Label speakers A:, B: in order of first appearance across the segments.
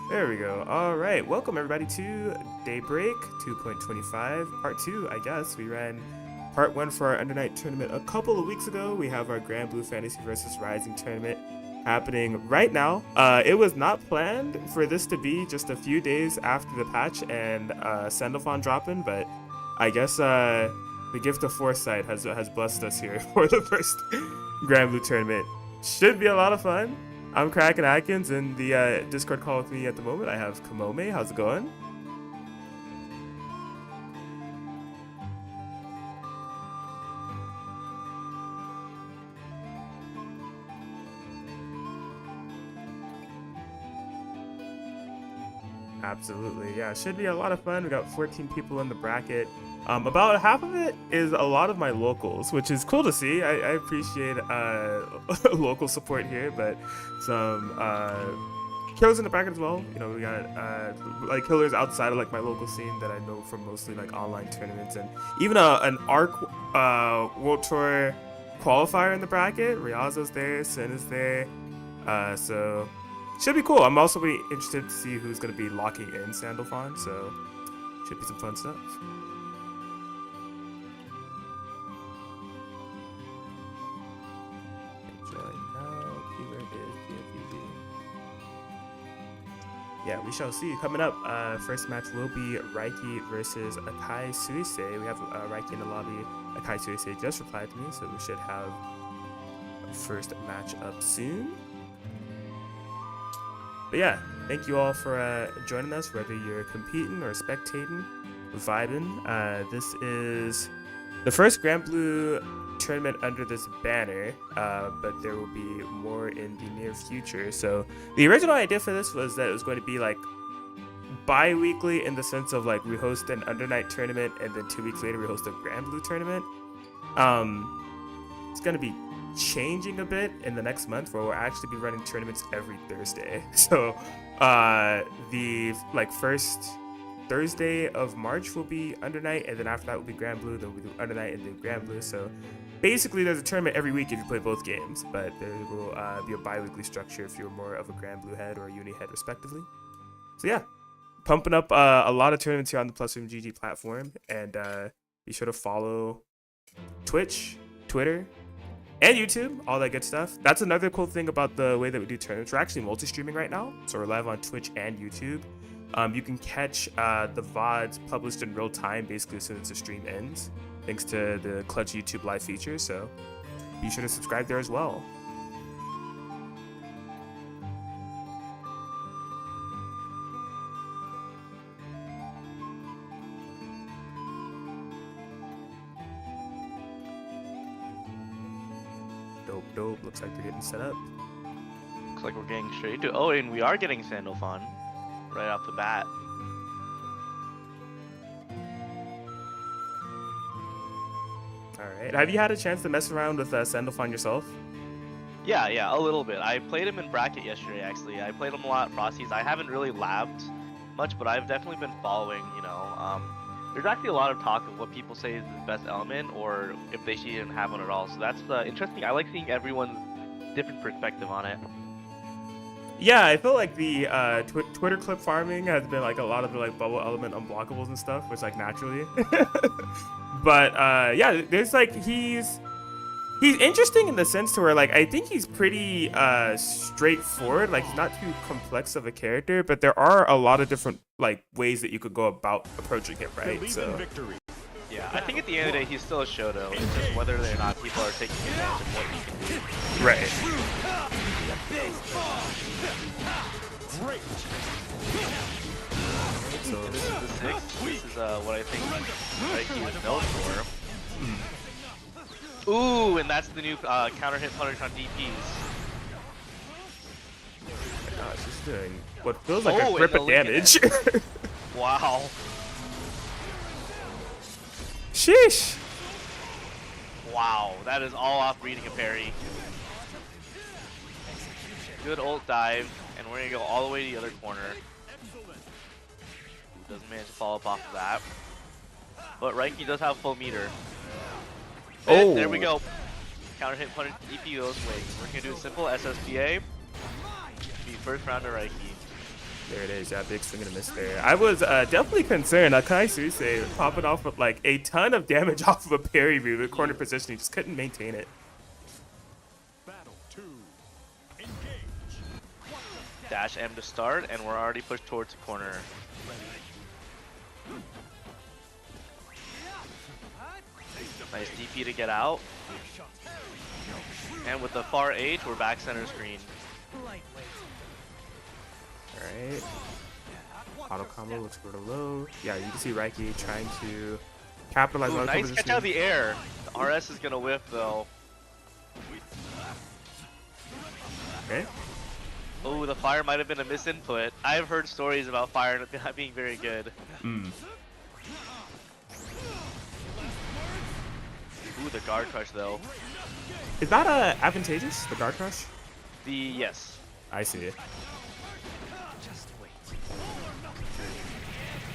A: There we go. All right, welcome everybody to Daybreak 2.25, part 2, I guess. We ran part 1 for our Under Night tournament a couple of weeks ago. We have our Granblue Fantasy versus Rising tournament happening right now. It was not planned for this to be just a few days after the patch and Sandalphon dropping, but I guess the gift of foresight has blessed us here for the first Granblue tournament. Should be a lot of fun. I'm Kraken Atkins, in the Discord call with me at the moment. I have Kamome. How's it going? Absolutely, yeah. Should be a lot of fun. We got 14 people in the bracket. About half of it is a lot of my locals, which is cool to see. I appreciate local support here, but some killers in the bracket as well. You know, we got like killers outside of like my local scene that I know from mostly like online tournaments, and even an ARC World Tour qualifier in the bracket. Riazo's there, Sin is there, so should be cool. I'm also be interested to see who's going to be locking in Sandalphon, so should be some fun stuff. Yeah, we shall see. Coming up, first match will be Raiki versus Akai Suisei. We have Raiki in the lobby. Akai Suisei just replied to me, so we should have a first match up soon. But yeah, thank you all for joining us, whether you're competing or spectating, vibing. This is the first Granblue tournament under this banner, but there will be more in the near future. So the original idea for this was that it was going to be like bi-weekly, in the sense of like we host an Under Night tournament and then 2 weeks later we host a Granblue tournament. It's going to be changing a bit in the next month, where we'll actually be running tournaments every Thursday. So the like first Thursday of March will be Under Night, and then after that will be Granblue, then we'll do Under Night and then Granblue. So basically there's a tournament every week if you play both games, but there will be a bi-weekly structure if you're more of a Granblue head or a Uni head respectively. So yeah, pumping up a lot of tournaments here on the PlusFramesGG platform, and be sure to follow Twitch, Twitter, and YouTube, all that good stuff. That's another cool thing about the way that we do tournaments. We're actually multi-streaming right now, so we're live on Twitch and YouTube. You can catch the VODs published in real time, basically as soon as the stream ends, thanks to the Clutch YouTube live feature, so be sure to subscribe there as well. Dope. Looks like they're getting set up.
B: Looks like we're getting straight into it. Oh, and we are getting Sandalphon right off the bat.
A: Alright, have you had a chance to mess around with Sandalphon yourself?
B: Yeah, a little bit. I played him in bracket yesterday, actually. I played him a lot at Frosties. I haven't really labbed much, but I've definitely been following, you know. There's actually a lot of talk of what people say is the best element, or if they should even have one at all. So that's interesting. I like seeing everyone's different perspective on it.
A: Yeah, I feel like the Twitter clip farming has been like a lot of the like bubble element unblockables and stuff, which like naturally. But yeah, there's like he's interesting in the sense to where like I think he's pretty straightforward. Like he's not too complex of a character, but there are a lot of different like ways that you could go about approaching him, right? So
B: yeah, I think at the end of the day he's still a Shoto. It's just whether or not people are taking advantage of what he can do.
A: Right.
B: So this is the 6th. This is what I think Raiki is known for. Ooh, and that's the new counter hit punish on DPs.
A: Oh my gosh, he's doing what feels like a grip of damage.
B: Wow.
A: Sheesh.
B: Wow, that is all off reading a parry. Good ult dive, and we're gonna go all the way to the other corner. Doesn't manage to follow up off of that. But Raiki does have full meter. And there we go. Counter hit punish DP those wings. We're gonna do a simple SSPA. Be first round to Raiki.
A: There it is. Yeah, big swing and a miss there. I was definitely concerned. Kai Suse popping off with like a ton of damage off of a parry view. The corner position, he just couldn't maintain it.
B: Dash M to start, and we're already pushed towards the corner. Nice DP to get out. And with the far H, we're back center screen.
A: Alright. Auto combo looks a little low. Yeah, you can see Raiki trying to capitalize on the
B: nice catch out of the air. The RS is gonna whiff though.
A: Okay.
B: Oh, the fire might have been a misinput. I've heard stories about fire not being very good.
A: Mm.
B: Ooh, the guard crush though.
A: Is that advantageous, the guard crush?
B: Yes.
A: I see it.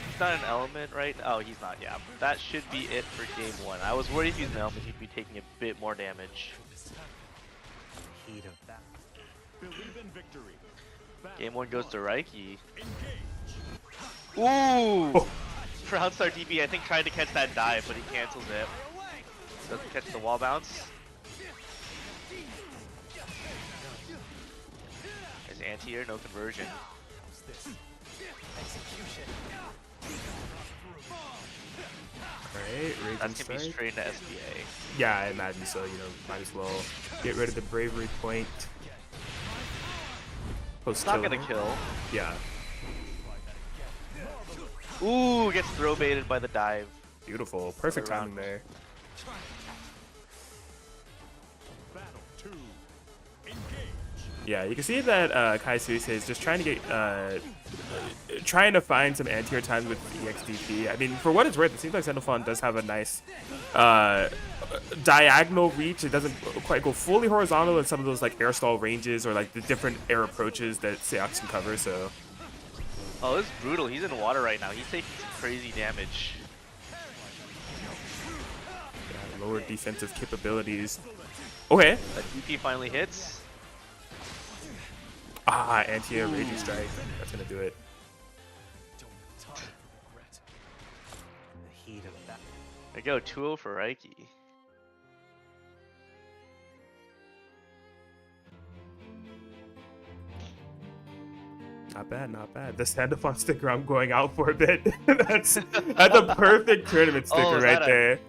B: He's not an element, right? Oh, he's not, yeah. That should be it for game 1. I was worried if he's an element, he'd be taking a bit more damage. Game 1 goes to Raiki. Ooh!
A: Oh.
B: Proud start DP, I think tried to catch that dive, but he cancels it. Doesn't catch the wall bounce. There's anti-air, no conversion.
A: Alright,
B: That's gonna be straight into SBA.
A: Yeah, I imagine so. You know, might as well get rid of the bravery point. Post
B: Not gonna kill.
A: Yeah.
B: Ooh, gets throw baited by the dive.
A: Beautiful. Perfect timing there. Yeah, you can see that Kai Suse is just trying to get, trying to find some anti-air times with EXDP. I mean, for what it's worth, it seems like Xenophon does have a nice diagonal reach. It doesn't quite go fully horizontal in some of those like air stall ranges or like the different air approaches that Seox can cover. So.
B: Oh, this is brutal. He's in water right now. He's taking some crazy damage.
A: Yeah, lower defensive capabilities. Okay.
B: The DP finally hits.
A: Ah, anti-air raging strike. That's gonna do it.
B: There you go, 2-0 for Raiki.
A: Not bad, not bad. The stand-up sticker I'm going out for a bit. that's a perfect tournament sticker right there.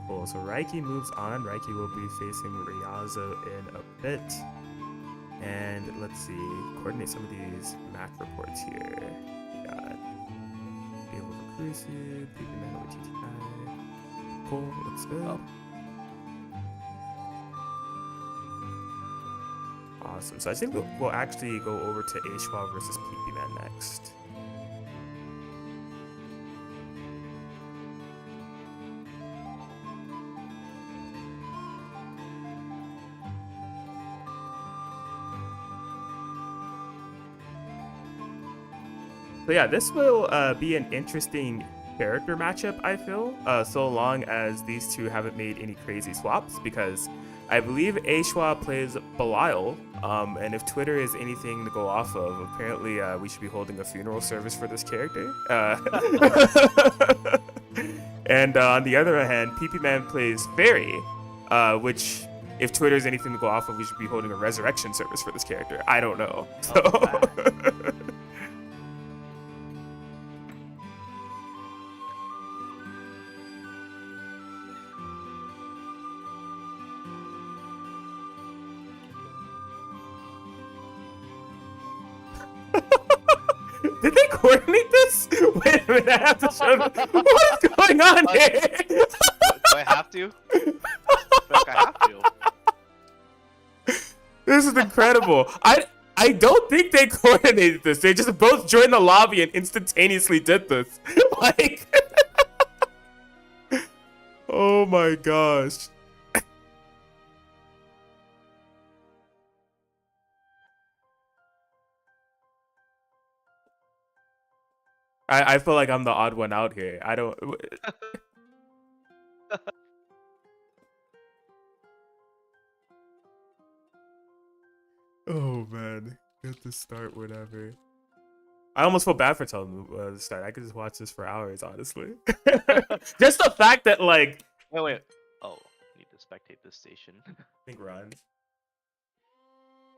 A: Cool, so Raiki moves on. Raiki will be facing Ryazo in a bit. And let's see, coordinate some of these match reports here. Got Able Reclusive, People Man over TTI. Cool, looks good.
B: Oh.
A: Awesome, so I think we'll actually go over to Aishwa versus PP Man next. So yeah, this will be an interesting character matchup, I feel, so long as these two haven't made any crazy swaps, because I believe Aishwa plays Belial, and if Twitter is anything to go off of, apparently we should be holding a funeral service for this character. And on the other hand, PP Man plays Fairy, which, if Twitter is anything to go off of, we should be holding a resurrection service for this character. I don't know. So. Did they coordinate this? Wait a minute, I have to show them. What is going on here?
B: Do I have to? I feel like I have to.
A: This is incredible. I don't think they coordinated this. They just both joined the lobby and instantaneously did this. Like, oh my gosh. I feel like I'm the odd one out here. I don't. Oh man, get to start whenever. I almost feel bad for telling them to start. I could just watch this for hours, honestly. Just the fact that like.
B: Wait. Oh, need to spectate this station.
A: I think runs.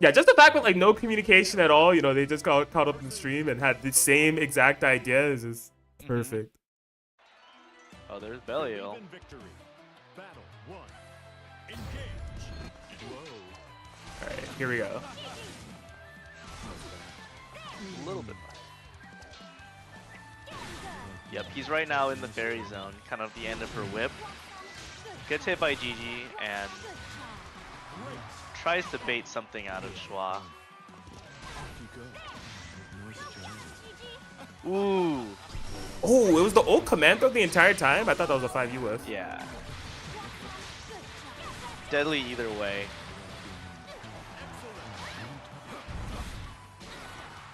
A: Yeah, just the fact that like no communication at all. You know, they just got caught up in the stream and had the same exact ideas is perfect.
B: Oh, there's Belial.
C: All
A: Alright, here we go.
B: A little bit. Yep, he's right now in the fairy zone, kind of the end of her whip. Gets hit by GG and tries to bait something out of Schwa. Ooh.
A: Oh, it was the old commando the entire time? I thought that was a 5U whiff.
B: Yeah. Deadly either way.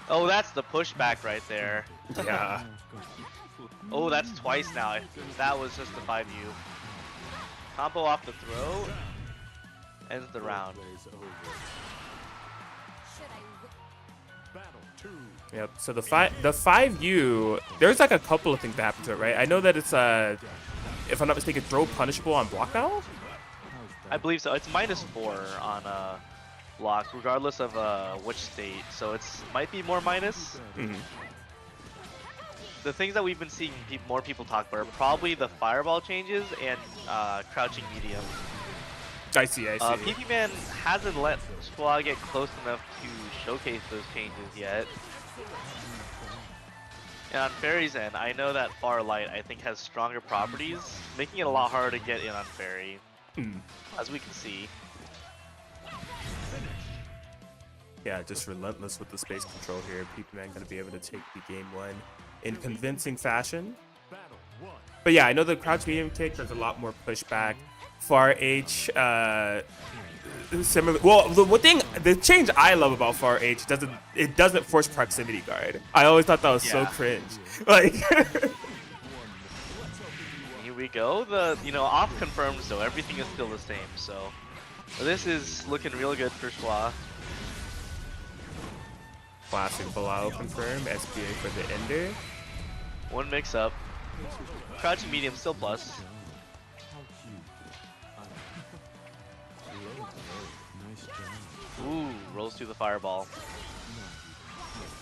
B: Oh, that's the pushback right there.
A: Yeah.
B: Oh, that's twice now. That was just the 5U. Combo off the throw. Ends the round.
A: Yep. So the 5U, there's like a couple of things that happen to it, right? I know that it's if I'm not mistaken, throw punishable on block now.
B: I believe so. It's -4 on block, regardless of which state. So it's might be more minus. The things that we've been seeing more people talk about are probably the fireball changes and crouching medium.
A: I see.
B: PP Man hasn't let Schwa get close enough to showcase those changes yet. And on Fairy's end, I know that Far Light I think has stronger properties, making it a lot harder to get in on Fairy, as we can see.
A: Yeah, just relentless with the space control here. PP Man gonna be able to take the game 1 in convincing fashion. But yeah, I know the crouch medium kick does a lot more pushback. Far H, similar. Well, the change I love about Far H doesn't force proximity guard. I always thought that was so cringe. Like.
B: Here we go. Off confirms though. Everything is still the same. So this is looking real good for Schwa.
A: Classic Bilal confirm. SPA for the ender.
B: One mix up. Crouching medium still plus. Ooh, rolls through the fireball.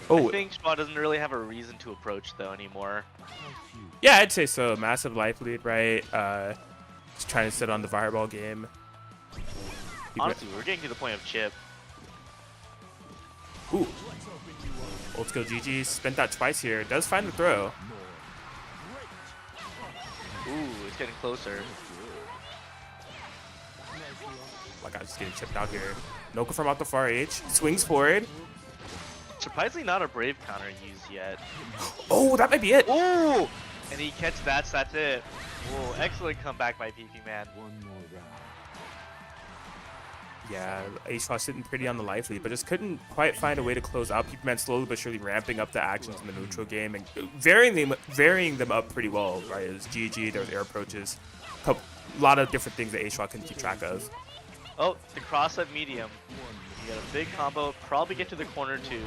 A: Oh,
B: I think Schwa doesn't really have a reason to approach though anymore.
A: Yeah, I'd say so. Massive life lead, right? Just trying to sit on the fireball game.
B: Honestly, we're getting to the point of chip.
A: Ooh. Old skill GG spent that twice here. Does find the throw.
B: Ooh, it's getting closer.
A: My God, just getting chipped out here. No confirm out the Far H. Swings forward.
B: Surprisingly not a Brave counter used yet.
A: Oh, that might be it.
B: Ooh! And he catches that, that's it. Ooh, excellent comeback by PP Man.
A: Yeah, HSWA sitting pretty on the life lead, but just couldn't quite find a way to close out. PP Man slowly but surely ramping up the actions in the neutral game and varying them up pretty well, right? It was GG, there was air approaches, a lot of different things that HSWA couldn't keep track of.
B: Oh, the cross at medium. You got a big combo, probably get to the corner too.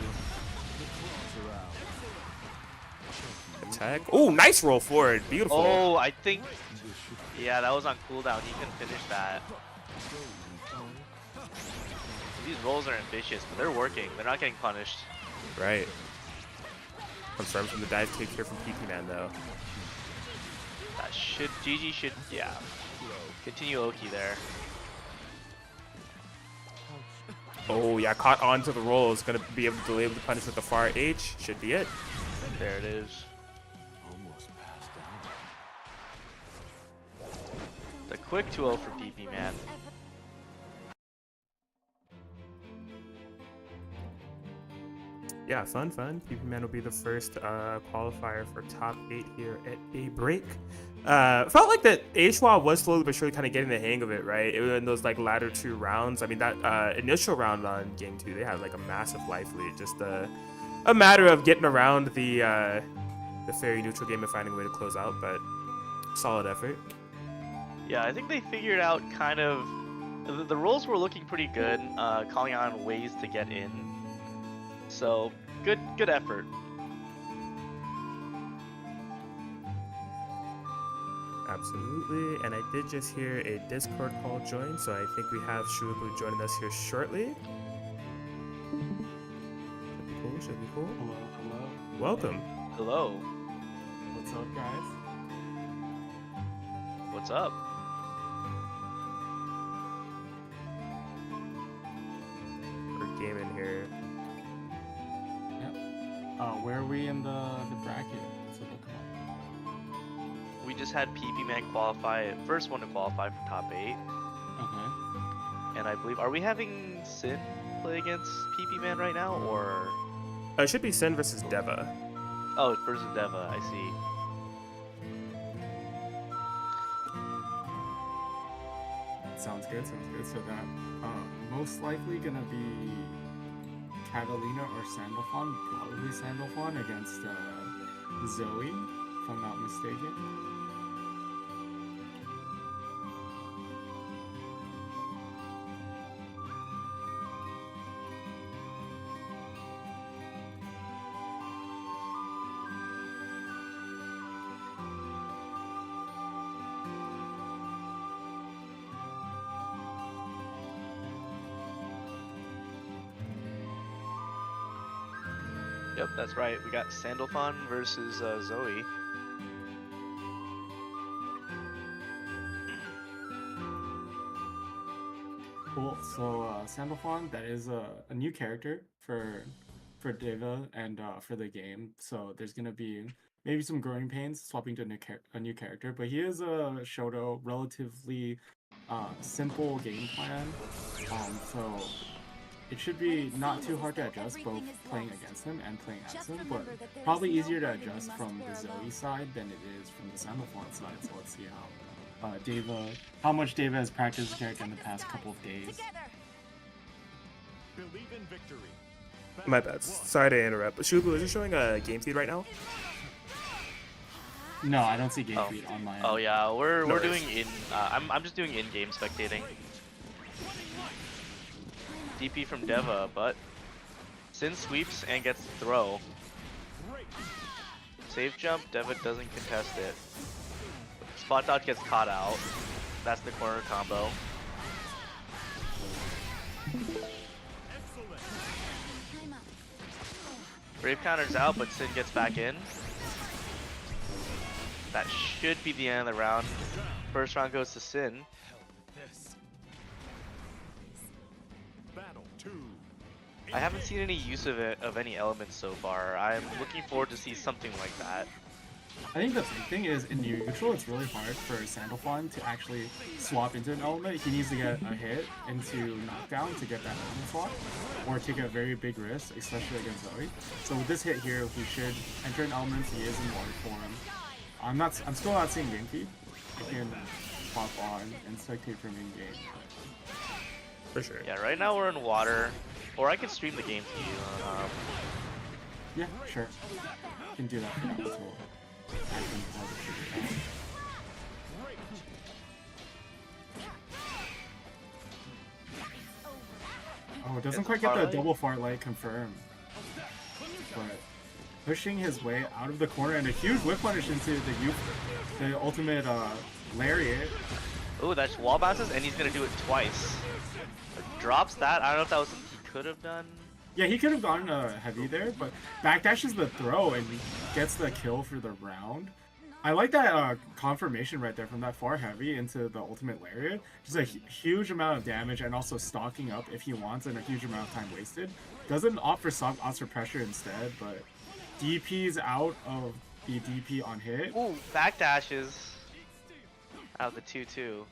A: Attack. Oh, nice roll forward. Beautiful.
B: Oh, I think, yeah, that was on cooldown. He couldn't finish that. These rolls are ambitious, but they're working. They're not getting punished.
A: Right. Confirmed from the dive kick here from PP Man though.
B: That GG should, yeah. Continue Oki there.
A: Oh yeah, caught onto the roll. Is gonna be able to delay the punish with the Far H. Should be it.
B: There it is. The quick 2-0 for PP Man.
A: Yeah, fun. PP Man will be the first qualifier for top 8 here at DAYBREAK. Felt like that HSWA was slowly but surely kind of getting the hang of it, right? It was in those like latter 2 rounds. I mean, that initial round on game 2, they had like a massive life lead. Just a matter of getting around the the very neutral game and finding a way to close out, but solid effort.
B: Yeah, I think they figured out kind of the roles were looking pretty good, calling on ways to get in. So good effort.
A: Absolutely, and I did just hear a Discord call join, so I think we have Shubu joining us here shortly. Should be cool.
C: Hello, hello.
B: Hello.
A: Welcome.
C: What's up, guys?
B: What's up?
A: We're gaming here.
C: Yep. Where are we in the bracket? So look up.
B: We just had PP Man qualify, first one to qualify for top 8.
C: Okay.
B: And I believe, are we having Sin play against PP Man right now, or?
A: It should be Sin versus Deva.
B: Oh, versus Deva, I see.
C: Sounds good. So that most likely gonna be Catalina or Sandalphon, probably Sandalphon against Zoe, if I'm not mistaken.
B: Yep, that's right. We got Sandalphon versus Zoe.
C: Cool. So Sandalphon, that is a new character for Deva and for the game. So there's gonna be maybe some growing pains swapping to a new character, but he is a Shoto, relatively simple game plan. So it should be not too hard to adjust both playing against him and playing as him, but probably easier to adjust from the Zoe side than it is from the Sandalphon side. So let's see how much Deva has practiced the character in the past couple of days.
D: Believe in victory.
A: My bad. Sorry to interrupt. But Shubu, is it showing a game feed right now?
C: No, I don't see game feed on my end.
B: Oh yeah, we're
A: No
B: doing in. I'm just doing in-game spectating. DP from Deva, but Sin sweeps and gets the throw. Save jump, Deva doesn't contest it. Spot dodge gets caught out. That's the corner combo. Brave counters out, but Sin gets back in. That should be the end of the round. First round goes to Sin.
D: Battle 2.
B: I haven't seen any use of it of any elements so far. I'm looking forward to see something like that.
C: I think the big thing is in neutral, it's really hard for Sandalphon to actually swap into an element. He needs to get a hit into knockdown to get that element swap, or take a very big risk, especially against Zoe. So with this hit here, he should enter an element. He is in water form. I'm still not seeing game feed. I can pop on and spectate from in game.
A: For sure.
B: Yeah, right now we're in water, or I could stream the game to you.
C: Yeah, sure. Can do that for now as well. I can have it figured out. Oh, it doesn't
B: It's
C: quite get the
B: parlay.
C: double fart light confirmed. But pushing his way out of the corner and a huge whip punish into the ultimate lariat.
B: Ooh, that's wall bounces, and he's gonna do it twice. Drops that. I don't know if that was something he could have done.
C: Yeah, he could have gone heavy there, but backdashes the throw and gets the kill for the round. I like that confirmation right there from that far heavy into the ultimate lariat. Just a huge amount of damage and also stocking up if he wants and a huge amount of time wasted. Doesn't opt for soft odds for pressure instead, but DP's out of the DP on hit.
B: Ooh, backdashes out of the 2-2.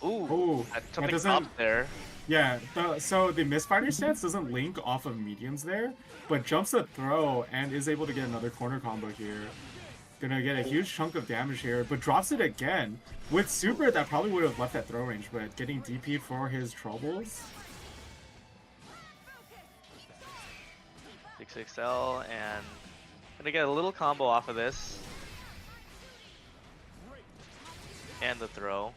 B: Ooh,
C: That
B: something
C: doesn't-
B: up there.
C: Yeah, so the misfighter stance doesn't link off of mediums there, but jumps the throw and is able to get another corner combo here. Gonna get a huge chunk of damage here, but drops it again. With super, that probably would have left that throw range, but getting DP for his troubles.
B: 6XL and gonna get a little combo off of this. And the throw.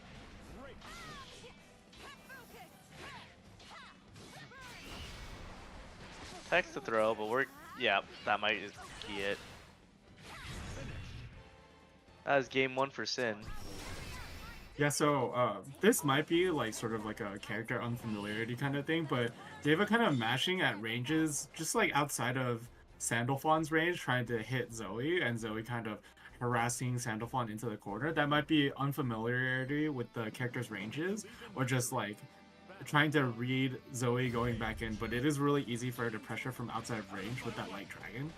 B: Text the throw, but we're yeah, that might be it. That was game 1 for Sin.
C: Yeah, so this might be like sort of like a character unfamiliarity kind of thing, but Deva kind of mashing at ranges just like outside of Sandalphon's range, trying to hit Zoe, and Zoe kind of harassing Sandalphon into the corner. That might be unfamiliarity with the character's ranges, or just like trying to read Zoe going back in, but it is really easy for her to pressure from outside of range with that Light Dragon.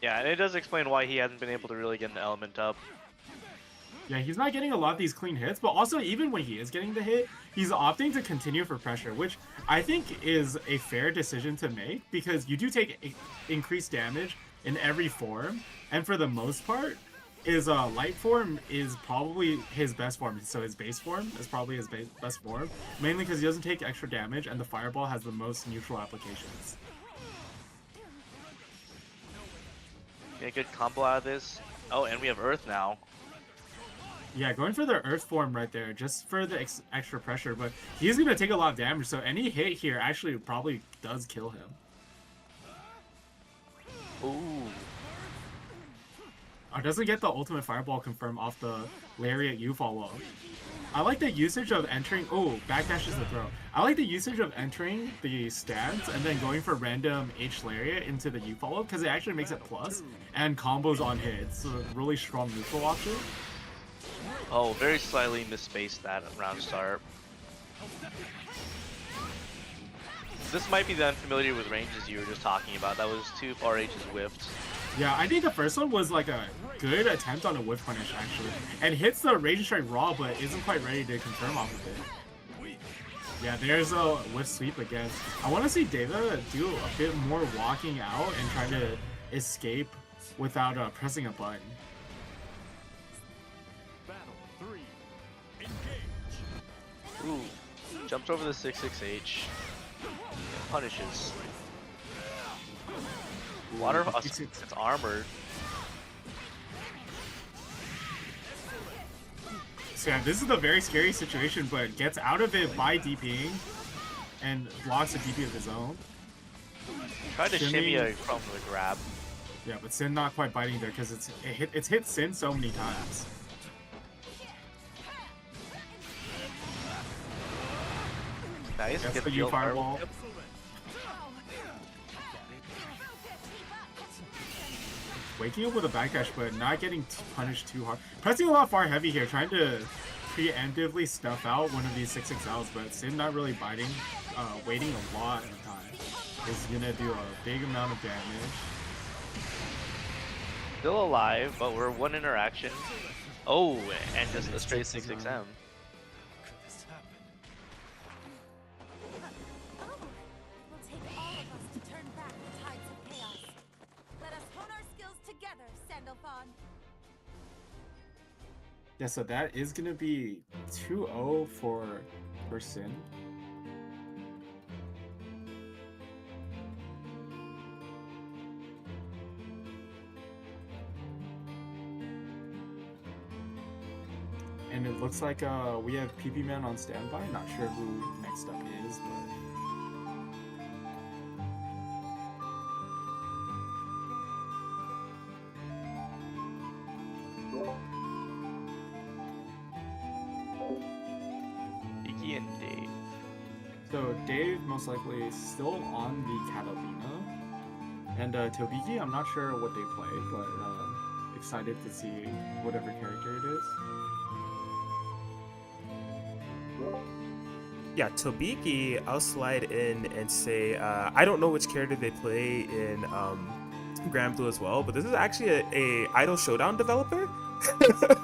B: Yeah, and it does explain why he hasn't been able to really get an element up.
C: Yeah, he's not getting a lot of these clean hits, but also even when he is getting the hit, he's opting to continue for pressure, which I think is a fair decision to make, because you do take increased damage in every form, and for the most part, his light form is probably his best form, so his base form is probably his best form, mainly because he doesn't take extra damage, and the Fireball has the most neutral applications.
B: Get a good combo out of this. Oh, and we have Earth now.
C: Yeah, going for the Earth form right there, just for the extra pressure, but he's going to take a lot of damage, so any hit here actually probably does kill him.
B: Ooh.
C: Doesn't get the ultimate Fireball confirmed off the Lariat U-follow. I like the usage of entering... Oh, backdashes the throw. I like the usage of entering the stance and then going for random H Lariat into the U-follow, because it actually makes it plus, and combos on hit. It's a really strong neutral option.
B: Oh, very slightly misspaced that round start. This might be the unfamiliar with ranges you were just talking about. That was 2 far H's whiffed.
C: Yeah, I think the first one was like a good attempt on a whiff punish, actually. And hits the Raging Strike raw, but isn't quite ready to confirm off of it. Yeah, there's a whiff sweep again. I want to see Deva do a bit more walking out and trying to escape without pressing a button.
D: Battle 3. Engage.
B: Ooh. Jumps over the 6-6H. Punishes. Water, it's armored.
C: So yeah, this is a very scary situation, but gets out of it by DPing and blocks a DP of his own.
B: Tried to shimmy from the grab.
C: Yeah, but Sin not quite biting there because it's hit Sin so many times.
B: Nice.
C: That's
B: Get
C: the U
B: field
C: Fireball.
B: Yep.
C: Waking up with a backdash, but not getting punished too hard. Pressing a lot far heavy here, trying to preemptively stuff out one of these 6XLs, but Sin not really biting, waiting a lot of time. Is gonna do a big amount of damage.
B: Still alive, but we're one interaction. Oh, and just a straight 6XM.
C: Yeah, so that is gonna be 2-0 for Sin. And it looks like we have PP Man on standby. Not sure who next up is, but
B: Iggy and Dave.
C: so Dave most likely is still on the Catalina, and Tobiki, I'm not sure what they play, but excited to see whatever character it is.
A: Yeah, Tobiki, I'll slide in and say, I don't know which character they play in Granblue as well, but this is actually a Idol Showdown developer.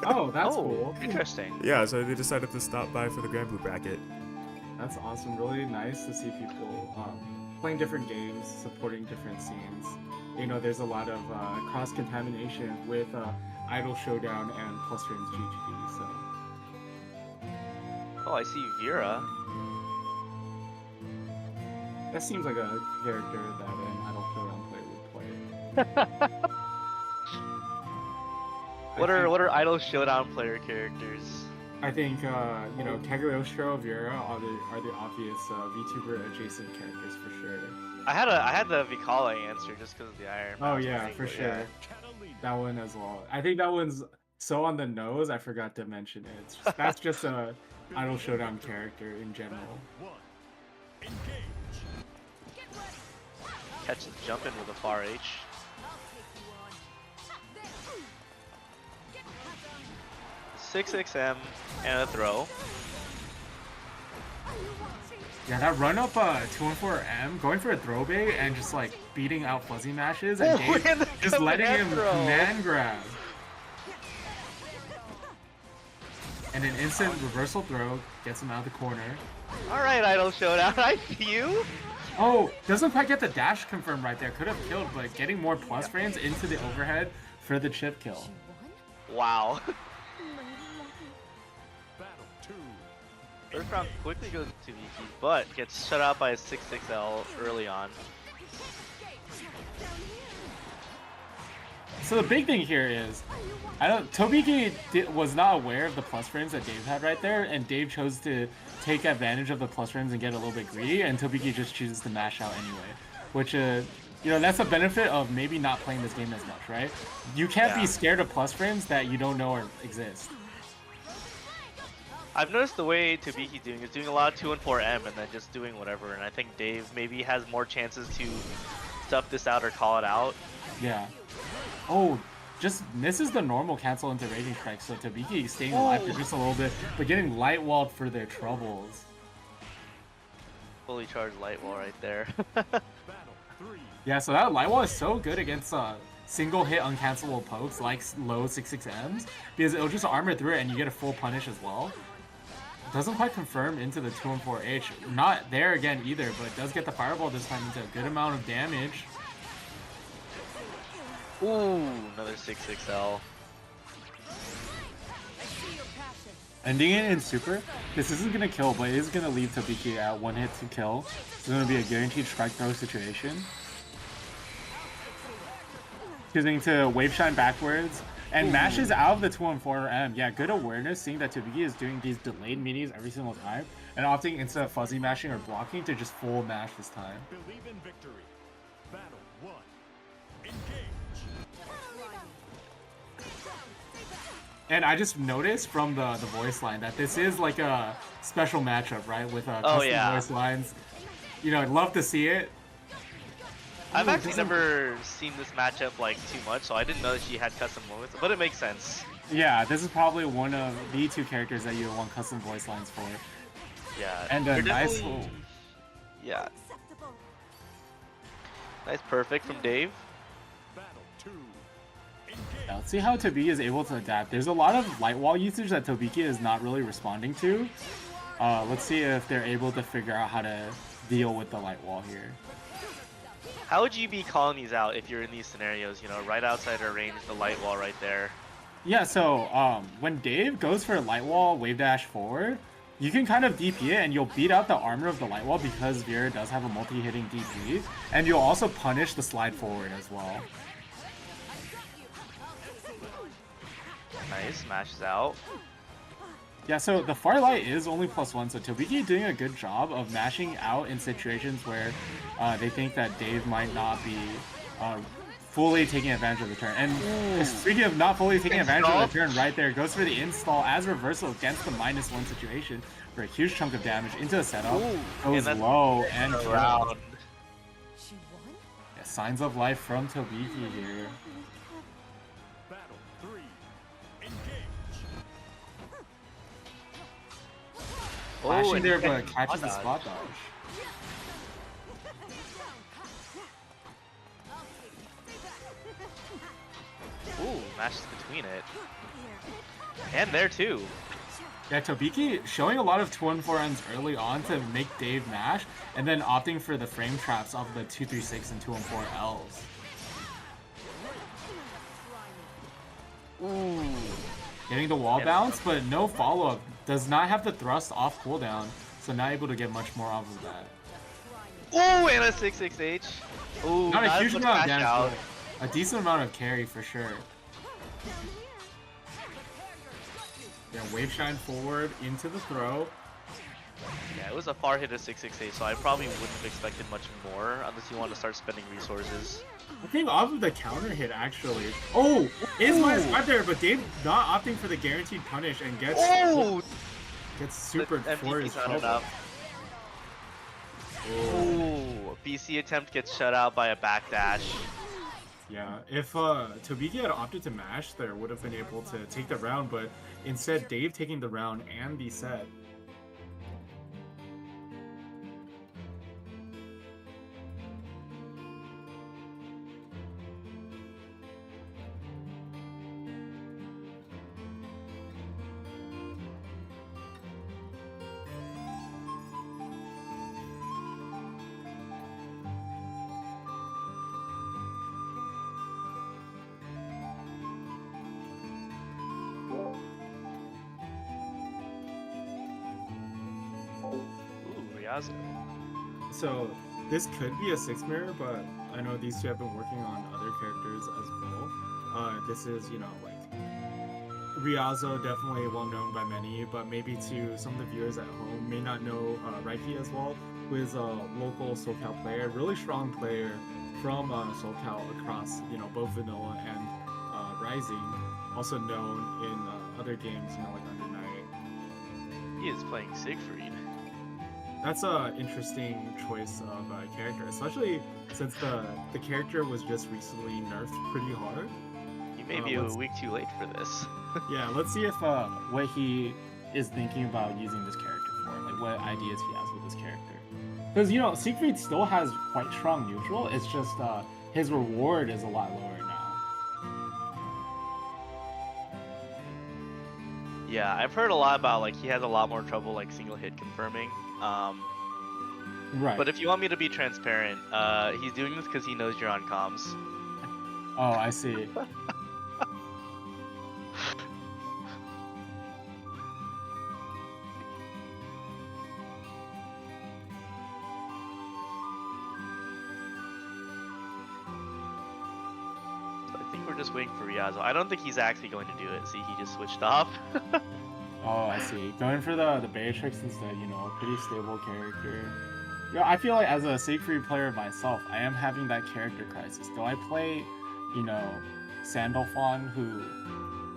C: Oh, that's cool.
B: Interesting.
A: Yeah, so they decided to stop by for the Granblue bracket.
C: That's awesome. Really nice to see people playing different games, supporting different scenes. You know, there's a lot of cross-contamination with Idol Showdown and PlusFramesGG, so...
B: Oh, I see Vera.
C: That seems like a character that an Idle Showdown player would play.
B: What are Idol Showdown player characters?
C: I think you know, Cagliostro, Vera are the obvious VTuber adjacent characters for sure.
B: I had the Vicala answer just because of the Iron.
C: Oh
B: Mouse
C: yeah,
B: thing,
C: for
B: but
C: sure.
B: yeah.
C: That one as well. I think that one's so on the nose. I forgot to mention it. It's just, that's just a Idle Showdown character in general.
B: Catch the jump in with a far H. 6XM and a throw.
C: Yeah, that run up 214M, going for a throw bait and just like beating out fuzzy mashes and
B: Oh,
C: Dave
B: and the
C: just letting him
B: throw.
C: command grab. And an instant reversal throw gets him out of the corner.
B: Alright, Idol Showdown, I see you.
C: Oh, doesn't quite get the dash confirmed right there. Could have killed, but getting more plus frames into the overhead for the chip kill.
B: Wow. First round quickly goes to Viki, but gets shut out by a 6XL early on.
C: So the big thing here is, Tobiki was not aware of the plus frames that Dave had right there, and Dave chose to take advantage of the plus frames and get a little bit greedy, and Tobiki just chooses to mash out anyway. Which, you know, that's a benefit of maybe not playing this game as much, right? You can't be scared of plus frames that you don't know exist.
B: I've noticed the way Tabiki's doing is doing a lot of 2 and 4M and then just doing whatever, and I think Dave maybe has more chances to stuff this out or call it out.
C: Yeah. Oh, just misses the normal cancel into Raging Strike, so Tabiki staying alive for just a little bit, but getting light walled for their troubles.
B: Fully charged light wall right there.
C: Yeah, so that light wall is so good against single hit uncancelable pokes like low 6/6Ms, because it'll just armor through it and you get a full punish as well. Doesn't quite confirm into the 2 and 4H. Not there again either, but does get the fireball this time into a good amount of damage.
B: Ooh, another 6XL.
C: Ending it in super. This isn't gonna kill, but it is gonna leave Tabiki at 1 hit to kill. It's gonna be a guaranteed strike throw situation. Choosing to wave shine backwards and mashes out of the 2 and 4M. Yeah, good awareness, seeing that Tabiki is doing these delayed minis every single time and opting instead of fuzzy mashing or blocking to just full mash this time.
D: Believe in victory. Battle 1. Engage.
C: And I just noticed from the voice line that this is like a special matchup, right? With custom voice lines. You know, I'd love to see it.
B: I've actually never seen this matchup like too much, so I didn't know that she had custom moments, but it makes sense.
C: Yeah, this is probably one of the 2 characters that you want custom voice lines for.
B: Yeah.
C: And a nice
B: Yeah. Nice perfect from Dave.
D: Battle 2.
C: Yeah, let's see how Tobiki is able to adapt. There's a lot of light wall usage that Tobiki is not really responding to. Let's see if they're able to figure out how to deal with the light wall here.
B: How would you be calling these out if you're in these scenarios, you know, right outside our range, the light wall right there?
C: Yeah, so when Dave goes for light wall, wave dash forward, you can kind of DP it and you'll beat out the armor of the light wall because Vera does have a multi-hitting DP, and you'll also punish the slide forward as well.
B: Nice, smashes out.
C: Yeah, so the far light is only +1, so Tobiki doing a good job of mashing out in situations where they think that Dave might not be fully taking advantage of the turn. And speaking of not fully taking advantage of the turn, right there, goes for the install as reversal against the -1 situation for a huge chunk of damage into the setup. Goes low and kills.
B: Round.
C: Yeah, signs of life from Tobiki here.
D: Battle 3. Engage.
C: Flashing
B: and
C: there,
B: he
C: but
B: catches
C: catches the
B: spot
C: spot dodge.
B: Ooh, mashes between it. And there too.
C: Yeah, Tobiki showing a lot of 2 and 4Ms early on to make Dave mash, and then opting for the frame traps off the 2-3-6 and 2 and 4Ls.
B: Ooh.
C: Getting the wall bounce, but no follow-up. Does not have the thrust off cooldown, so not able to get much more off of that.
B: Ooh, and a 6-6H. Ooh,
C: Not a
B: as
C: huge
B: much
C: amount of
B: cash
C: damage,
B: out.
C: but a decent amount of carry for sure. Yeah, wave shine forward into the throw.
B: Yeah, it was a far hit of 6-6-8, so I probably wouldn't have expected much more unless you want to start spending resources.
C: I think off of the counter hit actually. Oh, is my spot there, but Dave not opting for the guaranteed punish and gets super
B: The
C: for his
B: MVP's not
C: trouble.
B: enough. Ooh, BC attempt gets shut out by a backdash.
C: Yeah, if Tobiki had opted to mash, there would have been able to take the round, but instead Dave taking the round and the set.
B: Ooh, Ryazu.
C: So this could be a 6 mirror, but I know these two have been working on other characters as well. This is, you know, like Ryazo, definitely well known by many, but maybe to some of the viewers at home may not know Raiki as well, who is a local SoCal player, really strong player from SoCal across, you know, both Vanilla and Rising, also known in other games, you know, like Under Night.
B: He is playing Siegfried.
C: That's a interesting choice of character, especially since the character was just recently nerfed pretty hard.
B: You may be a week too late for this.
C: Yeah, let's see if what he is thinking about using this character for, like what ideas he has with this character. Because, you know, Siegfried still has quite strong neutral, it's just his reward is a lot lower now.
B: Yeah, I've heard a lot about, like, he has a lot more trouble, like, single hit confirming.
C: Right.
B: But if you want me to be transparent, he's doing this because he knows you're on comms.
C: Oh, I see.
B: I think we're just waiting for Ryazo. I don't think he's actually going to do it. See, he just switched off.
C: Oh, I see. Going for the Beatrix instead, you know, pretty stable character. Yeah, I feel like as a Siegfried player myself, I am having that character crisis. Do I play, you know, Sandalphon, who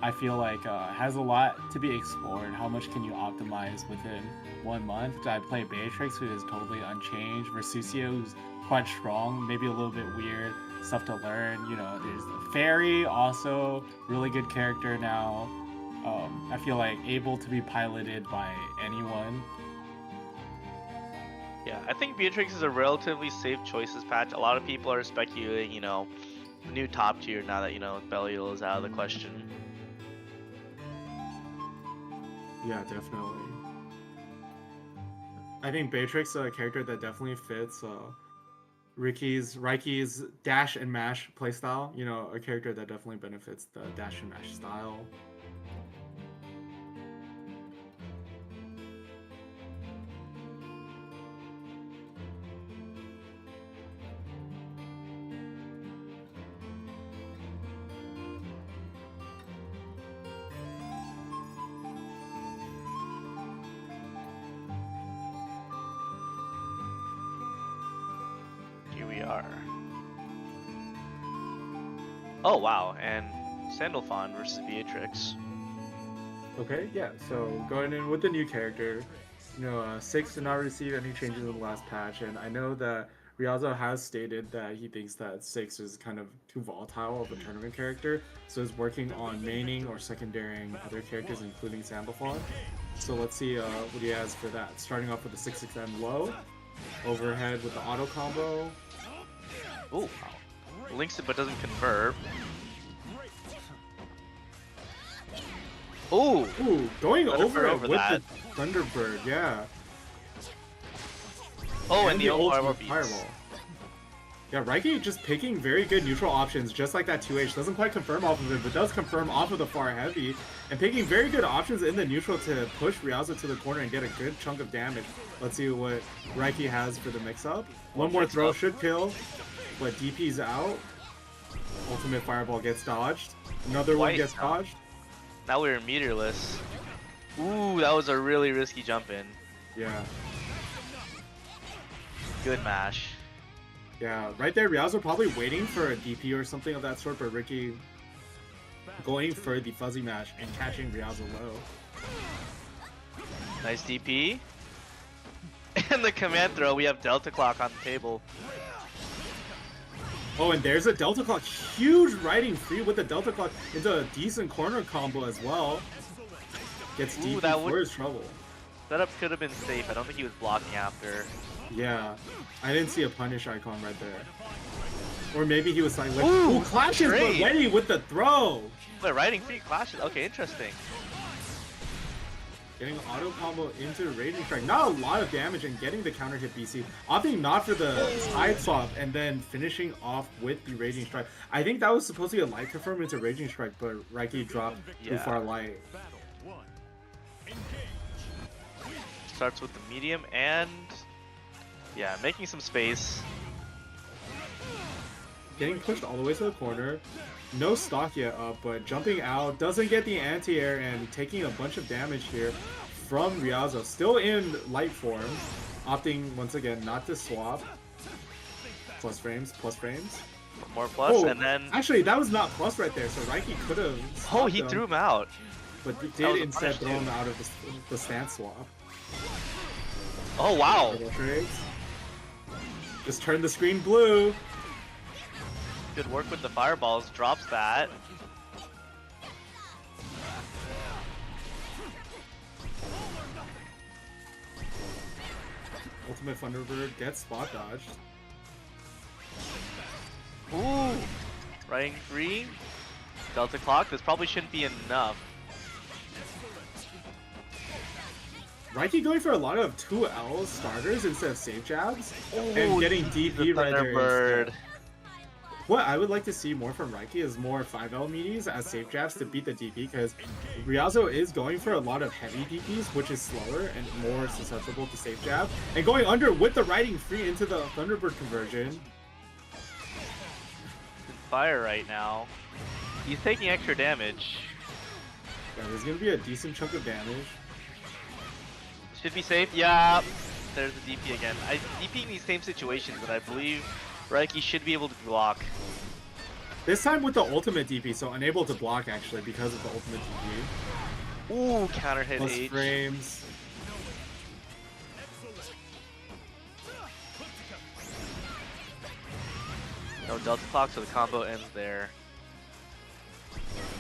C: I feel like has a lot to be explored? How much can you optimize within 1 month? Do I play Beatrix, who is totally unchanged, Versusio, who's quite strong, maybe a little bit weird, stuff to learn? You know, there's the Fairy, also really good character now. I feel like able to be piloted by anyone.
B: Yeah, I think Beatrix is a relatively safe choice this patch. A lot of people are speculating, you know, new top tier now that, you know, Belial is out of the question.
C: Yeah, definitely. I think Beatrix is a character that definitely fits Raiki's dash and mash playstyle. You know, a character that definitely benefits the dash and mash style.
B: Here we are. Oh wow, and Sandalphon versus Beatrix.
C: Okay, yeah, so going in with the new character, you know, 6 did not receive any changes in the last patch, and I know that Ryazo has stated that he thinks that 6 is kind of too volatile of a tournament character, so is working on maining or secondarying other characters, including Sandalphon. So let's see what he has for that. Starting off with the 6-6M low, overhead with the auto combo.
B: Ooh, links it but doesn't convert. Ooh,
C: Going
B: over
C: over it with
B: that.
C: the Thunderbird, yeah.
B: Oh, and the old
C: ultimate
B: beats.
C: fireball. Yeah, Raiki just picking very good neutral options, just like that 2H. Doesn't quite confirm off of it, but does confirm off of the far heavy. And picking very good options in the neutral to push Ryauza to the corner and get a good chunk of damage. Let's see what Raiki has for the mix-up. One more throw should kill, but DP's out. Ultimate Fireball gets dodged. Another one gets dodged.
B: Now we're meterless. Ooh, that was a really risky jump in.
C: Yeah.
B: Good mash.
C: Yeah, right there, Ryauza probably waiting for a DP or something of that sort, but Ricky going for the fuzzy mash and catching Ryauza low.
B: Nice DP. And the command throw, we have Delta Clock on the table.
C: Oh, and there's a Delta Clock. Huge riding free with the Delta Clock into a decent corner combo as well. Gets DP for his trouble.
B: Setup could have been safe. I don't think he was blocking after.
C: Yeah, I didn't see a punish icon right there. Or maybe he was like, ooh, clashes, but ready with the throw.
B: But riding free clashes. Okay, interesting.
C: Getting auto combo into Raging Strike. Not a lot of damage and getting the counter hit BC. Opting not for the side swap and then finishing off with the Raging Strike. I think that was supposed to be a light confirm into Raging Strike, but Raiki dropped too far light.
B: Starts with the medium and yeah, making some space.
C: Getting pushed all the way to the corner. No stock yet up, but jumping out, doesn't get the anti-air and taking a bunch of damage here from Ryauza. Still in light form, opting once again not to swap. Plus frames, plus frames.
B: More plus, and then...
C: Actually, that was not plus right there, so Raiki could have...
B: Oh, he threw him out.
C: But did instead throw him out of the stance swap.
B: Oh, wow.
C: Just turn the screen blue.
B: Good work with the fireballs, drops that.
C: Ultimate Thunderbird gets spot dodged.
B: Ooh! Riding free. Delta Clock, this probably shouldn't be enough.
C: Raiki going for a lot of 2L starters instead of safe jabs. And getting DP right there instead. What I would like to see more from Raiki is more 5L meaties as safe jabs to beat the DP, because Ryauza is going for a lot of heavy DPs, which is slower and more susceptible to safe jab. And going under with the riding free into the Thunderbird conversion.
B: Fire right now. He's taking extra damage.
C: Yeah, there's gonna be a decent chunk of damage.
B: Should be safe. Yeah. There's the DP again. DP in these same situations, but I believe Raiki should be able to block.
C: This time with the ultimate DP, so unable to block actually because of the ultimate DP.
B: Ooh, counter hit
C: Plus
B: H.
C: frames.
B: No Delta Clock, so the combo ends there.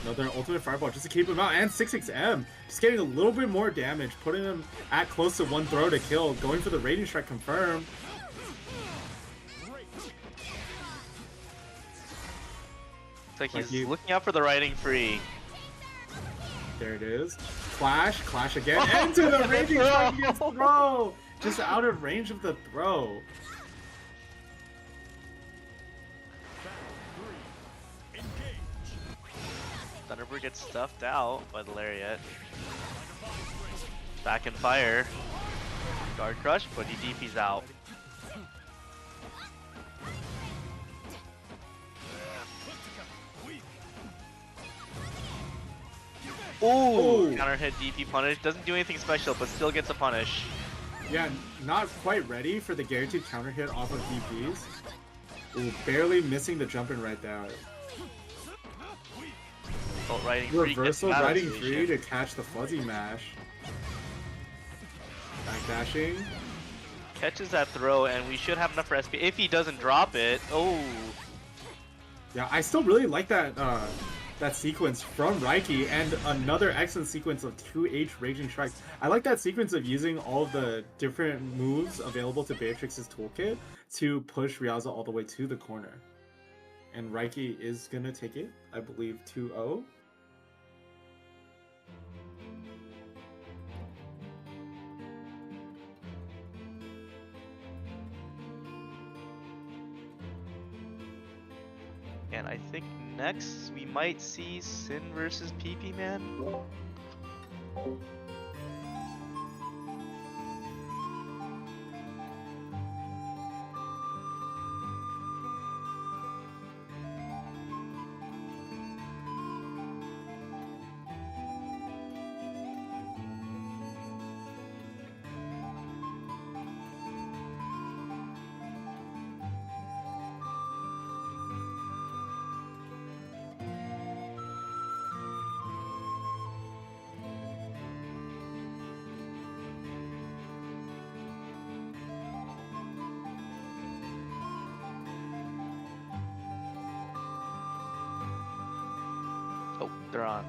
C: Another ultimate fireball just to keep him out, and 6xm just getting a little bit more damage, putting him at close to one throw to kill, going for the Raging Strike confirm.
B: It's like he's looking out for the riding free.
C: There it is. Clash again, into the Raging Strike against throw! Just out of range of the throw.
B: Thunderbird gets stuffed out by the Lariat. Back in fire. Guard crush, but he DP's out. Ooh! Counter hit DP punish. Doesn't do anything special, but still gets a punish.
C: Yeah, not quite ready for the guaranteed counter hit off of DPs. Ooh, barely missing the jump in right there.
B: Reversal
C: riding free to catch the fuzzy mash. Backdashing.
B: Catches that throw, and we should have enough for SP if he doesn't drop it. Oh.
C: Yeah, I still really like that that sequence from Raiki, and another excellent sequence of 2H Raging Strikes. I like that sequence of using all of the different moves available to Beatrix's toolkit to push Ryauza all the way to the corner. And Raiki is gonna take it, I believe, 2-0.
B: And I think next we might see Sin versus PP Man. Oh, they're on.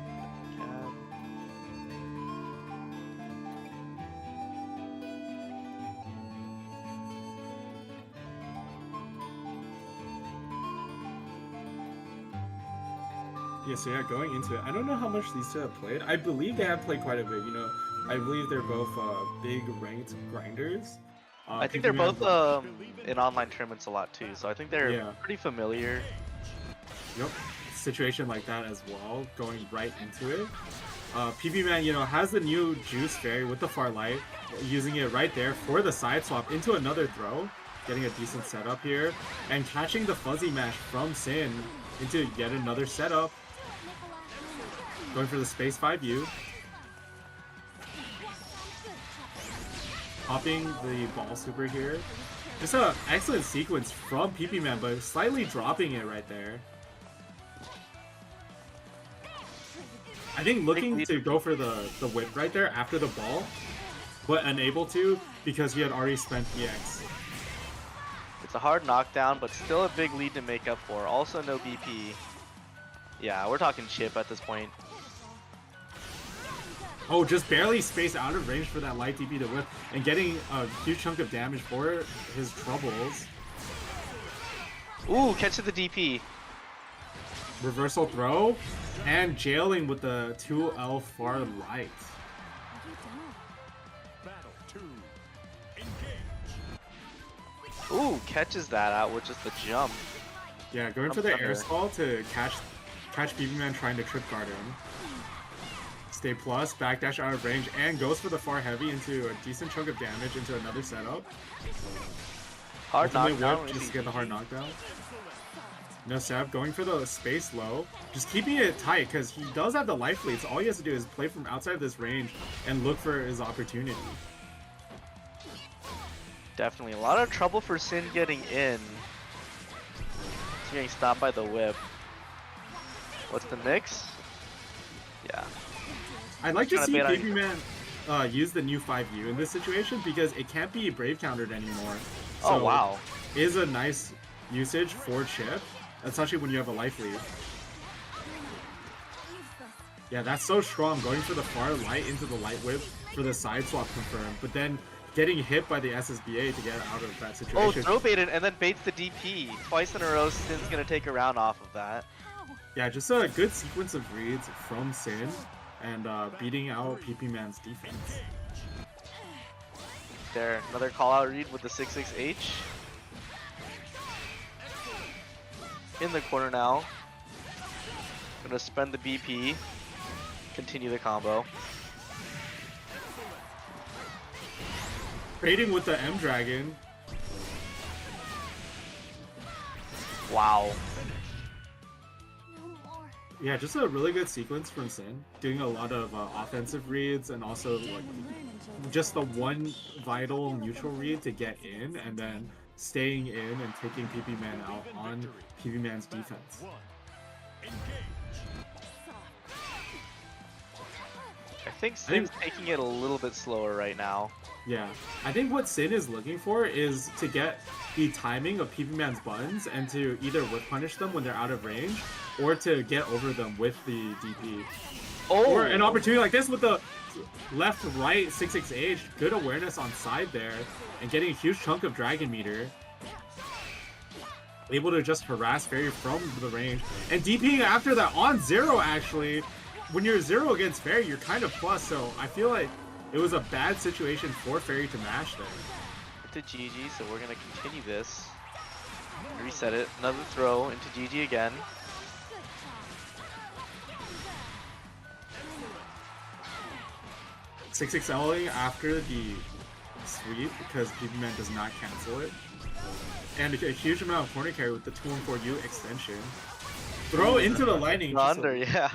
C: Yeah, so yeah, going into it, I don't know how much these two have played. I believe they have played quite a bit, you know. I believe they're both big ranked grinders.
B: I think they're
C: PP Man
B: both in online tournaments a lot too, so I think they're
C: Yeah.
B: pretty familiar.
C: Yep, situation like that as well, going right into it. PP Man, you know, has the new Juice Fairy with the far light, using it right there for the side swap into another throw, getting a decent setup here, and catching the fuzzy mash from Sin into yet another setup. Going for the space 5U. Popping the ball super here. Just an excellent sequence from PP Man, but slightly dropping it right there. I think looking to go for the whip right there after the ball, but unable to because he had already spent EX.
B: It's a hard knockdown, but still a big lead to make up for. Also no BP. Yeah, we're talking chip at this point.
C: Oh, just barely spaced out of range for that light DP to whip, and getting a huge chunk of damage for his troubles.
B: Ooh, catch to the DP.
C: Reversal throw, and jailing with the 2L far light.
D: Battle 2. Engage.
B: Ooh, catches that out with just the jump.
C: Yeah, going for the air stall to catch PP Man trying to trip guard him. Stay plus, backdash out of range, and goes for the far heavy into a decent chunk of damage into another setup.
B: Hard
C: Ultimate
B: knockdown.
C: whip just to get the hard knockdown. No stab, going for the space low, just keeping it tight because he does have the life lead, so all he has to do is play from outside of this range and look for his opportunity.
B: Definitely a lot of trouble for Sin getting in. He's getting stopped by the whip. What's the mix? Yeah.
C: I'd like to
B: Trying to
C: see
B: bait on
C: PP Man use the new 5U in this situation because it can't be brave countered anymore. So
B: Oh wow.
C: it is a nice usage for chip, especially when you have a life lead. Yeah, that's so strong, going for the far light into the light whip for the side swap confirmed, but then getting hit by the SSBA to get out of that
B: Oh,
C: situation.
B: throw baited and then baits the DP. Twice in a row, Sin's gonna take a round off of that.
C: Yeah, just a good sequence of reads from Sin and beating out PP Man's defense.
B: There, another call out read with the 66H. In the corner now. Gonna spend the BP. Continue the combo.
C: Trading with the M Dragon.
B: Wow.
C: Yeah, just a really good sequence from Sin, doing a lot of offensive reads and also like just the one vital neutral read to get in and then staying in and taking PP Man out on PP Man's defense.
B: I think Sin's taking it a little bit slower right now.
C: Yeah, I think what Sin is looking for is to get the timing of PP Man's buttons and to either whip punish them when they're out of range or to get over them with the DP.
B: Oh!
C: Or an opportunity like this with the left-right 668, good awareness on side there, and getting a huge chunk of Dragon Meter. Able to just harass Fairy from the range. And DPing after that on zero, actually. When you're zero against Fairy, you're kind of plus, so I feel like it was a bad situation for Fairy to mash there.
B: To GG, so we're gonna continue this. Reset it. Another throw into GG again.
C: 6XLing after the sweep because PB-Man does not cancel it. And a huge amount of corner carry with the 214U extension. Throw into the lightning.
B: Under, yeah.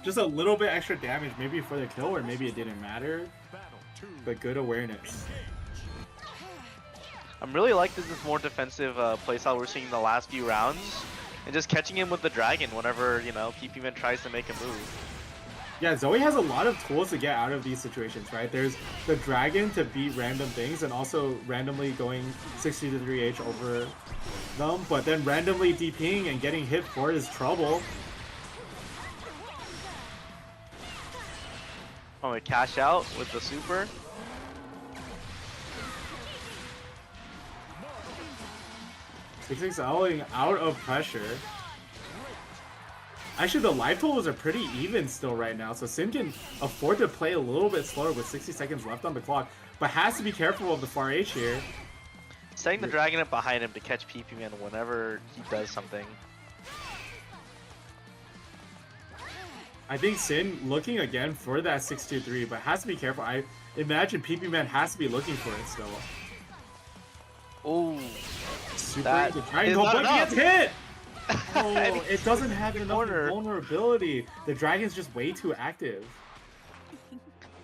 C: Just a little bit extra damage, maybe for the kill, or maybe it didn't matter. But good awareness.
B: I'm really liking this more defensive playstyle we're seeing in the last few rounds. And just catching him with the dragon whenever, you know, PP-Man tries to make a move.
C: Yeah, Zoe has a lot of tools to get out of these situations, right? There's the dragon to beat random things and also randomly going 60 to 3H over them, but then randomly DPing and getting hit for it is trouble.
B: Oh, we cash out with the super.
C: Ling out of pressure. Actually, the life totals are pretty even still right now, so Sin can afford to play a little bit slower with 60 seconds left on the clock, but has to be careful of the far H here.
B: Setting the dragon up behind him to catch PP-Man whenever he does something.
C: I think Sin looking again for that 6-2-3, but has to be careful. I imagine PP-Man has to be looking for it still.
B: Oh,
C: Super the triangle, but he gets hit! Oh, it doesn't have enough vulnerability. The dragon's just way too active.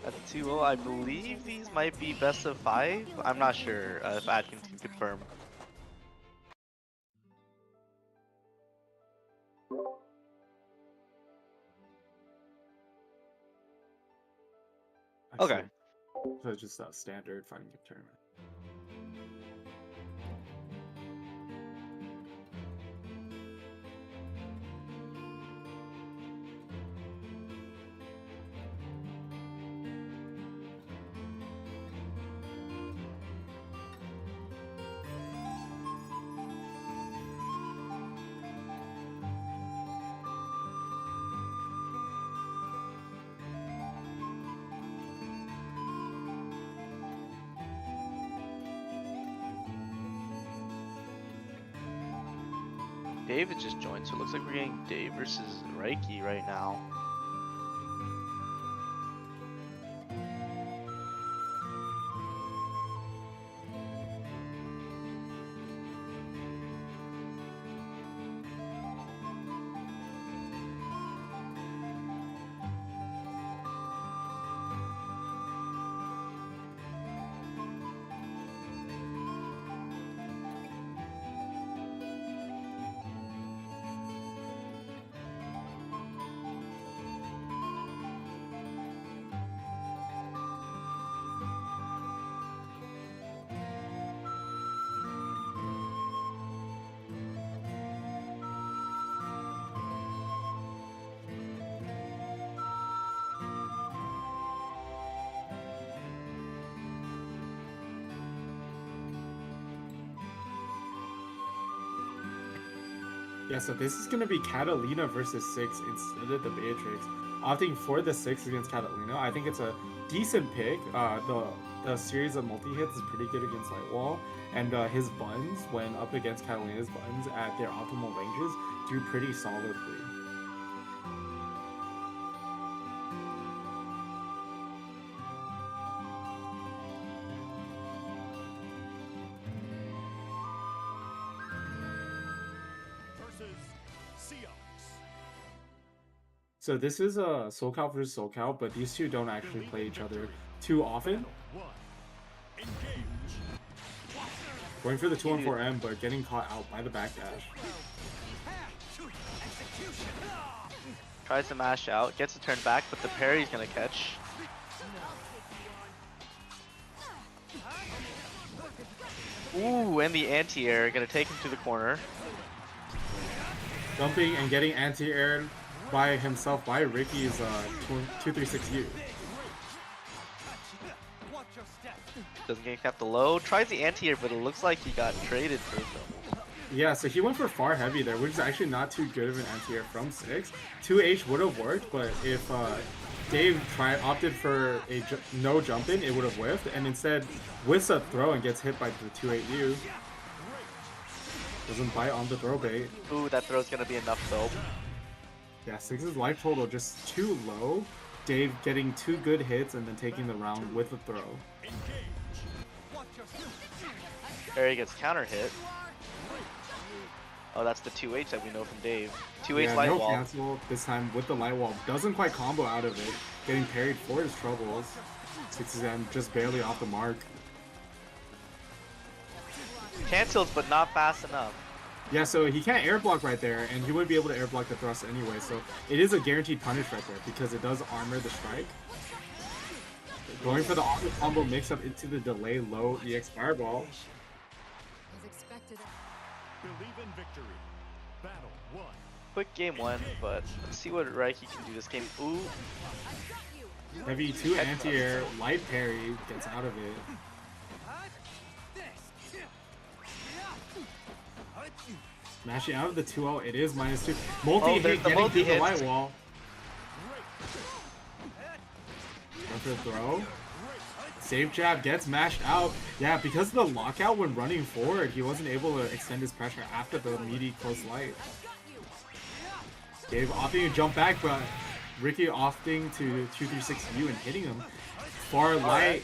B: That's 2-0. I believe these might be best of 5. I'm not sure if Atkins can confirm. Okay.
C: So it's just a standard fighting game tournament.
B: David just joined, so it looks like we're getting Dave versus Reiki right now. Yeah, so this is going to be Catalina versus 6 instead of the Beatrix. Opting for the 6 against Catalina. I think it's a decent pick. The series of multi-hits is pretty good against Lightwall. And his buns, when up against Catalina's buns at their optimal ranges, do pretty solidly. So this is a SoCal versus SoCal, but these two don't actually play each other too often. Going for the 2-on-4M, but getting caught out by the backdash. Tries to mash out, gets a turn back, but the parry's gonna catch. Ooh, and the anti-air gonna take him to the corner.
C: Jumping and getting anti-air by himself by Ricky's 236U.
B: Doesn't get capped the low. Tries the anti-air, but it looks like he got traded for some.
C: Yeah, so he went for far heavy there, which is actually not too good of an anti-air from 6. 2H would have worked, but if Dave opted for a no jump in, it would have whiffed, and instead whiffs a throw and gets hit by the 28U. Doesn't bite on the throw bait.
B: Ooh, that throw's gonna be enough though.
C: Yeah, 6's life total just too low Dave getting 2 good hits and then taking the round with a throw.
B: Parry gets counter hit. Oh, that's the 2H that we know from Dave. 2H
C: Yeah,
B: light
C: no
B: wall.
C: cancel this time with the light wall. Doesn't quite combo out of it. Getting parried for his troubles. 6M just barely off the mark.
B: Cancels, but not fast enough.
C: Yeah, so he can't air block right there, and he wouldn't be able to air block the thrust anyway, so it is a guaranteed punish right there because it does armor the strike. Going for the auto combo mix up into the delay low EX Fireball.
E: As expected.
D: Believe in victory. Battle 1.
B: Quick game 1, but let's see what Reiki can do this game. Ooh,
C: Heavy 2 anti-air, light parry, gets out of it. Mashing out of the 2-0, it is -2. Multi-hit
B: there's the
C: getting through the
B: multi-hits.
C: light wall. Going for the throw. Safe jab gets mashed out. Yeah, because of the lockout when running forward, he wasn't able to extend his pressure after the meaty close light. Dave opting to jump back, but Ricky opting to 236U and hitting him. Far light.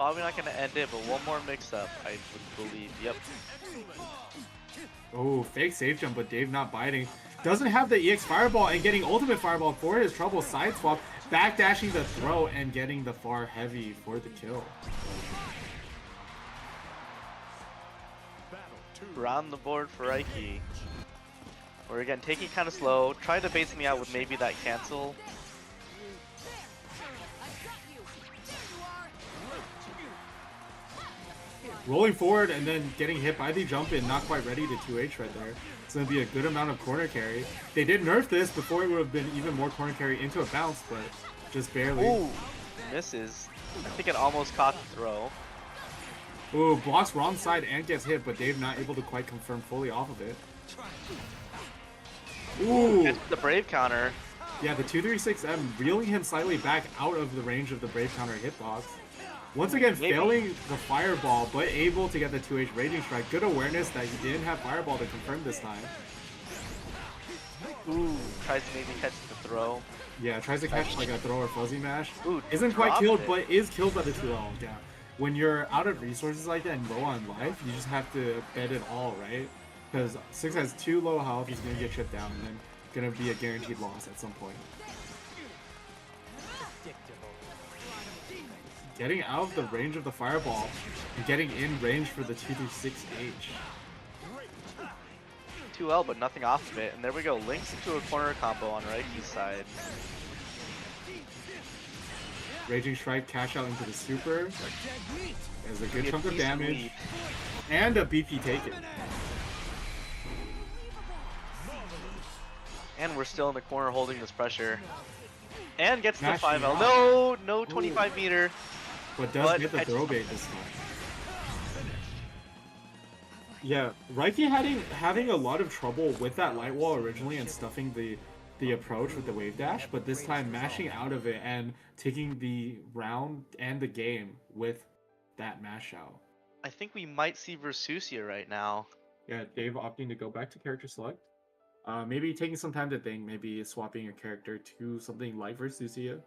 B: probably not gonna end it, but one more mix-up, I would believe. Yep.
C: Oh, fake safe jump, but Dave not biting. Doesn't have the EX Fireball and getting Ultimate Fireball for his trouble. Side swap, backdashing the throw and getting the far heavy for the kill.
B: Round the board for Reiki. We're again taking kind of slow. Try to base me out with maybe that cancel.
C: Rolling forward and then getting hit by the jump in, not quite ready to 2H right there. It's going to be a good amount of corner carry. They did nerf this before it would have been even more corner carry into a bounce, but just barely.
B: Ooh, misses. I think it almost caught the throw.
C: Ooh, blocks wrong side and gets hit, but Dave not able to quite confirm fully off of it. Ooh!
B: Gets the Brave counter.
C: Yeah, the 236M reeling him slightly back out of the range of the Brave counter hitbox. Once again, failing the Fireball, but able to get the 2H Raging Strike. Good awareness that he didn't have Fireball to confirm this time.
B: Ooh, tries to maybe catch the throw.
C: Yeah, tries to catch like a throw or fuzzy mash.
B: Ooh,
C: isn't quite
B: dropped
C: killed,
B: it.
C: but is killed by the 2L. Yeah. When you're out of resources like that and low on life, you just have to bet it all, right? Because 6 has 2 low health, he's going to get chipped down, and then going to be a guaranteed loss at some point. Getting out of the range of the Fireball and getting in range for the 236H.
B: 2L, but nothing off of it. And there we go, links into a corner combo on Reiki's side.
C: Raging Strike cash out into the super. There's a good chunk of
B: decent
C: damage.
B: lead.
C: And a BP taken.
B: And we're still in the corner holding this pressure. And gets the
C: Smashing
B: 5L.
C: out.
B: No 25 meter.
C: But does get the throw bait this time. Yeah, Reiki having a lot of trouble with that light wall originally and stuffing the approach with the wave dash, but this time mashing out of it and taking the round and the game with that mash out.
B: I think we might see Versusia right now.
C: Yeah, Dave opting to go back to character select. Maybe taking some time to think, maybe swapping a character to something like Versusia.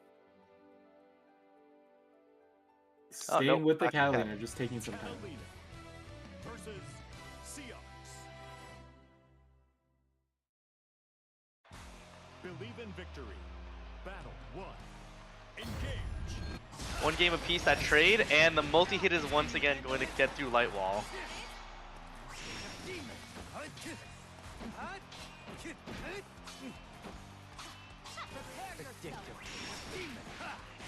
C: Staying
B: nope,
C: with the
B: back to Cat.
C: Catalina, just taking some time.
D: Versus Celes. Believe in victory. Battle 1. Engage.
B: One game apiece, that trade, and the multi-hit is once again going to get through light wall.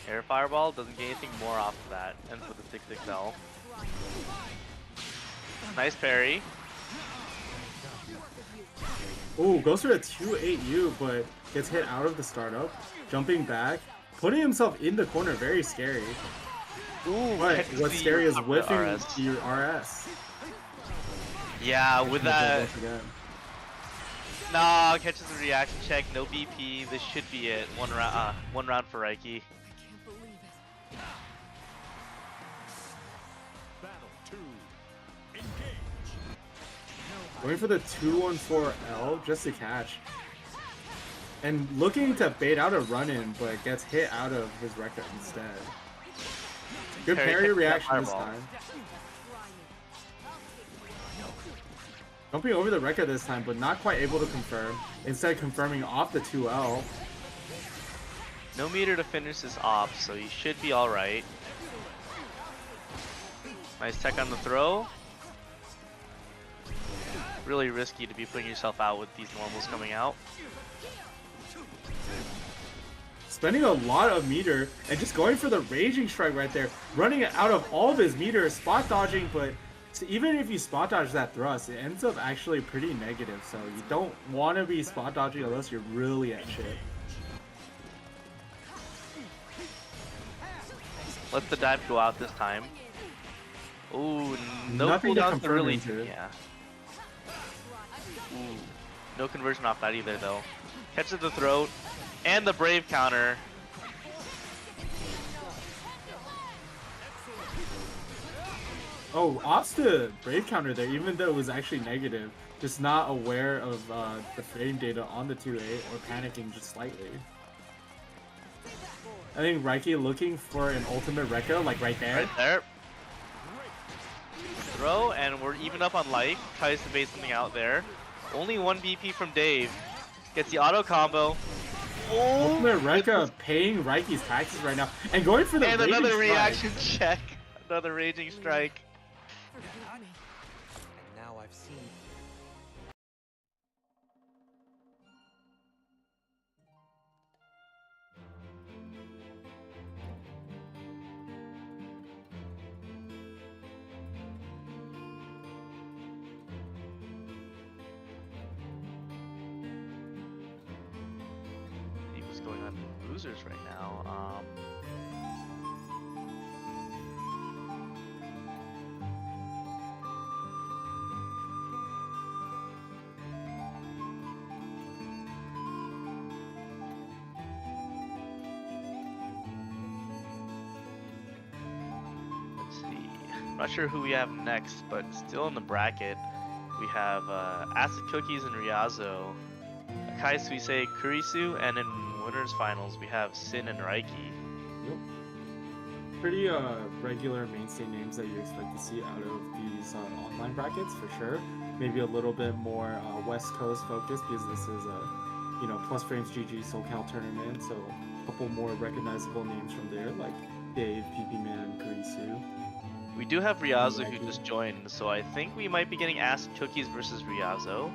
B: Air Fireball doesn't get anything more off of that, and for the 6XL. Nice parry.
C: Ooh, goes for a 2-8U, but gets hit out of the startup. Jumping back, putting himself in the corner, very scary.
B: Ooh,
C: But
B: catches
C: what's
B: the
C: scary is
B: recovery
C: whiffing
B: RS.
C: the RS.
B: Yeah, with that.
C: Once again.
B: Nah, catches the reaction check, no BP. This should be it. One round for Reiki.
D: Battle 2. Engage.
C: Going for the 214L just to catch. And looking to bait out a run-in, but gets hit out of his Rekka instead. Good
B: Parry
C: parry
B: catches that
C: reaction this
B: fireball.
C: time. Jumping over the Rekka this time, but not quite able to confirm. Instead confirming off the 2L.
B: No meter to finish this off, so he should be alright. Nice tech on the throw. Really risky to be putting yourself out with these normals coming out.
C: Spending a lot of meter and just going for the Raging Strike right there. Running it out of all of his meter, spot dodging, but even if you spot dodge that thrust, it ends up actually pretty negative. So you don't want to be spot dodging unless you're really at shit.
B: Let the dive go out this time. Ooh, no
C: Nothing to
B: cooldown to
C: confirm
B: really.
C: into.
B: Yeah. Ooh, no conversion off that either though. Catches the throat and the brave counter.
C: Oh, opts to Brave counter there, even though it was actually negative. Just not aware of the frame data on the 2-8 or panicking just slightly. I think Raiki looking for an ultimate Rekka, like right there.
B: Right there. Throw, and we're even up on life. Tries to bait something out there. Only one BP from Dave. Gets the auto combo. Oh,
C: Ultimate Rekka paying Raiki's taxes right now. And going for the
B: and
C: Raging
B: another
C: Strike.
B: reaction check. Another raging strike.
E: Forgive me.
F: And now I've seen.
B: See what's going on in losers right now. Let's see. I'm not sure who we have next, but still in the bracket, we have Acid Cookies and Ryazo, Akai Suisei Kurisu, and in winners finals we have Sin and Raiki.
C: Yep. Pretty regular mainstay names that you expect to see out of these online brackets for sure. Maybe a little bit more West Coast focused because this is a PlusFramesGG SoCal tournament, so a couple more recognizable names from there like Dave, PP Man, Kurisu.
B: We do have Ryazo
C: Raiki.
B: who just joined, so I think we might be getting Acid Cookies versus Ryazo.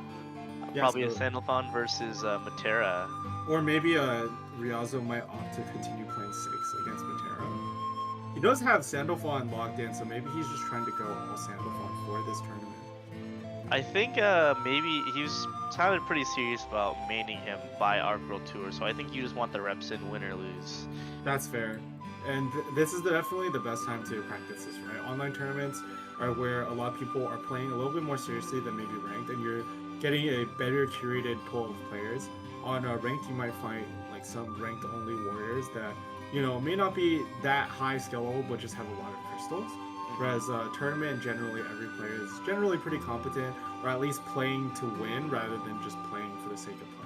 C: Yeah,
B: Probably a
C: so-
B: Sandalphon versus Matera.
C: Or maybe Ryazo might opt to continue playing 6 against Matera. He does have Sandalphon locked in, so maybe he's just trying to go all Sandalphon for this tournament.
B: I think maybe he was sounded pretty serious about maining him by Arc World Tour, so I think you just want the reps in win or lose.
C: That's fair. And this is definitely the best time to practice this, right? Online tournaments are where a lot of people are playing a little bit more seriously than maybe ranked, and you're getting a better curated pool of players. On ranked, you might find like some ranked only warriors that, may not be that high skill level, but just have a lot of crystals. Whereas tournament, generally every player is generally pretty competent, or at least playing to win rather than just playing for the sake of playing.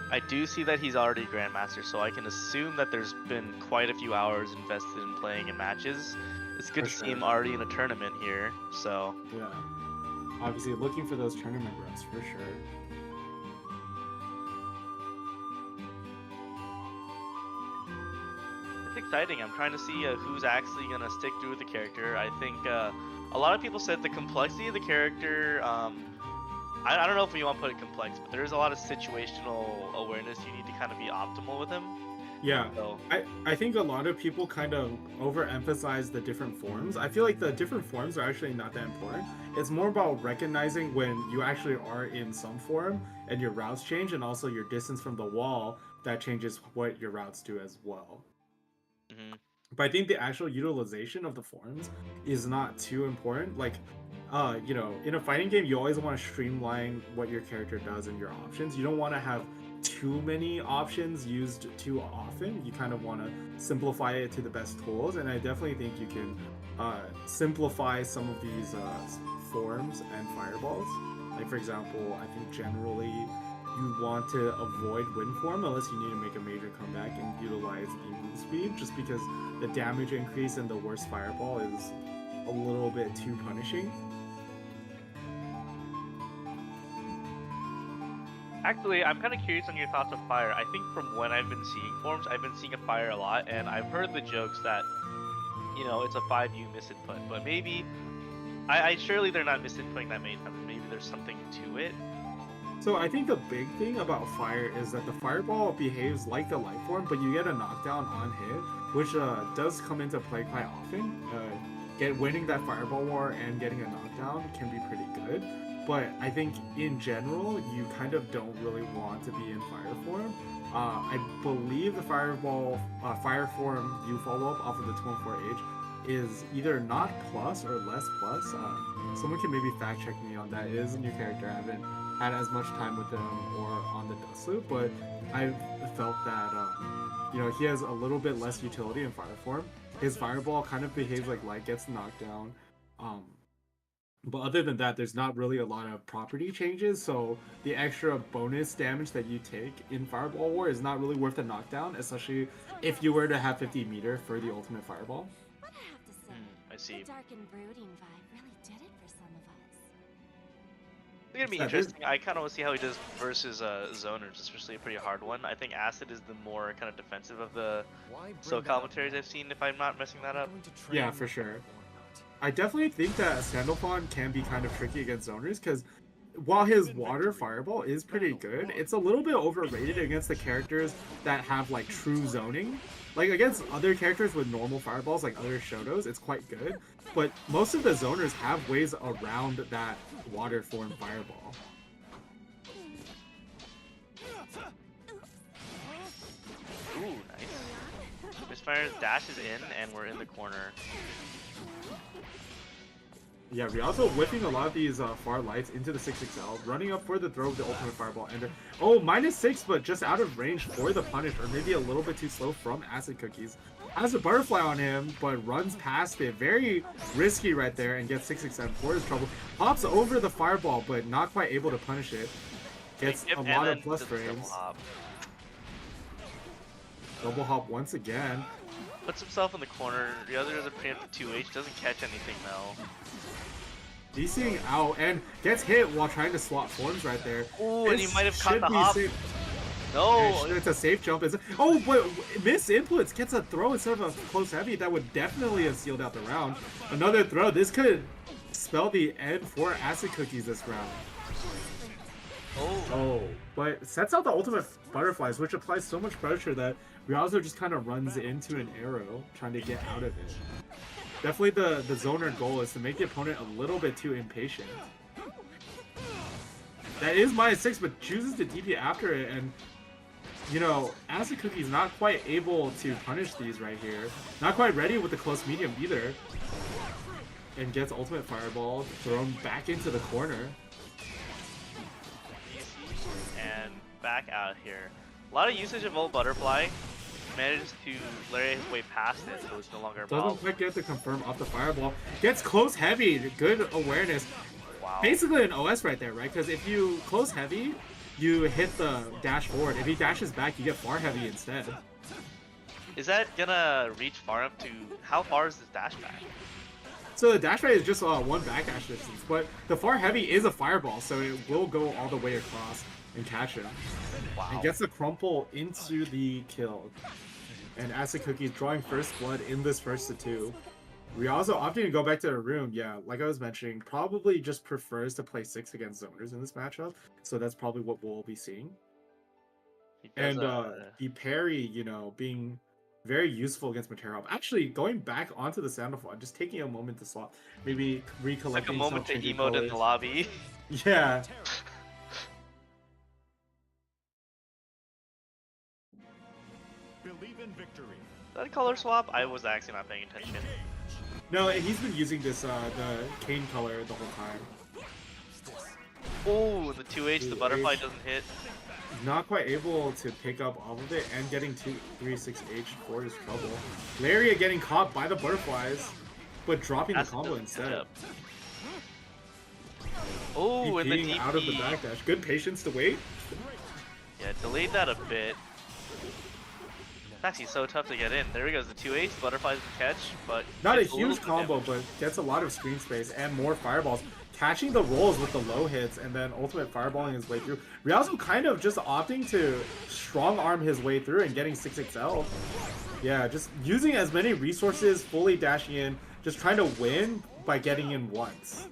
B: I do see that he's already Grandmaster, so I can assume that there's been quite a few hours invested in playing in matches. It's good
C: For
B: to see
C: sure.
B: him already in a tournament here, so
C: Yeah. Obviously looking for those tournament reps for sure.
B: it's exciting. I'm trying to see who's actually going to stick through with the character. I think a lot of people said the complexity of the character, I don't know if you want to put it complex, but there is a lot of situational awareness you need to kind of be optimal with him.
C: Yeah.
B: So
C: I think a lot of people kind of overemphasize the different forms. I feel like the different forms are actually not that important. It's more about recognizing when you actually are in some form and your routes change, and also your distance from the wall that changes what your routes do as well.
B: mhm.
C: But I think the actual utilization of the forms is not too important. Like, in a fighting game, you always want to streamline what your character does and your options. You don't want to have too many options used too often. You kind of want to simplify it to the best tools, and I definitely think you can simplify some of these forms and fireballs. Like for example, I think generally you want to avoid wind form unless you need to make a major comeback and utilize the move speed, just because the damage increase and the worst fireball is a little bit too punishing.
B: Actually, I'm kind of curious on your thoughts of fire. I think from when I've been seeing forms, I've been seeing a fire a lot, and I've heard the jokes that, you know, it's a 5U misinput, but maybe, I surely they're not misinputting that many times. Maybe there's something to it.
C: So I think the big thing about fire is that the fireball behaves like the light form, but you get a knockdown on hit, which does come into play quite often. Winning that fireball war and getting a knockdown can be pretty good. But I think in general, you kind of don't really want to be in fire form. I believe the fire form you follow up off of the 24H is either not plus or less plus. Someone can maybe fact check me on that. It is a new character. I haven't had as much time with him or on the dust loop, but I've felt that you know, he has a little bit less utility in fire form. His fireball kind of behaves like light, gets knocked down. But other than that, there's not really a lot of property changes, so the extra bonus damage that you take in Fireball War is not really worth the knockdown, especially if you were to have 50 meter for the ultimate Fireball.
E: What I have to say,
B: I see.
E: the dark and brooding vibe really did it for some of us.
B: It's gonna be interesting. I kind of want to see how he does versus zoners, especially a pretty hard one. I think Acid is the more kind of defensive of the commentaries I've seen, if I'm not messing that up.
C: Yeah, for sure. I definitely think that Sandalphon can be kind of tricky against zoners, because while his water fireball is pretty good, it's a little bit overrated against the characters that have like true zoning. Like against other characters with normal fireballs, like other Shotos, it's quite good. But most of the zoners have ways around that water form fireball.
B: Ooh, nice. Misfire dashes in, and we're in the corner.
C: Yeah, we're also whipping a lot of these far lights into the 6XL, running up for the throw of the ultimate fireball ender. Oh, -6, but just out of range for the punish, or maybe a little bit too slow from Acid Cookies. Has a butterfly on him, but runs past it. Very risky right there, and gets 6XM for his trouble. Pops over the fireball, but not quite able to punish it. Gets a lot of plus frames. Double hop once again.
B: Puts himself in the corner. The other is a preemptive 2H. Doesn't catch anything though.
C: DCing out and gets hit while trying to swap forms right there.
B: Oh, and he might have caught the hop.
C: Safe.
B: No!
C: It's a safe jump. Oh, but miss inputs. Gets a throw instead of a close heavy. That would definitely have sealed out the round. Another throw. This could spell the end for Acid Cookies this round. Oh, but sets out the ultimate butterflies, which applies so much pressure that Riazo just kind of runs into an arrow, trying to get out of it. Definitely the zoner goal is to make the opponent a little bit too impatient. That is -6, but chooses to DP after it, and you know, Acid Cookie's not quite able to punish these right here. Not quite ready with the close medium either. And gets ultimate fireball thrown back into the corner.
B: And back out here. A lot of usage of old butterfly. Manages to lariat his way past it, so it's no longer a problem.
C: Doesn't quite get to confirm off the fireball. Gets close heavy. Good awareness.
B: Wow.
C: Basically an OS right there, right? Because if you close heavy, you hit the dash forward. If he dashes back, you get far heavy instead.
B: Is that gonna reach far up to... How far is this dash back?
C: So the dash right is just one backdash distance, but the far heavy is a fireball, so it will go all the way across and catch him.
B: Wow.
C: And gets the crumple into the kill. And Acid Cookies drawing first blood in this first to 2. Riazo opting to go back to the room. Yeah, like I was mentioning, probably just prefers to play 6 against zoners in this matchup. So that's probably what we'll be seeing. And the parry, you know, being very useful against Matero. Actually, going back onto the Sandalphon, just taking a moment to swap. Maybe recollecting
B: Took a moment to
C: some
B: emote in the lobby.
C: Yeah.
D: Believe in victory.
B: Is that a color swap? I was actually not paying attention.
C: No, he's been using this the cane color the whole time.
B: Oh, the 2H, the butterfly doesn't hit.
C: Not quite able to pick up all of it, and getting 2-3-6H for his trouble. Lariat getting caught by the butterflies, but dropping the combo instead.
B: Oh, and the
C: DPing
B: DP.
C: out of the backdash. Good patience to wait.
B: Yeah, delayed that a bit. It's actually so tough to get in. There he goes, the 2H, butterflies can catch, but
C: Not a
B: gets little
C: huge
B: bit
C: combo,
B: damage.
C: but gets a lot of screen space and more fireballs. Catching the rolls with the low hits and then ultimate fireballing his way through. Ryuzo kind of just opting to strong arm his way through and getting 6XL. Yeah, just using as many resources, fully dashing in, just trying to win by getting in once.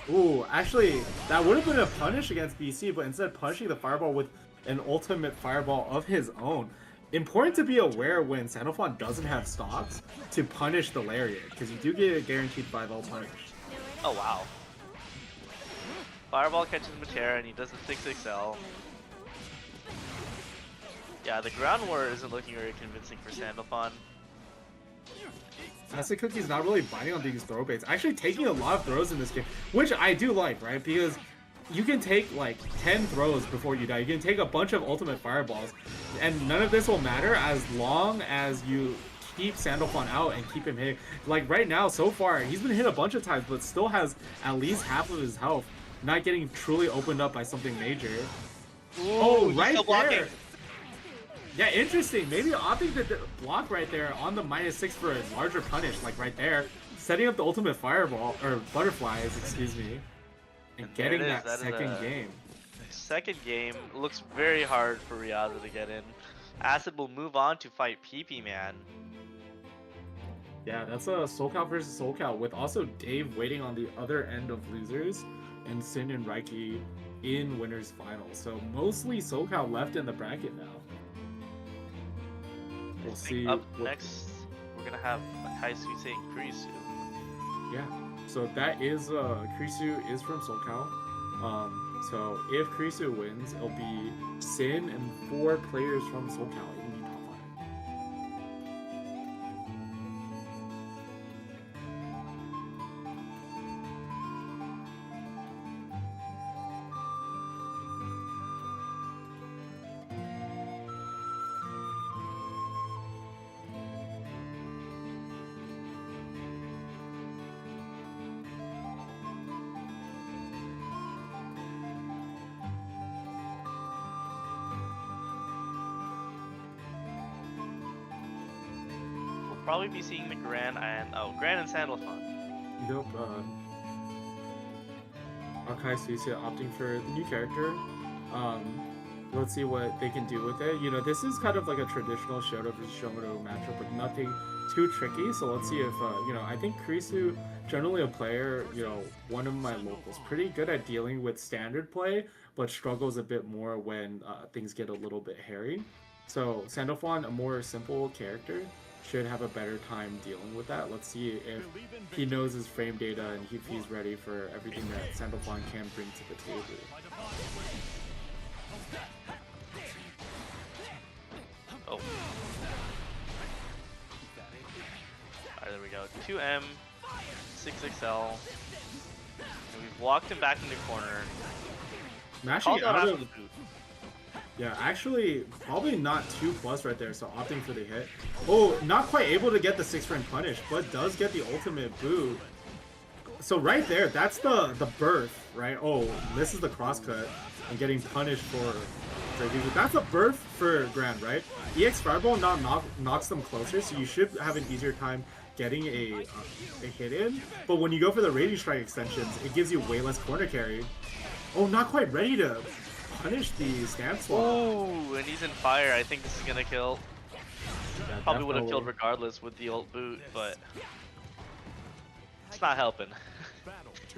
C: Ooh, actually, that would have been a punish against BC, but instead punishing the fireball with an ultimate fireball of his own. Important to be aware when Sandalphon doesn't have stocks to punish the Lariat, because you do get a guaranteed 5L punish.
B: Oh wow. Fireball catches Matera and he does the 6XL. Yeah, the ground war isn't looking very convincing for Sandalphon.
C: Acid Cookie's not really biting on these throw baits. Actually taking a lot of throws in this game, which I do like, right? Because you can take like 10 throws before you die. You can take a bunch of ultimate fireballs, and none of this will matter as long as you keep Sandalphon out and keep him hit. Like right now, so far, he's been hit a bunch of times, but still has at least half of his health, not getting truly opened up by something major.
B: Ooh,
C: Right
B: still blocking.
C: there! Yeah, interesting. Maybe opting to block right there on the -6 for a larger punish, like right there. Setting up the ultimate fireball, or butterflies, excuse me. And
B: And there
C: getting
B: it is.
C: that
B: That is
C: second
B: a-
C: game.
B: Second game looks very hard for Riyadh to get in. Acid will move on to fight PP Man.
C: Yeah, that's a SoCal versus SoCal, with also Dave waiting on the other end of losers, and Sin and Reiki in winners final. So mostly SoCal left in the bracket now. We'll see.
B: Up
C: what-
B: next, we're gonna have Kai Suisei and Kurisu.
C: Yeah, so that is Kurisu is from SoCal. So if Kurisu wins, it'll be Sin and 4 players from SoCal in the top 5.
B: We'll probably be seeing the Gran and Gran and Sandalphon.
C: Nope. Akai Suisei opting for the new character. Let's see what they can do with it. You know, this is kind of like a traditional Shoto versus Shoto matchup with nothing too tricky. So let's see if, you know, I think Kurisu, generally a player, you know, one of my locals, pretty good at dealing with standard play, but struggles a bit more when things get a little bit hairy. So Sandalphon, a more simple character, should have a better time dealing with that. Let's see if he knows his frame data and if he's ready for everything that Sandalphon can bring to the table.
B: Oh. Alright, there we go. 2M, 6XL. And we've walked him back in the corner.
C: Mashing
B: Called out
C: out
B: after
C: of...
B: the boot.
C: Yeah, actually, probably not 2+ right there, so opting for the hit. Oh, not quite able to get the 6-frame punish, but does get the ultimate boot. So right there, that's the birth, right? Oh, this is the crosscut and getting punished for that's a birth for Grand, right? EX Fireball knocks them closer, so you should have an easier time getting a hit in. But when you go for the Raging Strike extensions, it gives you way less corner carry. Oh, not quite ready to punish the stand swap.
B: Ooh, and he's in fire. I think this is gonna kill.
C: Yeah,
B: Probably would have
C: definitely.
B: killed regardless with the ult boot, but it's not helping.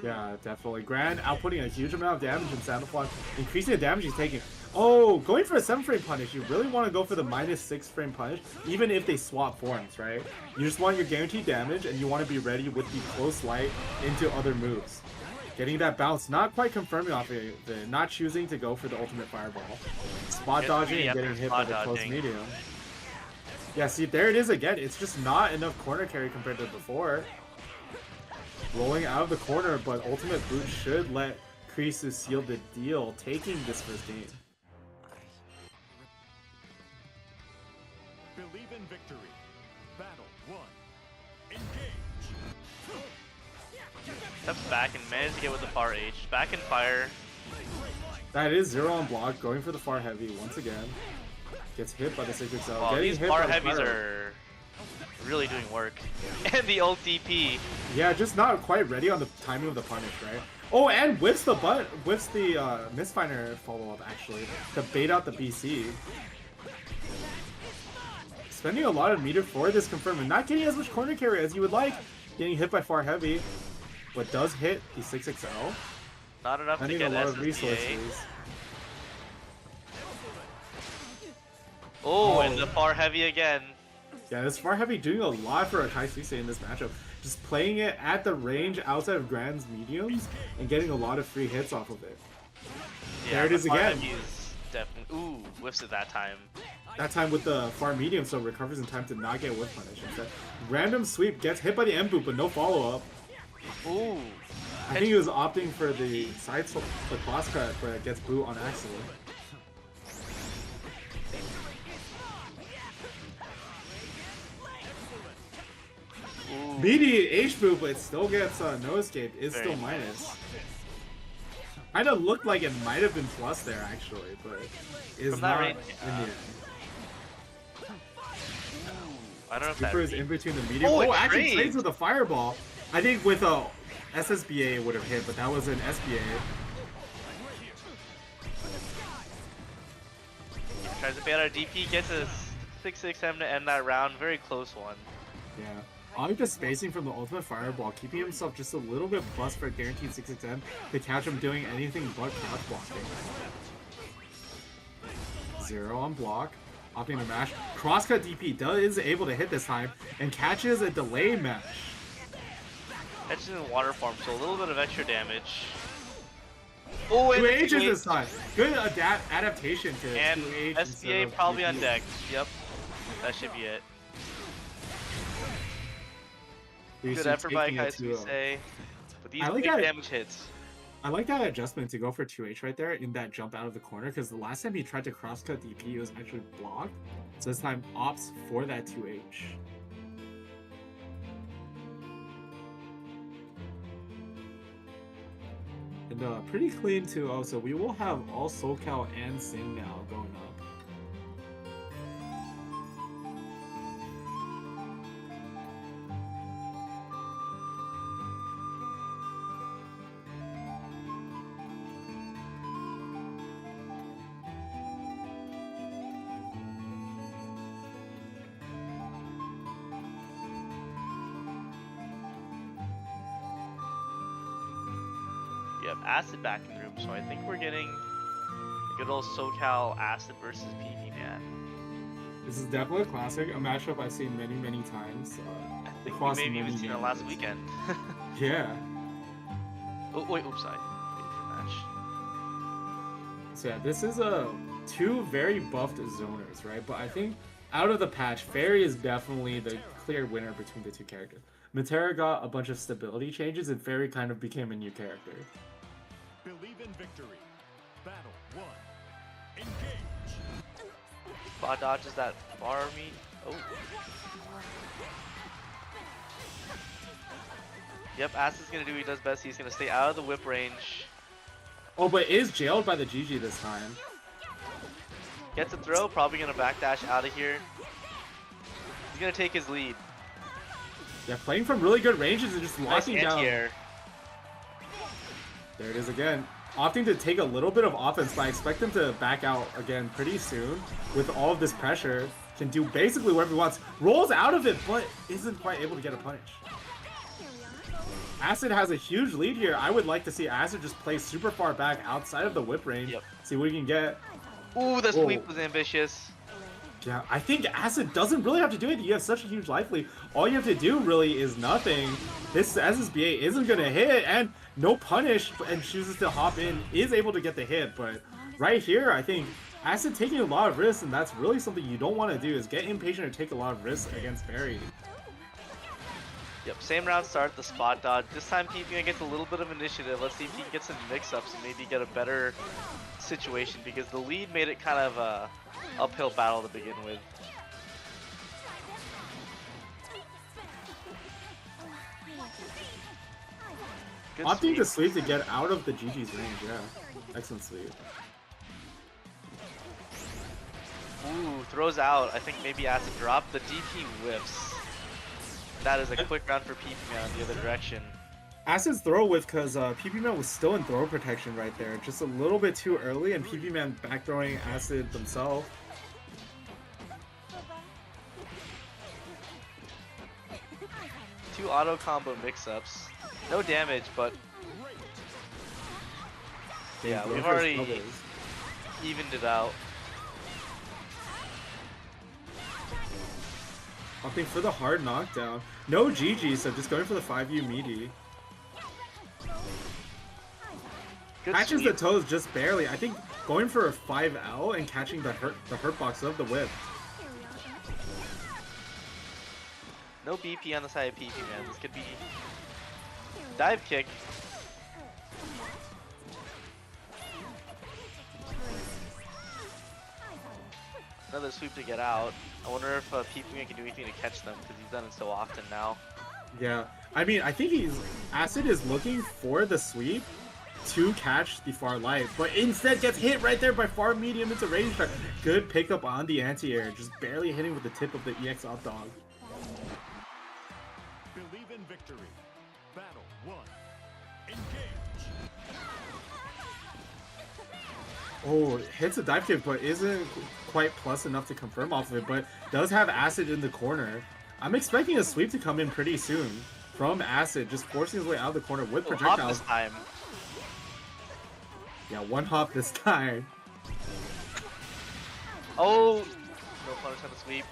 C: Yeah, definitely. Grand outputting a huge amount of damage in Sandalphon, increasing the damage he's taking. Oh, going for a 7-frame punish. You really want to go for the -6-frame punish, even if they swap forms, right? You just want your guaranteed damage, and you want to be ready with the close light into other moves. Getting that bounce, not quite confirming off it, not choosing to go for the ultimate fireball. Spot
B: Gets
C: dodging
B: me
C: and
B: after
C: getting hit by
B: spot
C: the close
B: dodging.
C: medium. Yeah, see, there it is again. It's just not enough corner carry compared to before. Rolling out of the corner, but ultimate boot should let Krisu sealed the deal, taking this first game.
D: Believe in victory. Battle 1. Engage.
B: Steps back and managed to get with the far H. Back in fire.
C: That is 0 on block, going for the far heavy once again. Gets hit by the Sacred Cell.
B: Wow,
C: Getting
B: these
C: hit
B: far
C: by the
B: heavies
C: Pyro.
B: are really doing work. And the ult DP.
C: Yeah, just not quite ready on the timing of the punish, right? Oh, and whiffs the Mistfinder follow-up, actually, to bait out the BC. Spending a lot of meter for this confirm and not getting as much corner carry as you would like. Getting hit by far heavy, but does hit the 6XL.
B: Not enough to
C: Spending a
B: get
C: lot of
B: SSBA.
C: resources.
B: Oh, and the far heavy again.
C: Yeah, this far heavy doing a lot for Akai Suisei in this matchup. Just playing it at the range outside of Grand's mediums and getting a lot of free hits off of it.
B: Yeah,
C: There it is
B: the far
C: again.
B: heavy is definitely. Ooh, whiffs it that time.
C: That time with the far medium, so recovers in time to not get whiff punish. Instead, random sweep, gets hit by the M boot, but no follow-up.
B: Ooh.
C: I think he was opting for the side the cross cut, but it gets boot on Axel.
B: Ooh.
C: Meaty H boot, but it still gets no escape. Is
B: Very
C: still minus. Kinda looked like it might have been plus there actually, but is
B: From that
C: not
B: range,
C: in the end.
B: I don't know if
C: Super is
B: that.
C: in between the medium.
B: Oh, it
C: actually
B: trades.
C: trades with a fireball. I think with a SSBA it would have hit, but that was an SBA.
B: Tries to bait out a DP, gets a 6-6M to end that round. Very close one.
C: Yeah. Ollie just spacing from the ultimate fireball, keeping himself just a little bit plus for a guaranteed 6-6M to catch him doing anything but crouch blocking. 0 on block. Opting to mash. Crosscut DP is able to hit this time and catches a delay mash.
B: Catches in water form, so a little bit of extra damage. Oh, and
C: 2H
B: the
C: this time. Good adaptation to
B: and
C: 2H. instead
B: SBA
C: of
B: probably on
C: DP.
B: deck. Yep, that should be it.
C: Risu
B: Good effort by
C: taking
B: Kai
C: it to,
B: Suisei. But these
C: I like
B: big
C: that-
B: damage hits.
C: I like that adjustment to go for 2H right there in that jump out of the corner, because the last time he tried to crosscut DP, it was actually blocked. So this time opts for that 2H. And pretty clean too. Oh, so we will have all SoCal and Sing now going up.
B: Yep, Acid back in the room, so I think we're getting a good old SoCal Acid versus PP man.
C: This is definitely a classic, a matchup I've seen many, many times.
B: I think we
C: across
B: maybe even
C: many
B: seen it last
C: games.
B: weekend.
C: Yeah.
B: Oh wait, oops, I waited for match.
C: So yeah, this is two very buffed zoners, right? But I think out of the patch, Fairy is definitely the clear winner between the two characters. Matera got a bunch of stability changes, and Fairy kind of became a new character.
D: Believe in victory. Battle 1. Engage.
B: Spot dodges that bar meat. Oh. Yep, Acid's gonna do what he does best. He's gonna stay out of the whip range.
C: Oh, but is jailed by the GG this time.
B: Gets a throw, probably gonna backdash out of here. He's gonna take his lead.
C: Yeah, playing from really good ranges and just
B: Nice
C: locking down.
B: anti-air.
C: There it is again. Opting to take a little bit of offense, but I expect him to back out again pretty soon. With all of this pressure, can do basically whatever he wants. Rolls out of it, but isn't quite able to get a punish. Acid has a huge lead here. I would like to see Acid just play super far back outside of the whip range.
B: Yep.
C: See what he can get.
B: Ooh, the sweep
C: Whoa.
B: was ambitious.
C: Yeah, I think Acid doesn't really have to do it. You have such a huge life lead. All you have to do really is nothing. This SSBA isn't going to hit, and no punish, and chooses to hop in, is able to get the hit. But right here, I think Acid taking a lot of risks, and that's really something you don't want to do, is get impatient or take a lot of risks against Fairy.
B: Yep, same round start, the spot dodge. This time PP gets a little bit of initiative. Let's see if he can get some mix-ups and maybe get a better situation, because the lead made it kind of a uphill battle to begin with. Good
C: Opting
B: sweep.
C: to sleep to get out of the GG's range, yeah. Excellent sleep.
B: Ooh, throws out. I think maybe Acid drop. The DP whiffs. That is a quick round for PP Man in the other direction.
C: Acid's throw with because PP Man was still in throw protection right there. Just a little bit too early, and PP Man back throwing Acid themselves.
B: Two auto combo mix-ups. No damage, but yeah, we've already evened it out.
C: Opting for the hard knockdown. No GG, so just going for the 5U meaty.
B: Good
C: Catches
B: sweep.
C: the toes just barely. I think going for a 5L and catching the hurt box of the whip.
B: No BP on the side of PP Man. This could be dive kick. Another sweep to get out. I wonder if PP Man can do anything to catch them, because he's done it so often now.
C: Yeah, I mean, I think Acid is looking for the sweep to catch the far light, but instead gets hit right there by far medium into range. Good pickup on the anti-air, just barely hitting with the tip of the EX up dog.
D: Believe in victory. Battle 1. Engage.
C: Oh, hits a dive kick, but isn't quite plus enough to confirm off of it, but does have Acid in the corner. I'm expecting a sweep to come in pretty soon from Acid, just forcing his way out of the corner with
B: Hop
C: projectiles.
B: this time.
C: Yeah, one hop this time.
B: Oh! No punish on the sweep.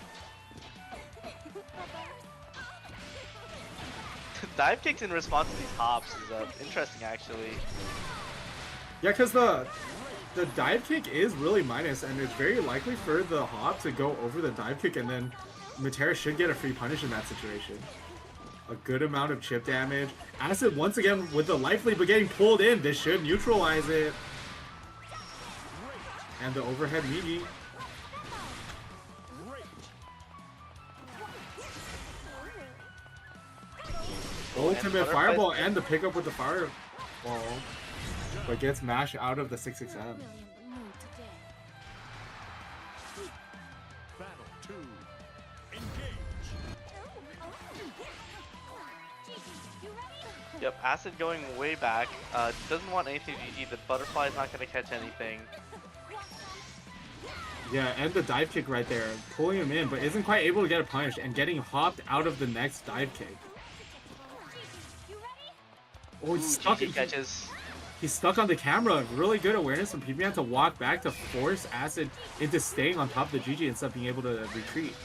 B: Dive kicks in response to these hops is interesting, actually.
C: Yeah, because the dive kick is really minus, and it's very likely for the hop to go over the dive kick, and then Matera should get a free punish in that situation. A good amount of chip damage. Acid once again with the life lead, but getting pulled in. This should neutralize it. And the overhead meaty. Ultimate fireball and the pickup with the fireball. But gets mashed out of the 6XM.
E: Really in the mood today.
D: Battle 2. Engage.
B: Yep, Acid going way back. Doesn't want anything GG. The butterfly's not going to catch anything.
C: Yeah, and the dive kick right there, pulling him in, but isn't quite able to get a punish, and getting hopped out of the next dive kick. Oh, he's stuck.
B: GG catches.
C: He's stuck on the camera. Really good awareness from PP Man to walk back to force Acid into staying on top of the GG instead of being able to retreat.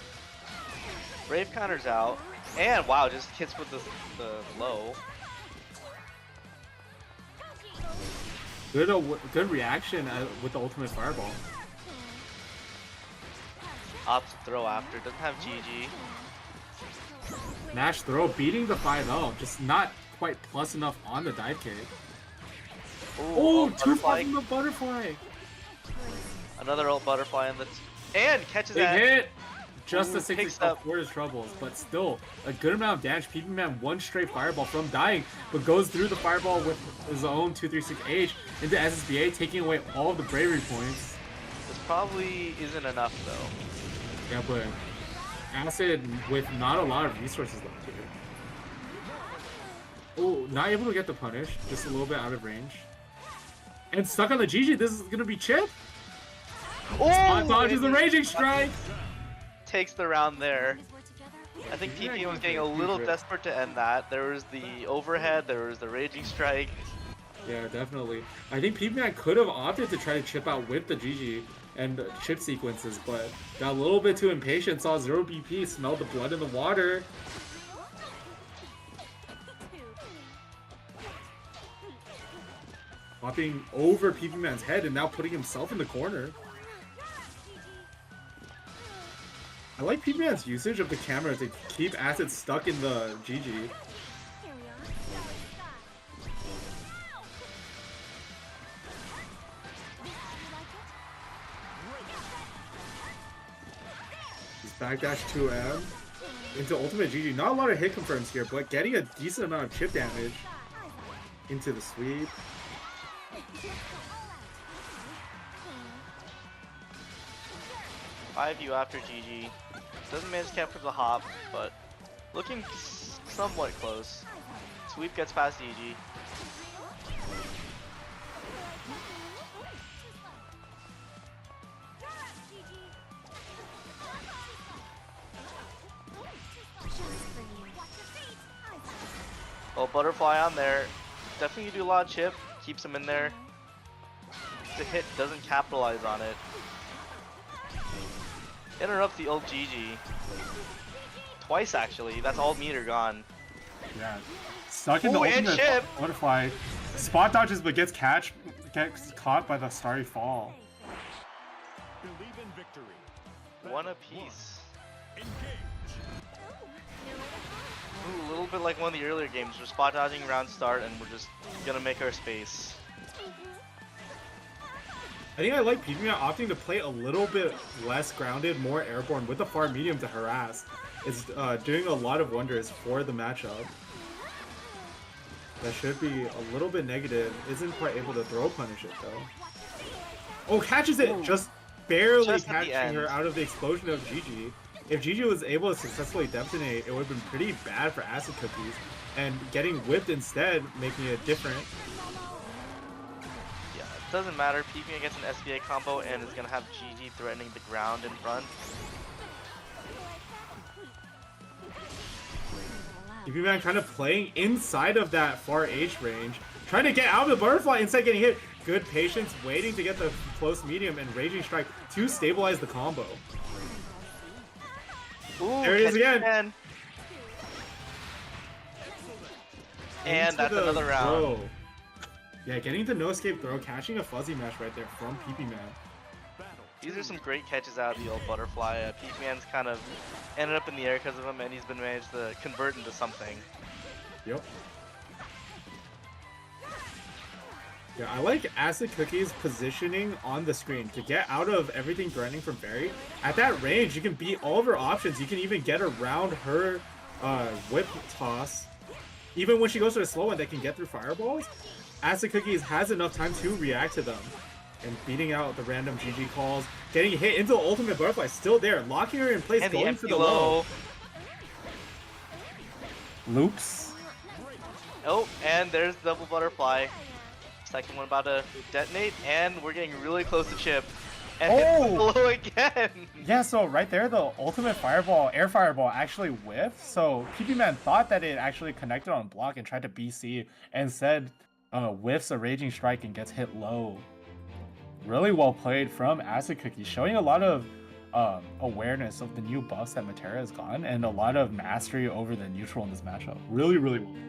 B: Brave counters out. And wow, just hits with the low.
C: Good reaction with the ultimate fireball.
B: Opts to throw after. Doesn't have GG.
C: Nash throw beating the 5L, just not quite plus enough on the dive kick. Oh, too far from the butterfly.
B: Another ult butterfly in the and catches
C: Big
B: that.
C: hit. Just
B: Ooh,
C: the 6
B: picks
C: up
B: up.
C: for his troubles, but still a good amount of damage. PP Man one straight fireball from dying, but goes through the fireball with his own 236H into SSBA, taking away all of the bravery points.
B: This probably isn't enough though.
C: Yeah, but Acid with not a lot of resources left here. Oh, not able to get the punish, just a little bit out of range. And stuck on the GG, this is gonna be chip. Spot dodges the raging strike.
B: Takes the round there. I think PP was getting a little desperate to end that. There was the overhead, there was the raging strike.
C: Yeah, definitely. I think PP Man could have opted to try to chip out with the GG and chip sequences, but got a little bit too impatient, saw 0 BP, smelled the blood in the water. Hopping over PP Man's head and now putting himself in the corner. I like P-Man's usage of the camera to keep Acid stuck in the GG.
E: Here we are.
C: He's backdash 2M into ultimate GG. Not a lot of hit confirms here, but getting a decent amount of chip damage into the sweep.
B: 5U after GG. Doesn't manage to capture the hop, but looking somewhat close. Sweep gets past GG. Well, butterfly on there. Definitely do a lot of chip. Keeps him in there. The hit doesn't capitalize on it. Interrupts the old GG. Twice actually. That's all meter gone.
C: Yeah. Stuck in the
B: Ooh, and
C: ultimate
B: chip.
C: butterfly. Spot dodges but gets caught by the starry fall.
D: Believe in victory.
B: One apiece.
D: Engage.
B: Ooh, a little bit like one of the earlier games. We're spot dodging around start and we're just gonna make our space.
C: I think I like P-Man opting to play a little bit less grounded, more airborne with the far medium to harass. It's doing a lot of wonders for the matchup. That should be a little bit negative. Isn't quite able to throw punish it though. Oh, catches it! Just barely
B: Just at the
C: catching
B: end.
C: her out of the explosion of GG. If GG was able to successfully detonate, it would have been pretty bad for Acid Cookies. And getting whipped instead, making it different.
B: Yeah, it doesn't matter. Peeping against an SBA combo and is gonna have GG threatening the ground in front.
C: GBVSR kind of playing inside of that far H range. Trying to get out of the butterfly instead getting hit. Good patience, waiting to get the close medium and Raging Strike to stabilize the combo.
B: Ooh,
C: There it is
B: catch
C: again.
B: And
C: Into
B: that's
C: the
B: another round.
C: throw. Yeah, getting the no escape throw, catching a fuzzy mash right there from PP-Man.
B: These are some great catches out of the old butterfly. Peepman's kind of ended up in the air because of him, and he's been managed to convert into something.
C: Yep. Yeah, I like Acid Cookie's positioning on the screen to get out of everything threatening from Fairy. At that range, you can beat all of her options. You can even get around her whip toss. Even when she goes for a slow one that can get through fireballs, Acid Cookies has enough time to react to them. And beating out the random GG calls, getting hit into the ultimate butterfly, still there, locking her in place,
B: And the
C: going
B: empty
C: for the low.
B: Loops. Oh, and there's double butterfly. Second one about to detonate, and we're getting really close to chip. And hit the low again.
C: Yeah, so right there, the ultimate fireball, air fireball, actually whiffed. So PP-Man thought that it actually connected on block and tried to BC, and instead whiffs a Raging Strike and gets hit low. Really well played from Acid Cookie, showing a lot of awareness of the new buffs that Matera has gotten, and a lot of mastery over the neutral in this matchup. Really, really well played.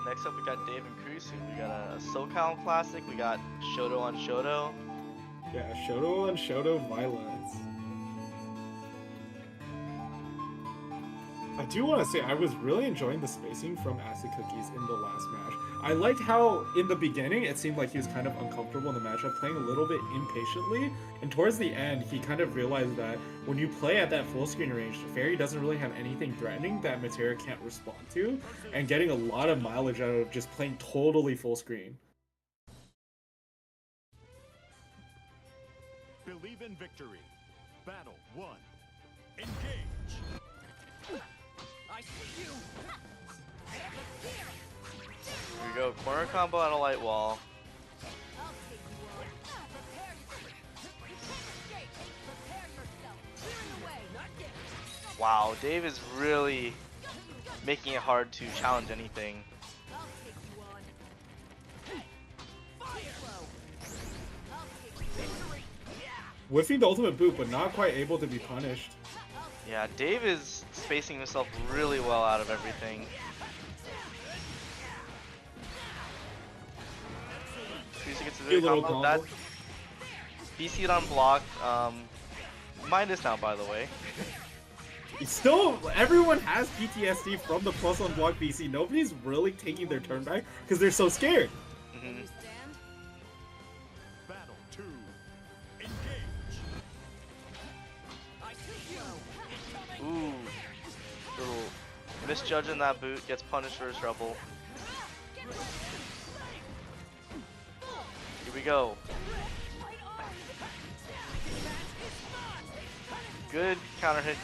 B: Next up, we got Dave and Cruz. We got a SoCal Classic. We got Shoto on Shoto.
C: Yeah, Shoto and Shoto violence. I do want to say I was really enjoying the spacing from Acid Cookies in the last match. I liked how in the beginning it seemed like he was kind of uncomfortable in the matchup, playing a little bit impatiently, and towards the end he kind of realized that when you play at that full screen range, Fairy doesn't really have anything threatening that Matera can't respond to, and getting a lot of mileage out of just playing totally full screen.
D: Believe in victory. Battle 1. Engage. I see you.
B: Here we go, corner combo on a light wall. Wow, Dave is really making it hard to challenge anything.
C: Whiffing the ultimate boot, but not quite able to be punished.
B: Yeah, Dave is spacing himself really well out of everything. Creasy gets a
G: Cute little
B: combo. That
G: combo.
B: BC'd on block. Minus now, by the way.
G: It's still, everyone has PTSD from the plus on block BC. Nobody's really taking their turn back because they're so scared.
B: Mhm.
D: Battle 2. Engage.
B: Ooh. Little misjudging that boot, gets punished for his trouble. Here we go. Good counter hit,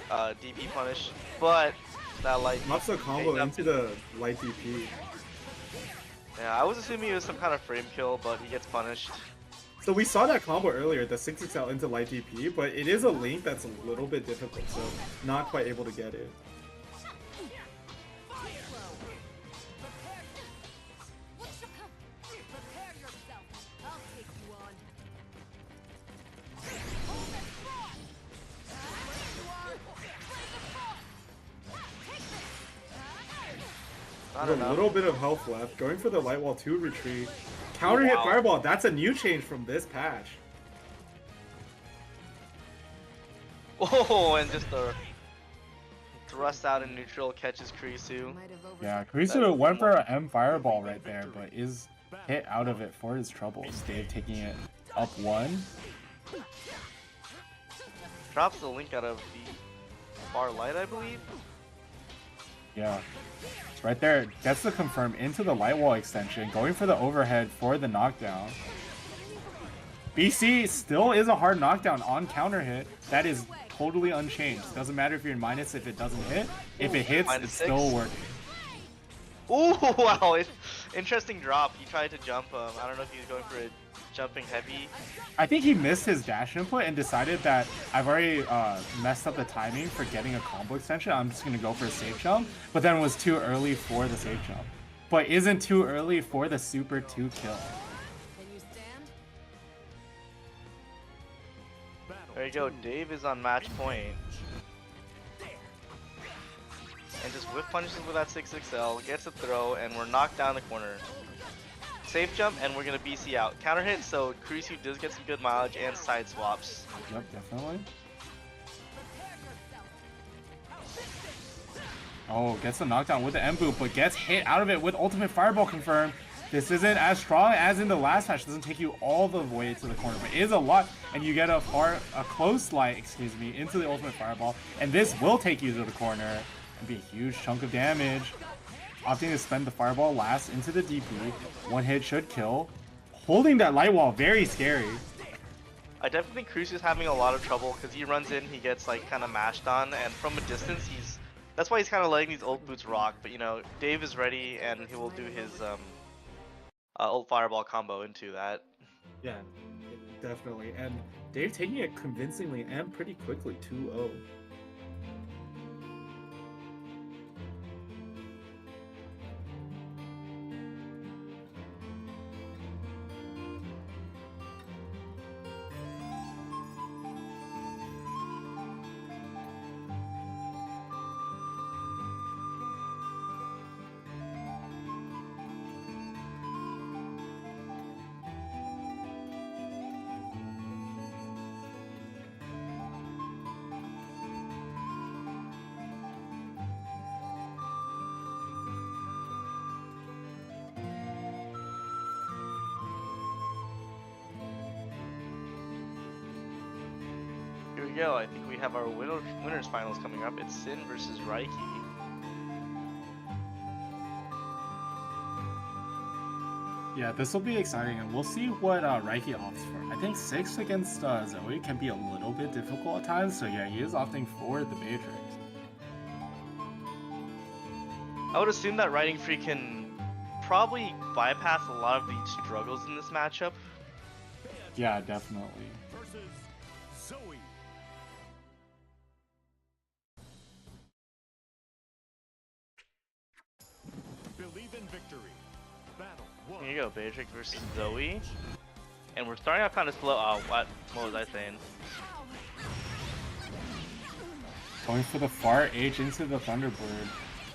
B: DP punish, but that light.
G: Knocks the combo
B: Hey,
G: into the light DP.
B: Yeah, I was assuming it was some kind of frame kill, but he gets punished.
G: So we saw that combo earlier, the 6XL into light DP, but it is a link that's a little bit difficult, so not quite able to get it.
B: Not
G: There's a
B: enough.
G: little bit of health left. Going for the light wall 2 retreat. Counter hit
B: Wow.
G: fireball. That's a new change from this patch.
B: Oh, and just a thrust out in neutral catches Kurisu.
H: Yeah, Kurisu went for an M fireball right there, but is hit out of it for his troubles. Dave taking it up 1.
B: Drops the link out of the far light, I believe.
H: Yeah. Right there, gets the confirm into the light wall extension, going for the overhead for the knockdown. BC still is a hard knockdown on counter hit. That is totally unchanged. Doesn't matter if you're in minus if it doesn't hit. If it hits,
B: Minus
H: it's
B: 6.
H: still working.
B: Ooh, wow, interesting drop. He tried to jump. I don't know if he was going for a jumping heavy.
H: I think he missed his dash input and decided that I've already messed up the timing for getting a combo extension. I'm just going to go for a safe jump, but then was too early for the safe jump. But isn't too early for the super 2 kill.
B: There you go. Dave is on match point. And just whiff punishes with that 6XL, gets a throw, and we're knocked down the corner. Safe jump, and we're gonna BC out. Counter hit, so Kurisu does get some good mileage and side swaps.
H: Yep, definitely. Oh, gets the knockdown with the M boot, but gets hit out of it with ultimate fireball confirmed. This isn't as strong as in the last match. Doesn't take you all the way to the corner, but it is a lot, and you get a close light, excuse me, into the ultimate fireball, and this will take you to the corner and be a huge chunk of damage. Opting to spend the fireball last into the DP. One hit should kill. Holding that light wall, very scary.
B: I definitely think Kurisu is having a lot of trouble because he runs in, he gets like kind of mashed on, and from a distance, that's why he's kind of letting these ult boots rock. But you know, Dave is ready, and he will do his ult fireball combo into that.
G: Yeah, definitely. And Dave taking it convincingly and pretty quickly, 2-0.
B: Here we go. I think we have our winners finals coming up. It's Sin versus Raiki.
H: Yeah, this will be exciting, and we'll see what Raiki opts for. I think 6 against Zoe can be a little bit difficult at times, so yeah, he is opting for the Matrix.
B: I would assume that Riding Free can probably bypass a lot of the struggles in this matchup.
H: Yeah, definitely.
D: Versus Zoe. Believe in victory. Battle 1.
B: Here you go, Beatrix versus Zoe. And we're starting out kind of slow. Oh, what was I saying?
H: Going for the far H into the Thunderbird.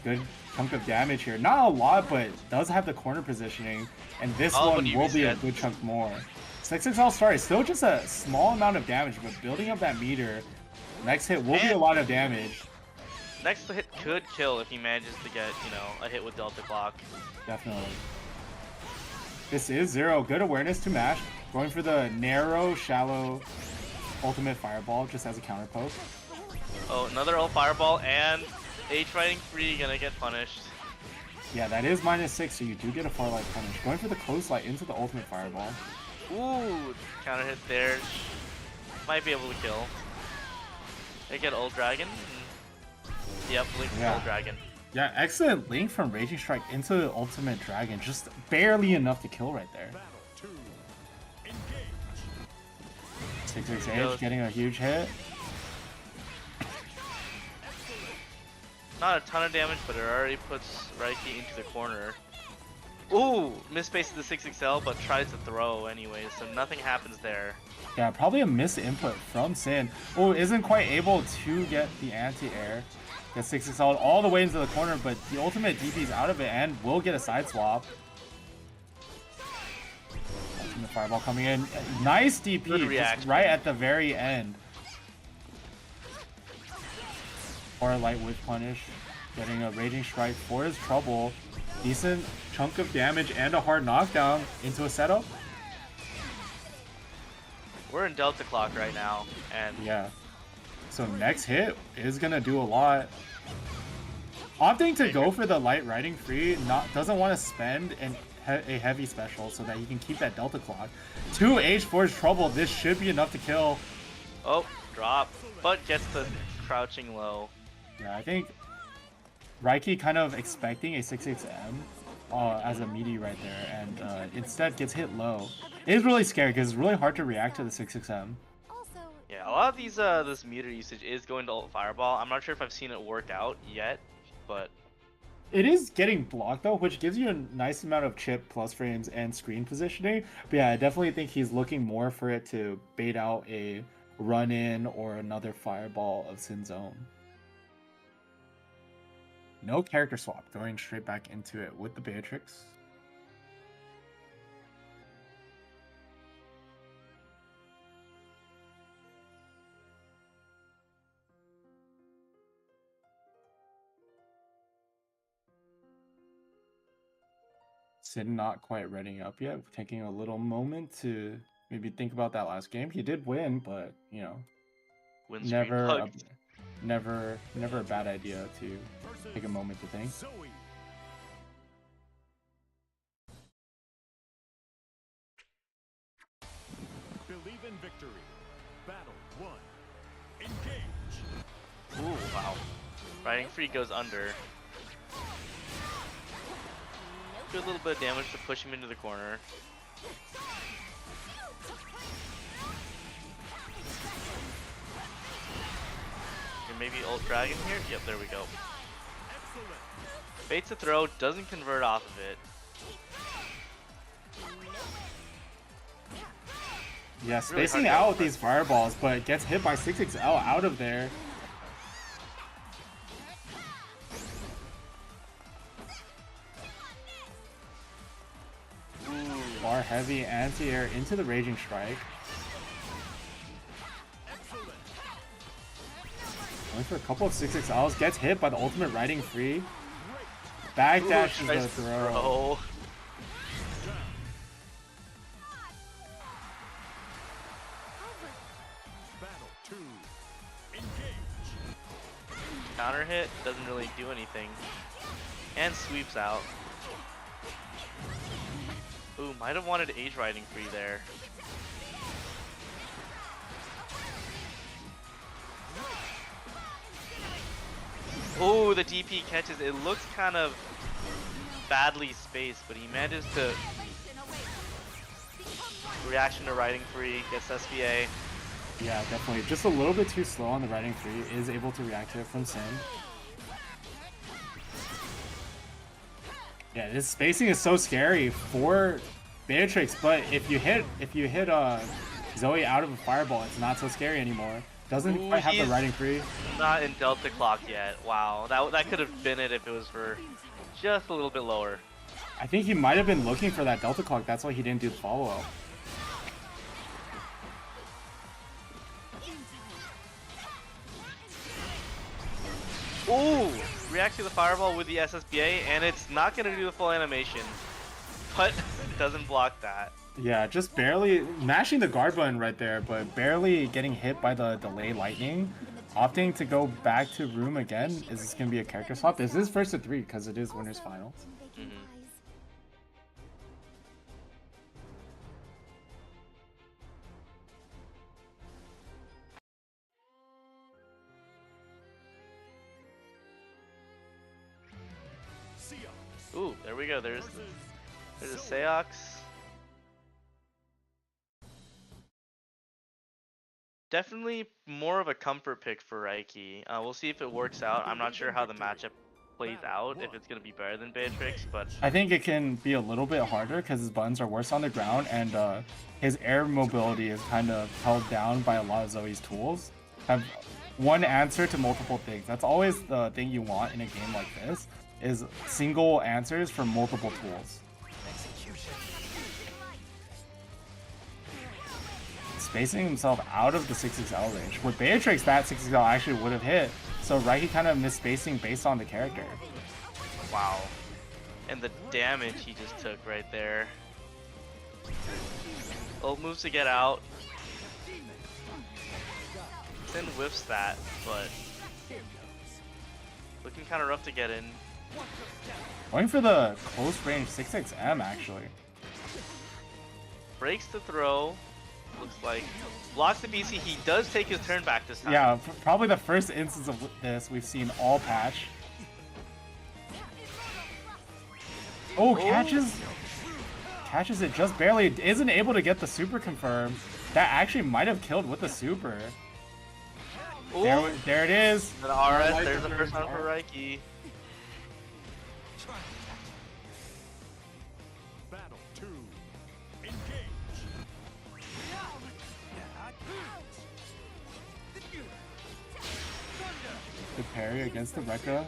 H: Good chunk of damage here. Not a lot, but does have the corner positioning. And this
B: Oh,
H: one
B: but you
H: will be a
B: reset.
H: good chunk more. 6XL sorry, still just a small amount of damage, but building up that meter. Next hit will be a
B: And-
H: lot of damage.
B: Next hit could kill if he manages to get, you know, a hit with Delta Clock.
H: Definitely. This is Zero. Good awareness to mash. Going for the narrow, shallow ultimate fireball just as a counter poke.
B: Oh, another ult fireball and H riding free gonna get punished.
H: Yeah, that is -6, so you do get a far light punish. Going for the close light into the ultimate fireball.
B: Ooh, counter hit there. Might be able to kill. They get ult dragon. Yep, Link
H: Yeah.
B: ult dragon.
H: Yeah, excellent link from Raging Strike into the ultimate dragon. Just barely enough to kill right there.
D: Battle 2. Engage.
H: 668 getting a huge hit.
B: Not a ton of damage, but it already puts Raiki into the corner. Ooh, misspaces the 6XL, but tries to throw anyway, so nothing happens there.
H: Yeah, probably a missed input from Sin. Oh, isn't quite able to get the anti-air. Gets 6XL all the way into the corner, but the ultimate DP's out of it and will get a side swap. Ultimate fireball coming in. Nice
B: Good
H: DP, just
B: reaction.
H: right at the very end. Or a light witch punish. Getting a Raging Strike for his trouble. Decent chunk of damage and a hard knockdown into a setup.
B: We're in Delta Clock right now, and
H: Yeah. So next hit is gonna do a lot. Opting to go for the light riding free, doesn't want to spend a heavy special so that he can keep that Delta Clock. 2 H for his trouble. This should be enough to kill.
B: oh, drop, but gets the crouching low.
H: Yeah, I think Raiki kind of expecting a 6XM as a meaty right there, and instead gets hit low. It is really scary because it's really hard to react to the 6XM.
E: Also,
B: Yeah, a lot of these this meter usage is going to ult fireball. I'm not sure if I've seen it work out yet, but
H: It is getting blocked though, which gives you a nice amount of chip, plus frames, and screen positioning. But yeah, I definitely think he's looking more for it to bait out a run-in or another fireball of Sin's own. No character swap, going straight back into it with the Beatrix. Sin not quite readying up yet, taking a little moment to maybe think about that last game. He did win, but you know,
B: win
H: never
B: screen
H: a bad idea to take a moment to think.
D: Zoe. Believe in victory. Battle 1. Engage.
B: Ooh, wow. Riding free goes under. Do a little bit of damage to push him into the corner. And maybe ult dragon here? Yep, there we go. Baits a throw, doesn't convert off of it.
H: Yeah,
B: Really
H: spacing
B: hard to
H: out
B: go
H: with
B: for.
H: these fireballs, but gets hit by 6XL out of there. Bar heavy anti-air into the Raging Strike. Going for a couple of 6XLs, gets hit by the ultimate riding free. Backdash is
B: Tries
H: the
B: to
H: throw.
D: Battle 2. Engage.
B: Counter hit, doesn't really do anything. And sweeps out. Ooh, might have wanted age riding free there. Oh, the DP catches. It looks kind of badly spaced, but he manages to reaction to riding free, gets SVA.
H: Yeah, definitely. Just a little bit too slow on the riding free. Is able to react to it from Sin. Yeah, this spacing is so scary for Beatrix, but if you hit Zoe out of a fireball, it's not so scary anymore. doesn't
B: Ooh,
H: quite have the
B: he's-
H: riding free.
B: Not in Delta Clock yet. Wow, that could have been it if it was for just a little bit lower.
H: I think he might have been looking for that Delta Clock. That's why he didn't do the follow-up.
B: Ooh! Reacts to the fireball with the SSBA, and it's not going to do the full animation. But it doesn't block that.
H: Yeah, just barely mashing the guard button right there, but barely getting hit by the delay lightning. Opting to go back to room again. Is this going to be a character swap? This is first to 3 because it is winners final.
B: Ooh, there we go. There's a Seox. Definitely more of a comfort pick for Raiki. We'll see if it works out. I'm not sure how the matchup plays out, if it's going to be better than Beatrix, but...
H: I think it can be a little bit harder because his buttons are worse on the ground, and his air mobility is kind of held down by a lot of Zoe's tools. Have one answer to multiple things. That's always the thing you want in a game like this, is single answers for multiple tools. Spacing himself out of the 6XL range. With Beatrix, that 6XL actually would have hit, so Raiki kind of missed spacing based on the character.
B: Wow. And the damage he just took right there. Ult moves to get out. Sin whiffs that, but looking kind of rough to get in.
H: Going for the close range 6XM actually.
B: Breaks the throw. Looks like blocks the BC. He does take his turn back this time.
H: Yeah, probably the first instance of this we've seen all patch. Oh, catches it just barely. Isn't able to get the super confirmed. That actually might have killed with the super. There it is.
B: An RS. There's the first one for Raiki.
D: Battle 2. Engage.
H: Good parry against the Rekka.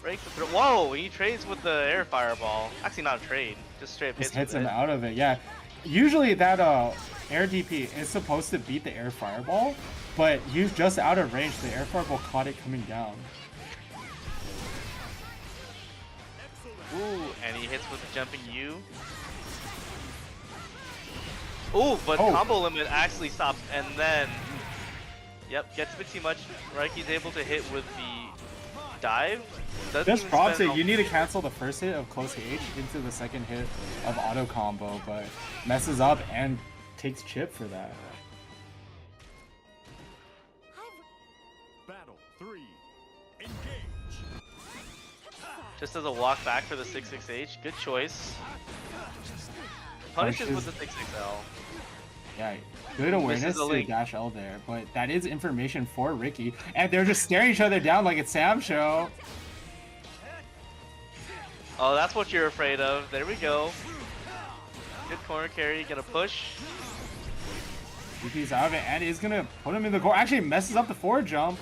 B: Breaks the throw. Whoa! He trades with the air fireball. Actually, not a trade. Just straight up
H: Just
B: hits
H: him
B: with it.
H: out of it. Yeah. Usually that air DP is supposed to beat the air fireball, but he's just out of range. The air fireball caught it coming down.
B: Ooh, and he hits with the jumping U. Ooh, but
H: Oh.
B: combo limit actually stops, and then, yep, gets a bit too much. Raiki's able to hit with the dive. Doesn't
H: Just
B: even
H: props
B: spend
H: it. You need to cancel the first hit of close H into the second hit of auto combo, but messes up and takes chip for that.
D: Battle 3. Engage.
B: Just as a walk back for the 6-6H. Good choice. Punishes with the 6-6L.
H: Yeah, good awareness
B: Misses the
H: to
B: link.
H: dash L there, but that is information for Ricky, and they're just staring each other down like it's Sam show.
B: Oh, that's what you're afraid of. There we go. Good corner carry. Gonna push.
H: DP's out of it, and he's gonna put him in the core. Actually messes up the forward jump.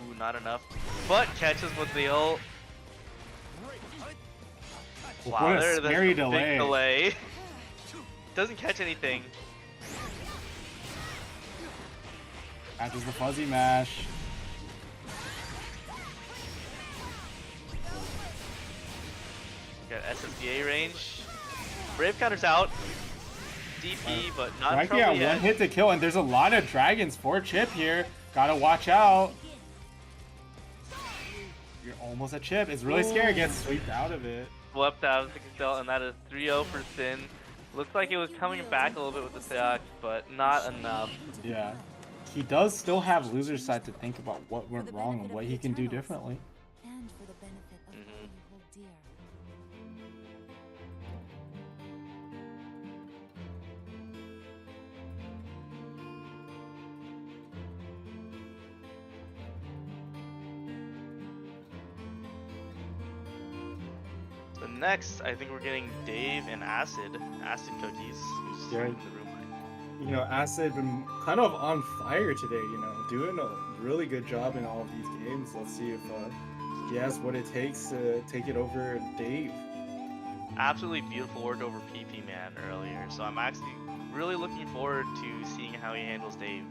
B: Ooh, not enough. But catches with the ult. Wow,
H: What a
B: there's
H: scary
B: big
H: delay.
B: delay. Doesn't catch anything.
H: Catches the fuzzy mash.
B: Got SSDA range. Brave counters out. DP, but not in
H: Raiki
B: trouble
H: at
B: yet.
H: one hit to kill, and there's a lot of dragons for Chip here. Gotta watch out. You're almost a Chip. It's really scary. Gets swept out of it.
B: Swept out of the Excel, and that is 3-0 for Sin. Looks like it was coming back a little bit with the Seox, but not enough.
H: Yeah. He does still have loser's side to think about what went wrong and what he can do differently.
E: And for the benefit of
B: Mhm.
E: all you hold dear.
B: The next, I think we're getting Dave and Acid Cookies, who's
G: Yeah.
B: in the room.
G: You know, Acid been kind of on fire today. You know, doing a really good job in all of these games. Let's see if he has what it takes to take it over Dave.
B: Absolutely beautiful work over PP Man earlier, so I'm actually really looking forward to seeing how he handles Dave.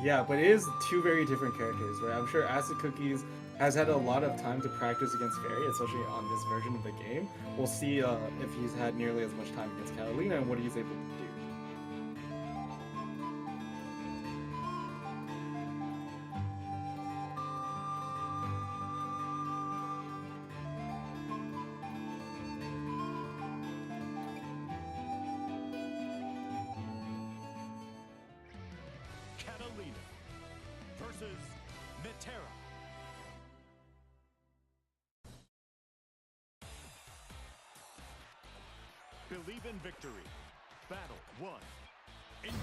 G: Yeah, but it is two very different characters, right? I'm sure Acid Cookies has had a lot of time to practice against Fairy, especially on this version of the game. We'll see if he's had nearly as much time against Catalina and what he's able to do.
D: Catalina versus Matera. Believe in victory. Battle 1. Engage.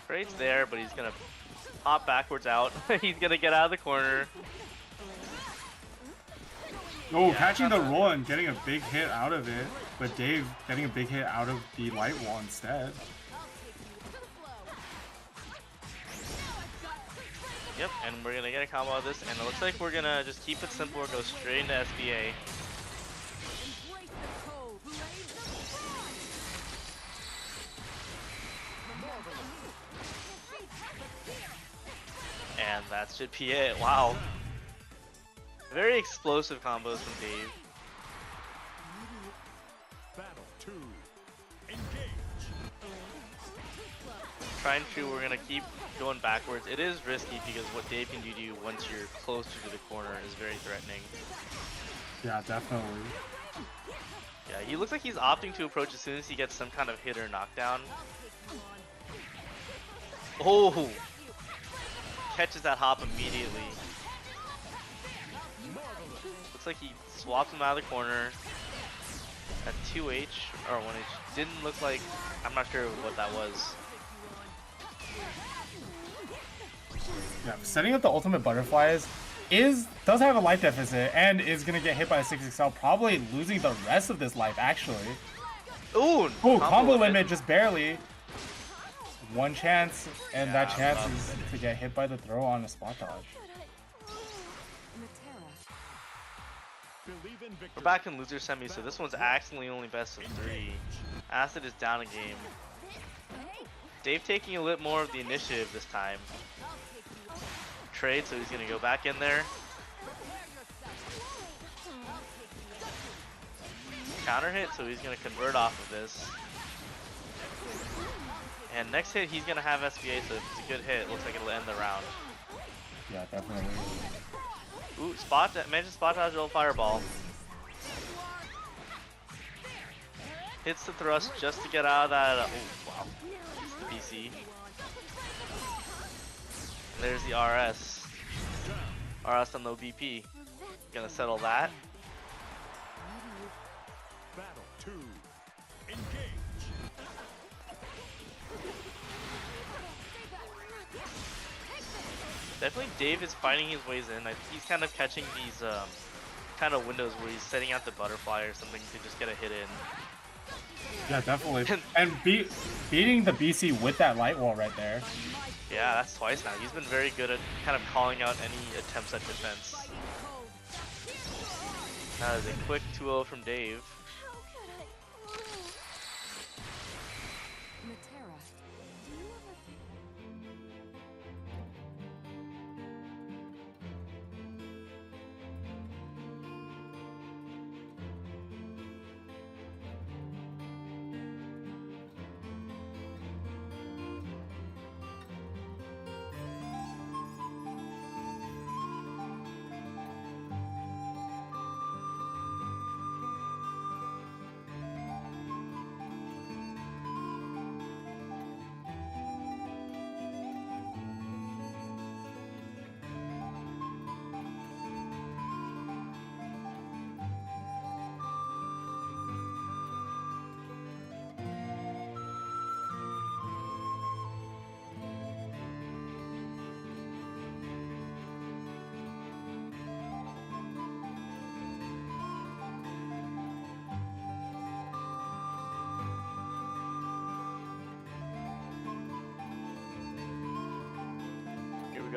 B: Trade's there, but he's gonna hop backwards out. He's gonna get out of the corner.
H: Oh, catching the roll and getting a big hit out of it, but Dave getting a big hit out of the light wall instead.
B: Yep, and we're gonna get a combo out of this, and it looks like we're gonna just keep it simple and go straight into SBA. And that should be it. Wow. Very explosive combos from Dave.
D: Battle 2. Engage.
B: Trying to, we're gonna keep going backwards. It is risky because what Dave can do to you once you're closer to the corner is very threatening.
H: Yeah, definitely.
B: Yeah, he looks like he's opting to approach as soon as he gets some kind of hit or knockdown. Oh! Catches that hop immediately. Looks like he swapped him out of the corner at 2H or 1H. Didn't look like, I'm not sure what that was.
H: Yeah, setting up the ultimate butterflies does have a life deficit and is gonna get hit by a 6XL, probably losing the rest of this life actually.
B: Ooh!
H: Combo limit just barely. One chance, and
B: Yeah,
H: that chance
B: rough
H: is
B: finish.
H: to get hit by the throw on a spot dodge.
D: Believe in victory.
B: We're back in loser semi, so this one's actually only best of 3. Acid is down a game. Dave taking a little more of the initiative this time. Trade, so he's gonna go back in there. Counter hit, so he's gonna convert off of this. And next hit, he's gonna have SBA, so if it's a good hit, it looks like it'll end the round.
H: Yeah, definitely.
B: Ooh, managed spot dodge little fireball. Hits the thrust just to get out of that. Oh, wow. It's the BC. And there's the RS. RS on low BP. Gonna settle that.
D: Battle 2. Engage.
B: Definitely Dave is finding his ways in. I think he's kind of catching these kind of windows where he's setting out the butterfly or something to just get a hit in.
H: Yeah, definitely. And beating the BC with that light wall right there.
B: Yeah, that's twice now. He's been very good at kind of calling out any attempts at defense. That is a quick 2-0 from Dave.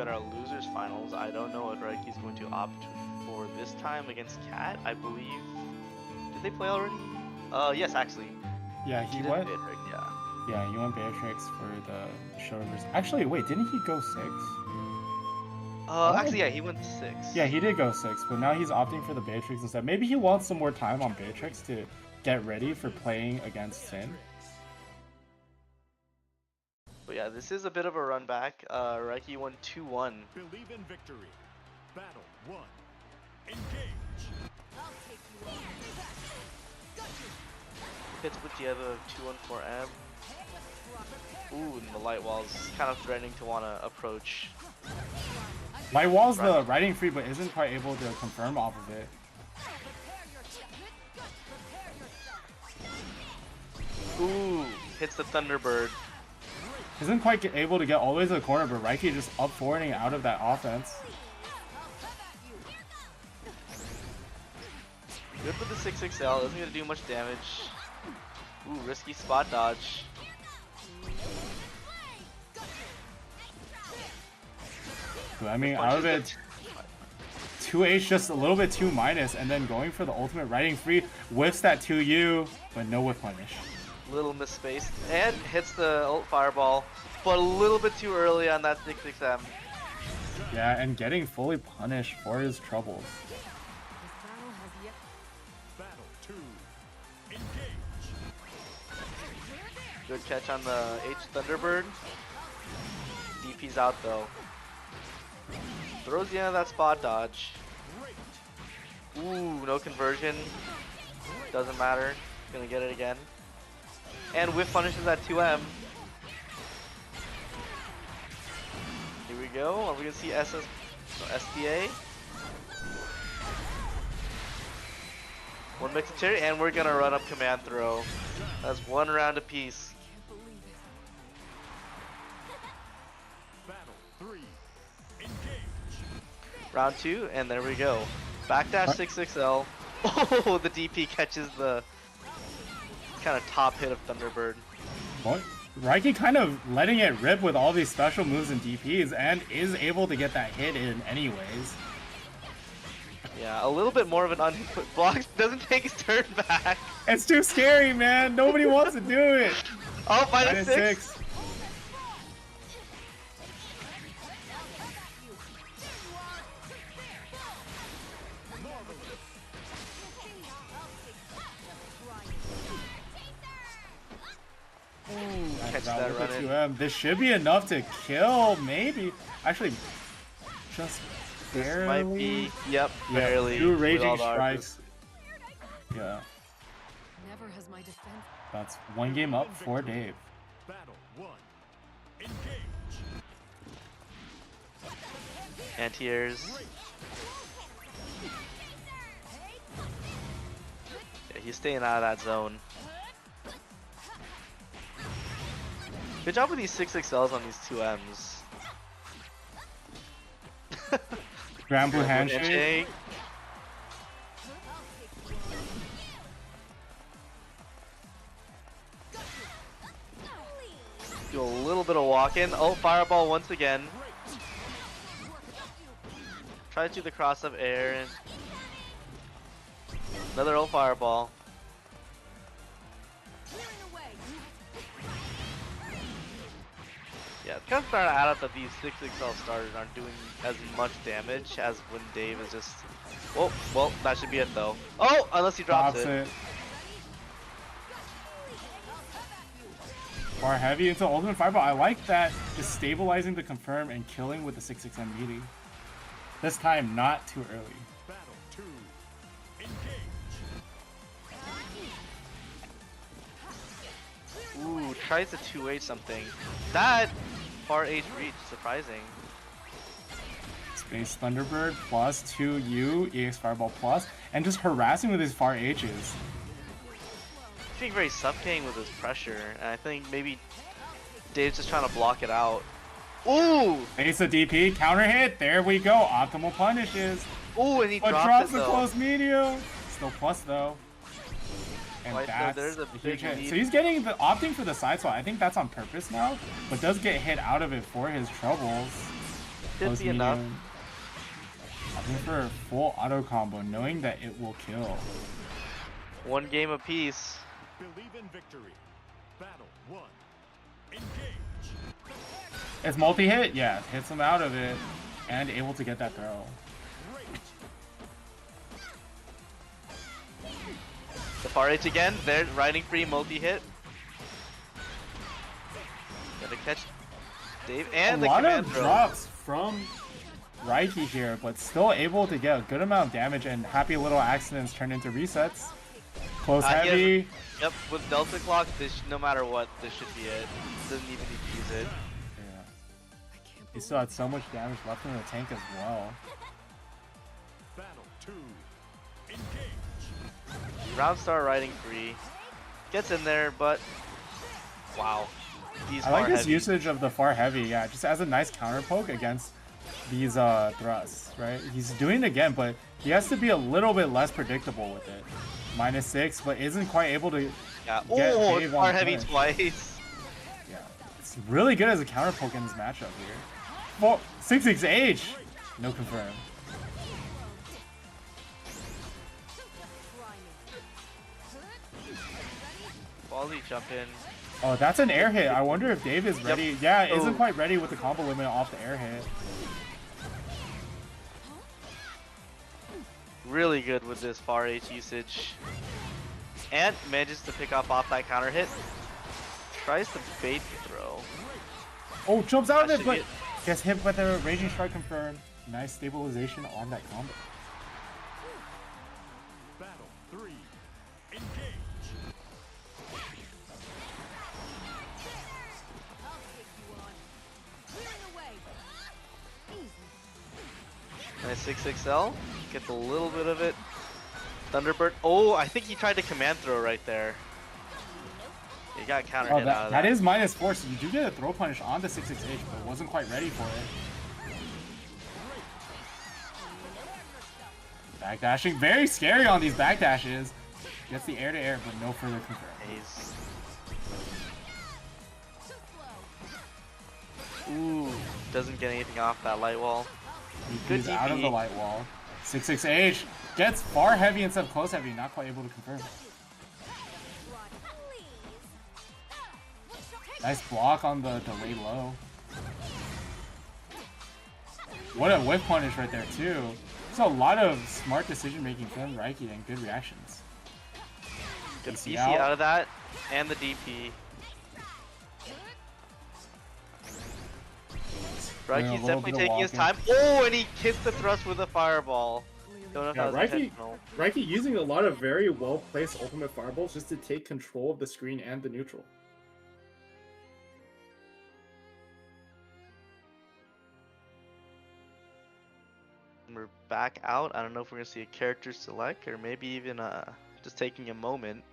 B: at our losers finals. I don't know what Reiki's going to opt for this time against Cat. I believe. Did they play already? Yes, actually.
H: Yeah, he
B: did
H: went.
B: Beatrix, yeah.
H: Yeah, he went Beatrix for the shoulders. Actually, wait, didn't he go 6?
B: Actually, yeah, he went 6.
H: Yeah, he did go 6, but now he's opting for the Beatrix instead. Maybe he wants some more time on Beatrix to get ready for playing against Sin.
B: But yeah, this is a bit of a run back. Reiki won 2-1.
D: Believe in victory. Battle 1. Engage.
B: Hits with the other 2-1-4M. Ooh, and the light wall's kind of threatening to want to approach.
H: Light wall's the riding free, but isn't quite able to confirm off of it.
B: Ooh, hits the Thunderbird.
H: Isn't quite able to get all the way to the corner, but Reiki just up forwarding out of that offense.
B: Good with the 6XL, isn't going to do much damage. Ooh, risky spot dodge.
H: I mean, out of it, 2H just a little bit too minus, and then going for the ultimate riding free, whiffs that 2U, but no whiff punish.
B: Little misspaced, and hits the ult fireball, but a little bit too early on that 6XM.
H: Yeah, and getting fully punished for his troubles.
D: Battle 2. Engage.
B: Good catch on the H Thunderbird. DP's out though. Throws the end of that spot dodge. Ooh, no conversion. Doesn't matter. Gonna get it again. And whiff punishes that 2M. Here we go. Are we gonna see SDA? One mix of cherry, and we're gonna run up command throw. That's one round apiece.
D: Battle 3. Engage.
B: Round 2, and there we go. Backdash 6XL. Oh, the DP catches the kind of top hit of Thunderbird.
H: What? Reiki kind of letting it rip with all these special moves and DPs, and is able to get that hit in anyways.
B: Yeah, a little bit more of an unput block. Doesn't take his turn back.
H: It's too scary, man. Nobody wants to do it.
B: Oh,
H: Minus
B: -6.
H: 6.
B: Catch
H: Now
B: that
H: with
B: run
H: the
B: in.
H: 2M. This should be enough to kill, maybe. Actually, just barely.
B: Might be, yep,
H: Yeah,
B: barely.
H: 2
B: with
H: raging
B: all the arches.
H: strikes. Yeah,
E: Never has my defense.
H: that's 1 game up for Dave.
D: Battle 1. Engage.
B: Anti-airs. Yeah, he's staying out of that zone. Good job with these 6XLs on these 2Ms.
H: Granblue handshake.
B: Do a little bit of walk-in. Oh, fireball once again. Try to do the cross-up air and another old fireball. Yeah, it's kind of starting to add up that these 6XL starters aren't doing as much damage as when Dave is just. Oh, well, that should be it though. Oh, unless he drops it.
H: Far heavy into ultimate fireball. I like that. Just stabilizing the confirm and killing with the 6XM meeting. This time, not too early.
D: Battle 2. Engage.
B: Ooh, tries to 2H something. That far H reach, surprising.
H: Space Thunderbird plus 2U, EX Fireball plus, and just harassing with his far H's.
B: He's being very suffocating with his pressure, and I think maybe Dave's just trying to block it out. Ooh!
H: Ace of DP, counter hit, there we go, optimal punishes.
B: Ooh, and he
H: But
B: drops
H: drops
B: it
H: the
B: though.
H: close medium. Still plus though. And
B: Right, so
H: that's
B: there's a
H: a
B: big
H: huge hit.
B: lead.
H: So he's getting the opting for the side swap. I think that's on purpose now, but does get hit out of it for his troubles.
B: Should
H: close
B: be enough.
H: medium. Looking for a full auto combo, knowing that it will kill.
B: One game apiece.
D: Believe in victory. Battle 1. Engage.
H: It's multi-hit, yeah, hits him out of it, and able to get that throw.
B: The far H again. They're riding free multi-hit. Gonna catch Dave and
H: A
B: the
H: lot
B: command
H: of
B: throw.
H: drops from Reiki here, but still able to get a good amount of damage, and happy little accidents turn into resets. Close heavy.
B: Yep, with Delta Clock, no matter what, this should be it. Doesn't even need to use it.
H: Yeah. He still had so much damage left in the tank as well.
D: Battle 2. Engage.
B: Round star riding free. Gets in there, but wow. These
H: I like his
B: heavy.
H: usage of the far heavy, yeah, just as a nice counter poke against these thrusts, right? He's doing it again, but he has to be a little bit less predictable with it. -6, but isn't quite able to
B: Yeah.
H: get
B: Oh,
H: Dave
B: far
H: on
B: heavy
H: punish.
B: twice.
H: Yeah, it's really good as a counter poke in this matchup here. 6-6-H! No confirm.
B: Quality jump in.
H: Oh, that's an air hit. I wonder if Dave is ready. Yeah,
B: Oh.
H: isn't quite ready with the combo limit off the air hit.
B: Really good with this far H usage. And manages to pick off that counter hit. Tries to bait the throw.
H: Oh, jumps out of
B: That
H: it,
B: should
H: but
B: be it.
H: gets hit with a Raging Strike confirmed. Nice stabilization on that combo.
D: Battle 3. Engage.
B: Nice 6XL. Gets a little bit of it. Thunderbird. Oh, I think he tried to command throw right there. He got counter
H: Oh,
B: hit out of
H: that is -4, so you do get a throw punish on the 6-6-H, but wasn't quite ready for it. Backdashing, very scary on these backdashes. Gets the air to air, but no further confirm.
B: He's... Ooh, doesn't get anything off that light wall. Good
H: He's out of
B: DP.
H: the light wall. 6-6-H gets far heavy instead of close heavy, not quite able to confirm. Nice block on the delay low. What a whip punish right there too. There's a lot of smart decision making from Reiki and good reactions.
B: Good
H: DC
B: CC
H: out.
B: out of that, and the DP. Reiki's
H: little
B: definitely
H: bit of
B: taking his
H: walking.
B: time. Oh, and he hits the thrust with a fireball. Don't know if
G: Yeah,
B: that was intentional.
G: Reiki using a lot of very well placed ultimate fireballs just to take control of the screen and the neutral.
B: We're back out. I don't know if we're gonna see a character select or maybe even just taking a moment.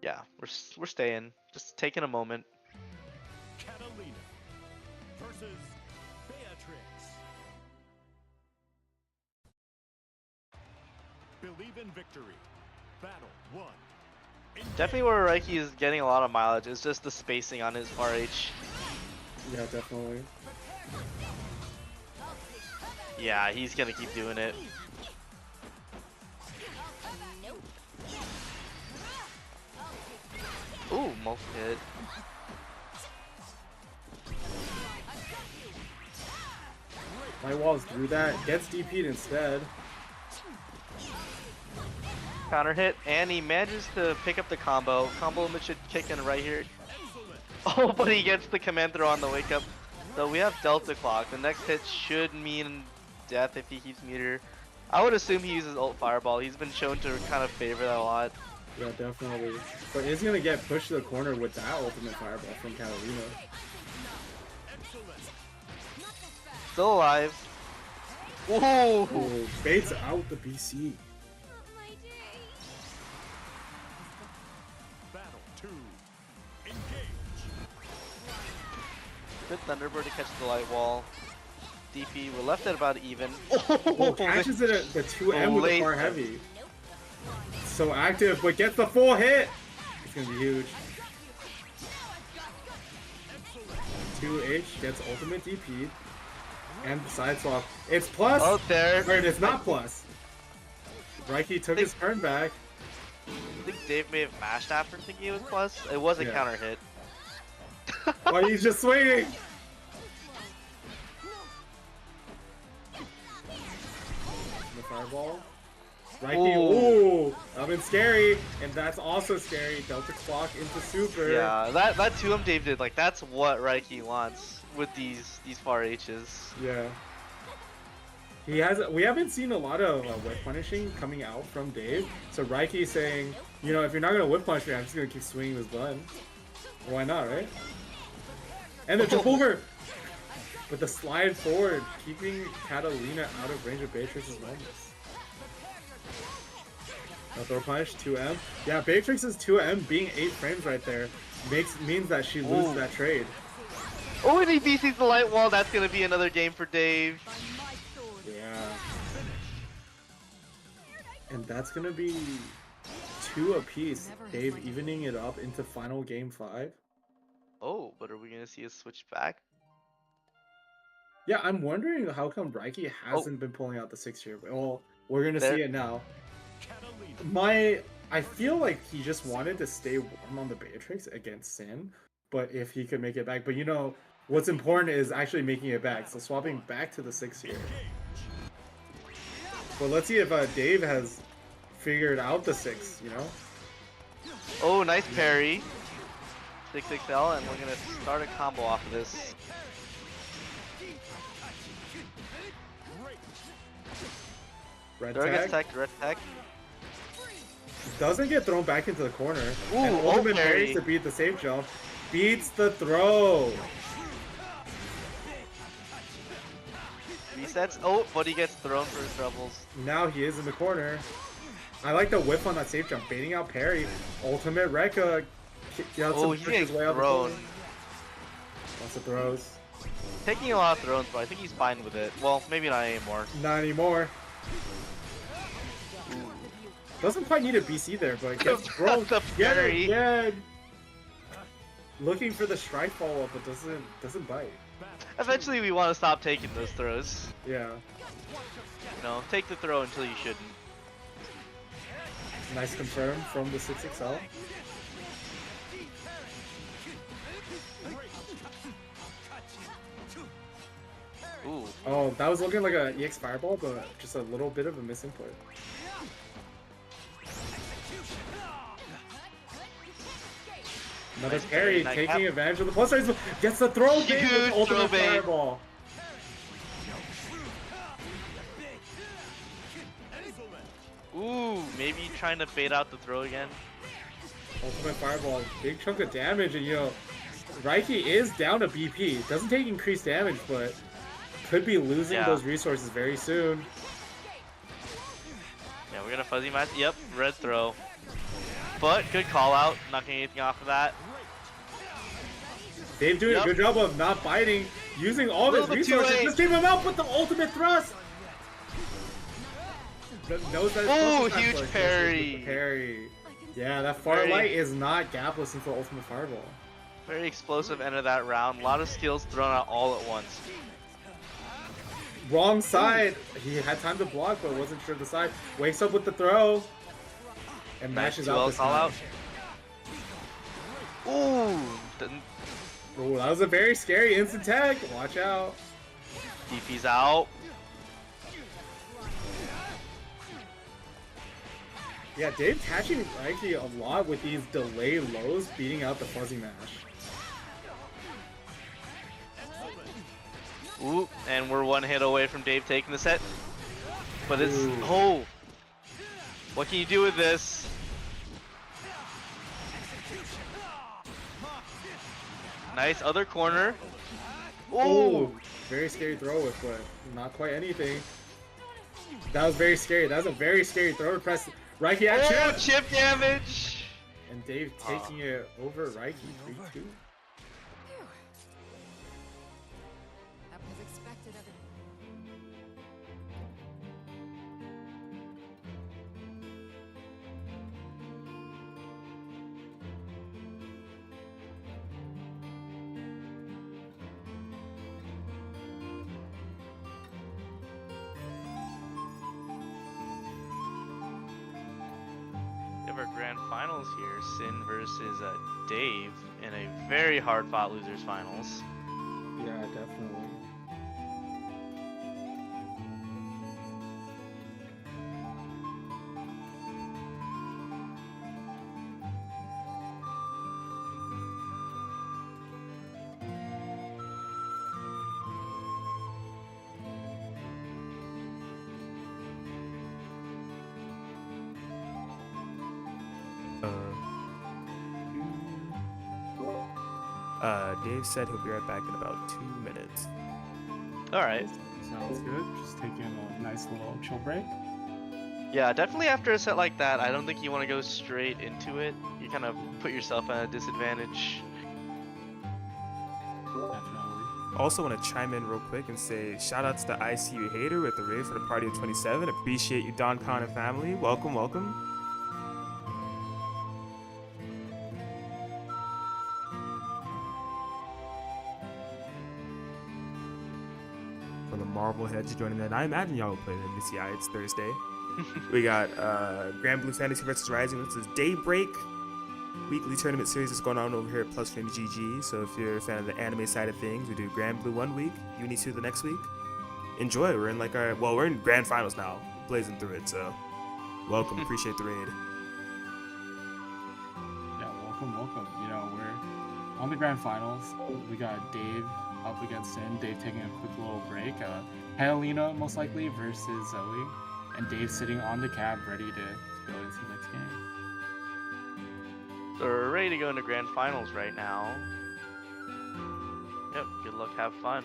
B: Yeah, we're staying. Just taking a moment.
D: Catalina versus Beatrix. Believe in victory. Battle 1.
B: Definitely where Reiki is getting a lot of mileage is just the spacing on his far H.
G: Yeah, definitely.
B: Yeah, he's gonna keep doing it. Ooh, multi-hit.
G: My walls through that, gets DP'd instead.
B: Counter hit, and he manages to pick up the combo. Combo limit should kick in right here. Oh, but he gets the command throw on the wake up. So we have Delta Clock. The next hit should mean death if he keeps meter. I would assume he uses ult fireball. He's been shown to kind of favor that a lot.
G: Yeah, definitely. But is gonna get pushed to the corner with that ultimate fireball from Catalina.
B: Still alive. Ooh!
G: Oh, baits out the BC.
D: Battle 2. Engage.
B: Good Thunderbird to catch the light wall. DP, we're left at about even.
G: Oh, catches it at the 2M with the
B: Late.
G: far heavy. So active, but gets the full hit. It's gonna be huge. 2H gets ultimate DP and side swap. It's plus.
B: Oh, there.
G: Or it's not plus. Reiki took his turn back.
B: I think Dave may have mashed after thinking it was plus. It was a
G: Yeah.
B: counter hit.
G: But he's just swinging. The fireball. Reiki, ooh, I mean scary, and that's also scary. Delta clock into super.
B: Yeah, that 2M Dave did, like, that's what Reiki wants with these far H's.
G: Yeah. He has. We haven't seen a lot of whip punishing coming out from Dave. So Reiki saying, you know, if you're not gonna whip punish me, I'm just gonna keep swinging this button. Why not, right? And the jump over, but the slide forward, keeping Catalina out of range of Beatrix's moments. No throw punish, 2M. Yeah, Beatrix's 2M being 8 frames right there means that she loses that trade.
B: Oh, and he BC's the light wall. That's gonna be another game for Dave.
G: Yeah. And that's gonna be 2 apiece. Dave evening it up into final game 5.
B: Oh, but are we gonna see a switch back?
G: Yeah, I'm wondering how come Reiki hasn't been pulling out the 6-year. Well, we're gonna see it now. I feel like he just wanted to stay warm on the Beatrix against Sin, but if he could make it back. But you know, what's important is actually making it back. So swapping back to the 6-year. But let's see if Dave has figured out the 6, you know?
B: Oh, nice parry. 6XL, and we're gonna start a combo off of this.
G: Red
B: There gets
G: tag.
B: tech, red tech.
G: Doesn't get thrown back into the corner.
B: Ooh,
G: and ultimate
B: parry.
G: parries to beat the safe jump. Beats the throw.
B: Resets. Oh, but he gets thrown for his troubles.
G: Now he is in the corner. I like the whip on that safe jump, baiting out parry. Ultimate Rekka.
B: Oh, he's getting thrown.
G: Lots of throws.
B: Taking a lot of throws, but I think he's fine with it. Well, maybe not anymore.
G: Not anymore. Doesn't quite need a BC there, but gets thrown
B: The
G: yet
B: parry.
G: again. Looking for the strike follow-up, but doesn't bite.
B: Eventually, we want to stop taking those throws.
G: Yeah.
B: You know, take the throw until you shouldn't.
G: Nice confirm from the 6XL.
B: Ooh.
G: Oh, that was looking like a EX Fireball, but just a little bit of a misinput. Another
B: Nice
G: parry,
B: parry,
G: taking advantage of the plus raise, gets the throw bait
B: Huge
G: with ultimate
B: throw bait.
G: fireball.
B: Ooh, maybe trying to bait out the throw again.
G: Ultimate fireball, big chunk of damage, and you know, Reiki is down to BP. Doesn't take increased damage, but could be losing
B: Yeah.
G: those resources very soon.
B: Yeah, we're gonna fuzzy match. Yep, red throw. But good call out. Not getting anything off of that.
G: Dave doing
B: Yep.
G: a good job of not biting, using all his
B: Little
G: resources.
B: 2A.
G: Just came him out with the ultimate thrust. Knows that it's
B: Ooh,
G: close to
B: huge
G: that push.
B: parry.
G: Parry. Yeah, that far
B: Parry.
G: light is not gapless into ultimate fireball.
B: Very explosive end of that round. A lot of skills thrown out all at once.
G: Wrong side. He had time to block, but wasn't sure of the side. Wakes up with the throw. And
B: Nice
G: mashes
B: 2L
G: out this
B: call
G: time.
B: out. Ooh, didn't
G: Ooh, that was a very scary instant tag. Watch out.
B: DP's out.
G: Yeah, Dave catching Reiki a lot with these delay lows, beating out the fuzzy mash.
B: Ooh, and we're one hit away from Dave taking the set. But it's
G: Ooh.
B: oh, what can you do with this? Nice other corner.
G: Ooh, very scary throw with, but not quite anything. That was very scary. That was a very scary throw to press. Reiki at
B: Oh,
G: chip!
B: chip damage.
G: And Dave taking it over Reiki 3-2.
E: Phew. That was expected of it.
B: of our grand finals here. Sin versus Dave in a very hard-fought losers finals.
G: Yeah, definitely.
A: Dave said he'll be right back in about 2 minutes.
B: All right.
H: Sounds good. Just taking a nice little chill break.
B: Yeah, definitely after a set like that, I don't think you want to go straight into it. You kind of put yourself at a disadvantage.
H: Definitely.
A: Also want to chime in real quick and say shout outs to ICU Hater with the raid for the party of 27. Appreciate you, Don Khan and family. Welcome, welcome. For the Marbleheads joining in, I imagine y'all will play the MCI. It's Thursday. We got Granblue Fantasy vs Rising. This is Daybreak weekly tournament series that's going on over here at PlusFramesGG. So if you're a fan of the anime side of things, we do Granblue one week, Uni 2 the next week. Enjoy. We're in we're in grand finals now, blazing through it. So welcome. Appreciate the raid.
H: Yeah, welcome. You know, we're on the grand finals. We got Dave up against Sin. Dave taking a quick little break. Catalina most likely versus Zoe. And Dave sitting on the cab ready to go into the next game.
B: So we're ready to go into grand finals right now. Yep, good luck, have fun.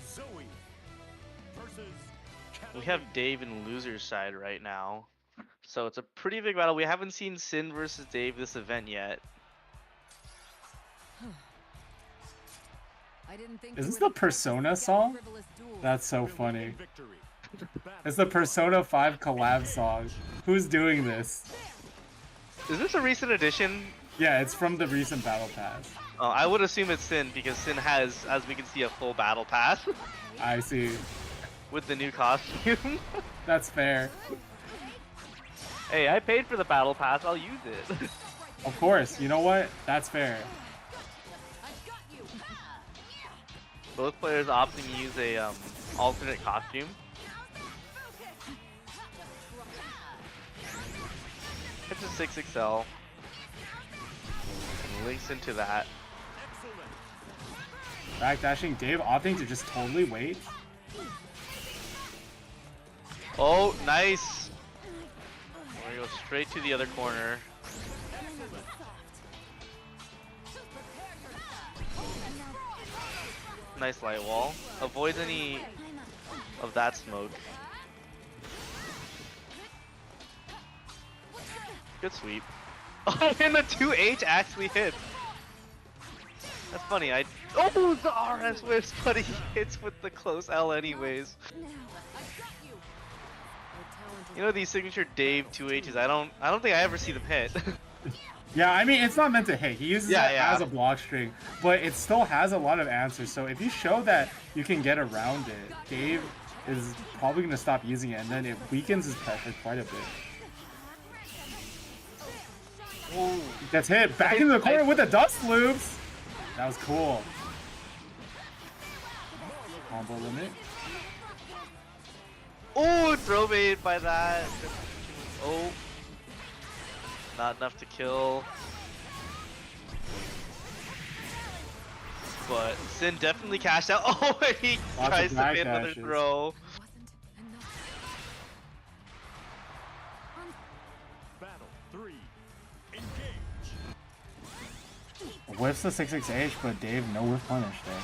D: Zoe versus
B: We have Dave in loser's side right now. So it's a pretty big battle. We haven't seen Sin versus Dave this event yet.
E: I didn't think
H: Is
E: you
H: this
E: were
H: the Persona song?
E: frivolous duel.
H: That's so funny.
D: victory.
H: It's the Persona 5 collab song. Who's doing this?
B: Is this a recent addition?
H: Yeah, it's from the recent Battle Pass.
B: Oh, I would assume it's Sin because Sin has, as we can see, a full battle pass
H: I see.
B: with the new costume.
H: That's fair.
B: Hey, I paid for the battle pass. I'll use it.
H: Of course. You know what? That's fair.
B: Both players opting to use a alternate costume. It's a 6XL. And links into that.
H: Backdashing Dave opting to just totally wait.
B: Oh, nice! We're gonna go straight to the other corner. Nice light wall. Avoids any of that smoke. Good sweep. Oh, and the 2H actually hits. That's funny. Oh, the RS whiffs, but he hits with the close L anyways. You know these signature Dave 2Hs. I don't think I ever see them hit.
H: Yeah, I mean, it's not meant to hit. He uses it
B: Yeah.
H: as a block string, but it still has a lot of answers. So if you show that you can get around it, Dave is probably going to stop using it, and then it weakens his pressure quite a bit.
B: Ooh.
H: Gets hit back into the corner with the dust loops. That was cool. Combo limit.
B: Oh, throw bait by that. Oh. Not enough to kill. But Sin definitely cashed out. Oh, and he
H: Lots
B: tries
H: of
B: to make
H: back
B: another
H: dashes.
B: throw.
D: Battle 3. Engage.
H: Whiffs the 6-6-H, but Dave no whiff punish there.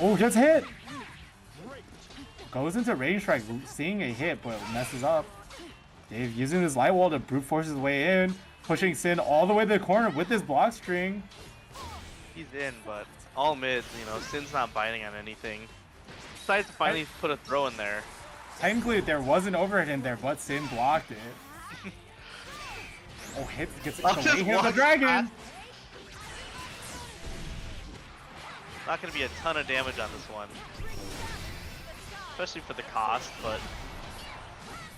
H: Oh, gets hit! Goes into range strike, seeing a hit, but messes up. Dave using his light wall to brute force his way in, pushing Sin all the way to the corner with his block string.
B: He's in, but all mids, you know, Sin's not biting on anything. Decides to finally put a throw in there.
H: Technically, there was an overhead in there, but Sin blocked it. Oh, gets
B: I'll
H: the
B: just
H: way hit the
B: walk
H: dragon.
B: past. Not gonna be a ton of damage on this one. especially for the cost, but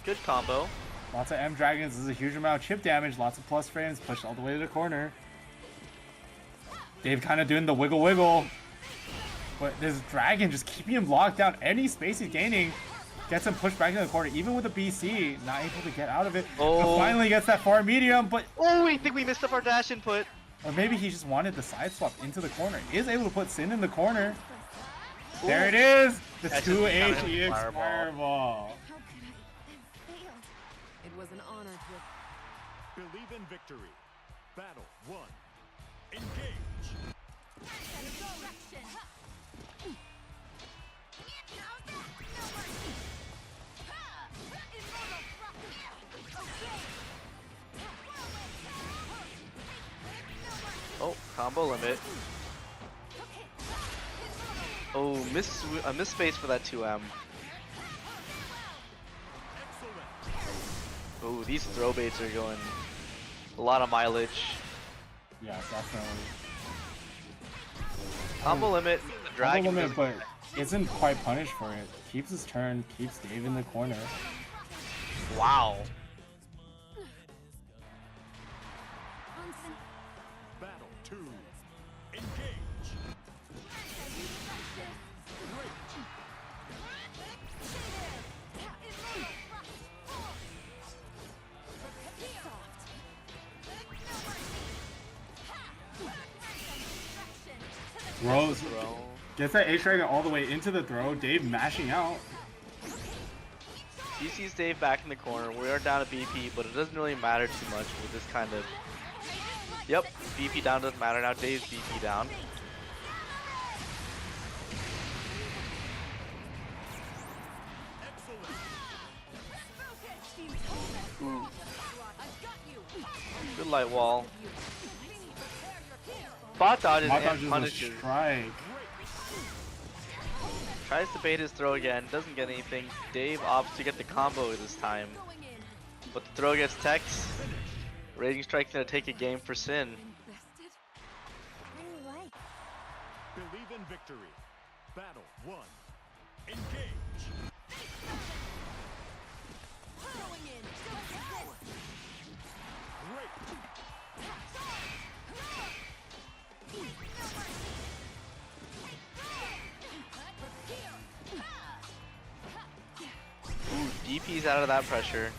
B: good combo.
H: Lots of M Dragons. This is a huge amount of chip damage. Lots of plus frames. Pushed all the way to the corner. Dave kind of doing the wiggle wiggle. But this Dragon just keeping him locked down. Any space he's gaining gets him pushed back into the corner. Even with a BC, not able to get out of it.
B: Oh.
H: But finally gets that far medium. But
B: Oh, I think we missed up our dash input.
H: or maybe he just wanted the side swap into the corner. Is able to put Sin in the corner. There it is. The
B: That's
H: 2
B: just kind of
H: HEX
B: fireball.
H: fireball.
E: How could I fail? It was an honor to have
D: Believe in victory. Battle 1. Engage.
B: Oh, combo limit. Oh, a miss space for that 2M. Oh, these throw baits are going a lot of mileage.
H: Yeah, definitely.
B: Combo limit, the
H: Double
B: dragon.
H: limit,
B: doesn't-
H: but isn't quite punished for it. Keeps his turn, keeps Dave in the corner.
B: Wow.
D: Battle 2. Engage.
H: Throws,
B: Throw.
H: gets that H Dragon all the way into the throw. Dave mashing out.
B: He sees Dave back in the corner. We are down to BP, but it doesn't really matter too much with this kind of. Yep, BP down doesn't matter now. Dave's BP down. Ooh. Good light wall. Bot dodges
H: Bot
B: and
H: dodges a
B: punishes.
H: strike.
B: Tries to bait his throw again, doesn't get anything. Dave opts to get the combo this time. But the throw gets teched. Raging Strike's gonna take a game for Sin.
E: invested. Really like.
D: Believe in victory. Battle 1. Engage. Great.
B: Ooh, DP's out of that pressure.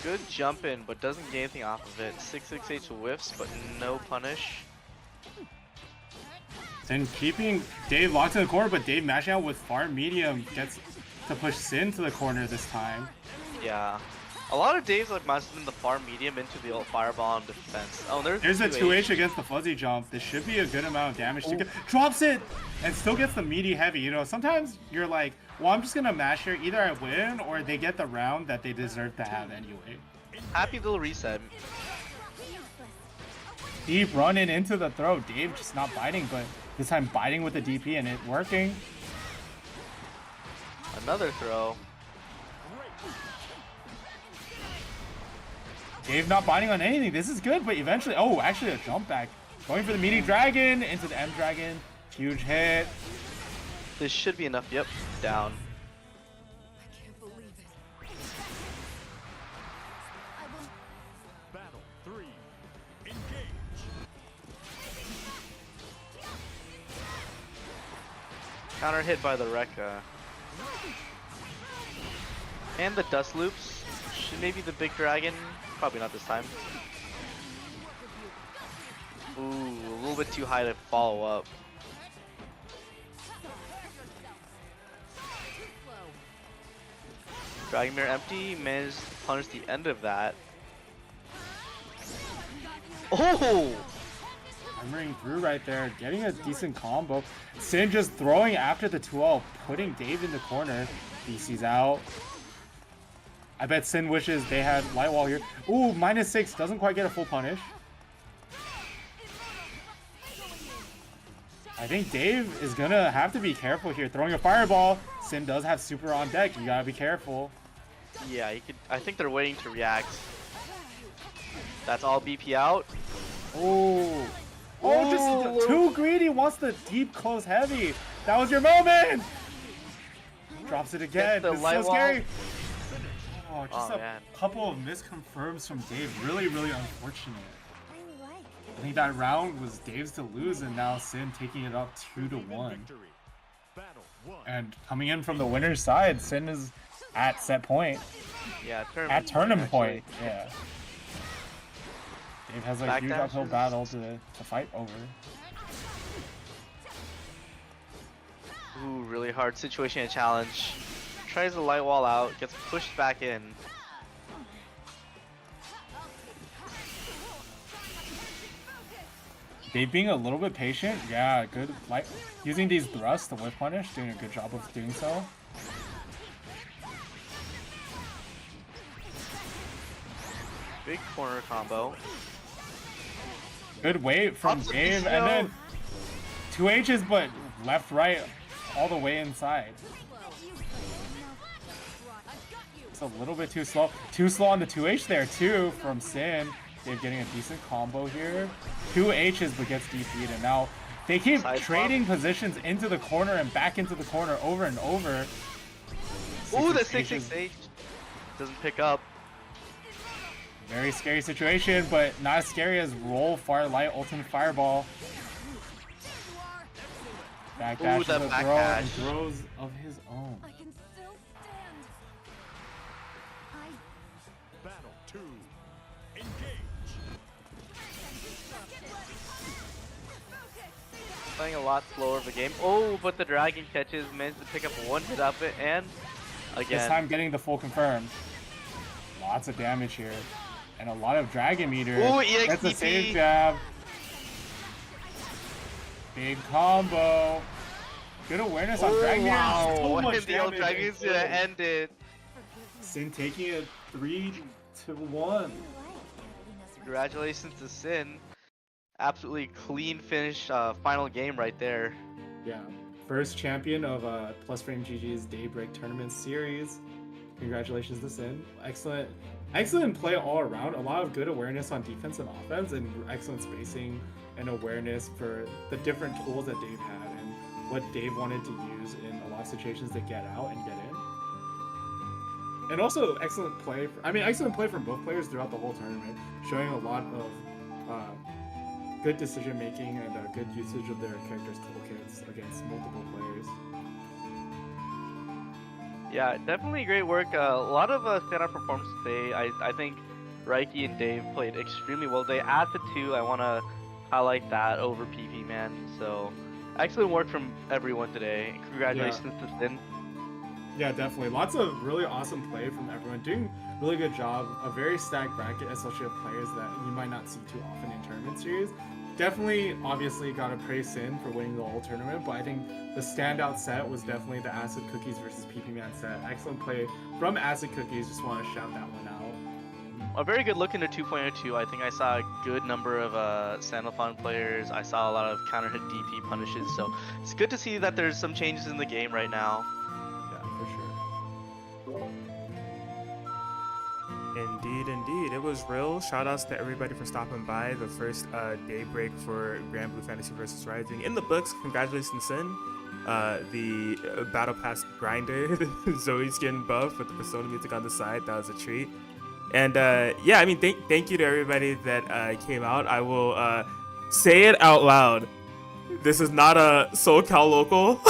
B: Good jump in, but doesn't get anything off of it. 668 whiffs, but no punish.
H: And keeping Dave locked in the corner, but Dave mashing out with far medium gets to push Sin to the corner this time.
B: Yeah. A lot of Dave's like matches in the far medium into the ult fireball on defense. Oh, there's
H: a
B: 2H.
H: 2H against the fuzzy jump. This should be a good amount of damage to get. Drops it and still gets the meaty heavy. You know, sometimes you're like, well, I'm just gonna mash here. Either I win or they get the round that they deserve to have anyway.
B: Happy little reset.
H: Deep running into the throw. Dave just not biting, but this time biting with the DP and it working.
B: Another throw.
H: Dave not biting on anything. This is good, but eventually, oh, actually a jump back. Going for the meaty dragon into the M dragon. Huge hit.
B: This should be enough. Yep, down.
E: I can't believe it.
D: Battle 3. Engage.
B: Counter hit by the Rekka. And the dust loops. Should maybe the big dragon. Probably not this time. Ooh, a little bit too high to follow up. Dragon Mirror empty, managed to punish the end of that. Oh!
H: Hammering through right there, getting a decent combo. Sin just throwing after the 2L, putting Dave in the corner. BC's out. I bet Sin wishes they had light wall here. Ooh, -6, doesn't quite get a full punish. I think Dave is gonna have to be careful here. Throwing a fireball. Sin does have super on deck. You gotta be careful.
B: Yeah, you could. I think they're waiting to react. That's all BP out.
H: Oh. Oh, just too greedy. Wants the deep close heavy. That was your moment. Drops it again.
B: The
H: This is
B: light
H: so
B: wall.
H: scary. Oh, just
B: Oh,
H: a
B: man.
H: couple of misconfirms from Dave. Really, really unfortunate.
E: I like
H: I think that round was Dave's to lose, and now Sin taking it up 2-1.
D: Victory. Battle 1.
H: And coming in from the winner's side, Sin is at set point.
B: Yeah,
H: At tournament
B: actually.
H: point, yeah. Dave has a
B: Back
H: huge
B: dashes.
H: uphill battle to fight over.
B: Ooh, really hard situation and challenge. Tries the light wall out, gets pushed back in.
H: Dave being a little bit patient, yeah, good. Like using these thrusts to whip punish, doing a good job of doing so.
B: Big corner combo.
H: Good weight from
B: Up to
H: Dave,
B: PCO.
H: and then 2 H's, but left, right, all the way inside. It's a little bit too slow. Too slow on the 2H there too from Sin. Dave getting a decent combo here. 2 H's but gets DP'd, and now they keep
B: Side
H: trading positions into the corner and back into the corner over and over.
B: Ooh, the
H: 6-6
B: 6-6-8 doesn't pick up.
H: Very scary situation, but not as scary as roll far light ultimate fireball. Back dash
B: Ooh, the
H: is a
B: back
H: throw
B: dash.
H: and throws of his own.
E: I can still stand.
D: Battle 2. Engage.
B: Playing a lot slower of a game. Oh, but the dragon catches, managed to pick up one hit up it, and
H: This
B: again.
H: time getting the full confirm. Lots of damage here. And a lot of dragon meter.
B: Ooh,
H: That's a
B: EXTP.
H: save jab. Big combo. Good awareness on
B: Oh,
H: dragon meter.
B: wow.
H: So much
B: And the old
H: damage
B: dragon's
H: and
B: gonna
H: kill.
B: end it.
G: Sin taking it 3-1.
B: Congratulations to Sin. Absolutely clean finish, final game right there.
G: Yeah, first champion of PlusFramesGG's Daybreak Tournament Series. Congratulations to Sin. Excellent play all around. A lot of good awareness on defense and offense, and excellent spacing and awareness for the different tools that Dave had and what Dave wanted to use in a lot of situations to get out and get in. And also excellent play. Excellent play from both players throughout the whole tournament, showing a lot of good decision making and good usage of their characters' toolkits against multiple players.
B: Yeah, definitely great work. A lot of standout performance today. I think Reiki and Dave played extremely well today. At the 2, I want to highlight that over PP, man. So, excellent work from everyone today. Congratulations to Sin.
G: Yeah, definitely. Lots of really awesome play from everyone. Doing really good job. A very stacked bracket, especially of players that you might not see too often in tournament series. Definitely, obviously, gotta praise Sin for winning the whole tournament, but I think the standout set was definitely the Acid Cookies versus PP Man set. Excellent play from Acid Cookies. Just want to shout that one out.
B: A very good look into 2.02. I think I saw a good number of Sandalphon players. I saw a lot of counter hit DP punishes. So it's good to see that there's some changes in the game right now.
G: Yeah, for sure.
A: Indeed. It was real. Shoutouts to everybody for stopping by. The first daybreak for Granblue Fantasy vs. Rising in the books. Congratulations, Sin. The Battle Pass grinder, Zoe skin buff with the Persona music on the side. That was a treat. And yeah, I mean, thank you to everybody that came out. I will say it out loud. This is not a SoCal local.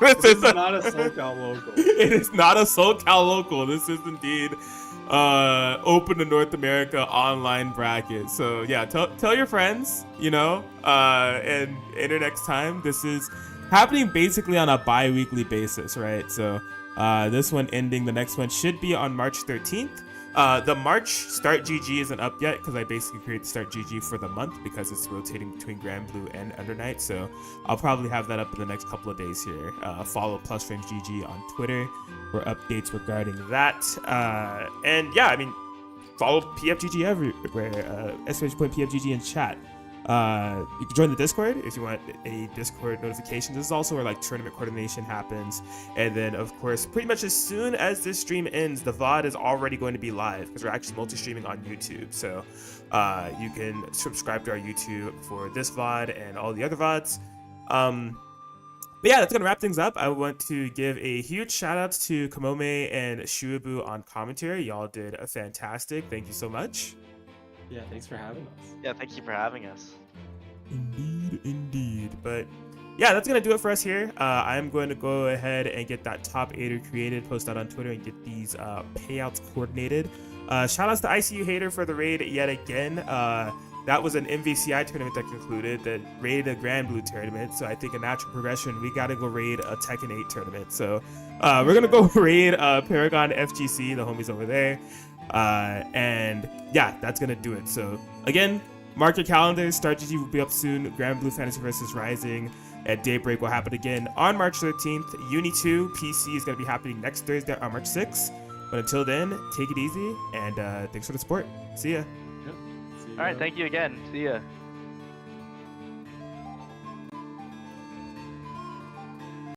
G: This is not a SoCal local.
A: It is not a SoCal local. This is indeed open to North America online bracket. So yeah, tell your friends, and enter next time. This is happening basically on a bi-weekly basis, right? So this one ending, the next one should be on March 13th. The March Start GG isn't up yet because I basically created Start GG for the month because it's rotating between Granblue and Undernight. So I'll probably have that up in the next couple of days here. Follow PlusFramesGG on Twitter for updates regarding that. And yeah, I mean, follow PFGG everywhere. !PFGG in chat. You can join the Discord if you want a Discord notification. This is also where like tournament coordination happens. And then of course, pretty much as soon as this stream ends, the VOD is already going to be live because we're actually multi-streaming on YouTube. So you can subscribe to our YouTube for this VOD and all the other VODs. But yeah, that's gonna wrap things up. I want to give a huge shout out to Kamome and Shuabu on commentary. Y'all did a fantastic. Thank you so much.
C: Yeah, thanks for having us.
B: Yeah, thank you for having us.
A: Indeed. But yeah, that's gonna do it for us here. I'm going to go ahead and get that top 8er created, post that on Twitter, and get these payouts coordinated. Shout outs to ICU Hater for the raid yet again. That was an MVCI tournament that concluded that raided a Granblue tournament. So I think a natural progression, we gotta go raid a Tekken 8 tournament. So we're gonna go raid Paragon FGC, the homies over there. And yeah, that's gonna do it. So again, mark your calendars. Start GG will be up soon. Granblue Fantasy vs Rising at Daybreak will happen again on March 13th. Uni 2 PC is gonna be happening next Thursday on March 6th. But until then, take it easy and thanks for the support. See ya.
C: Yep. See you
B: All right,
C: guys.
B: thank you again. See ya.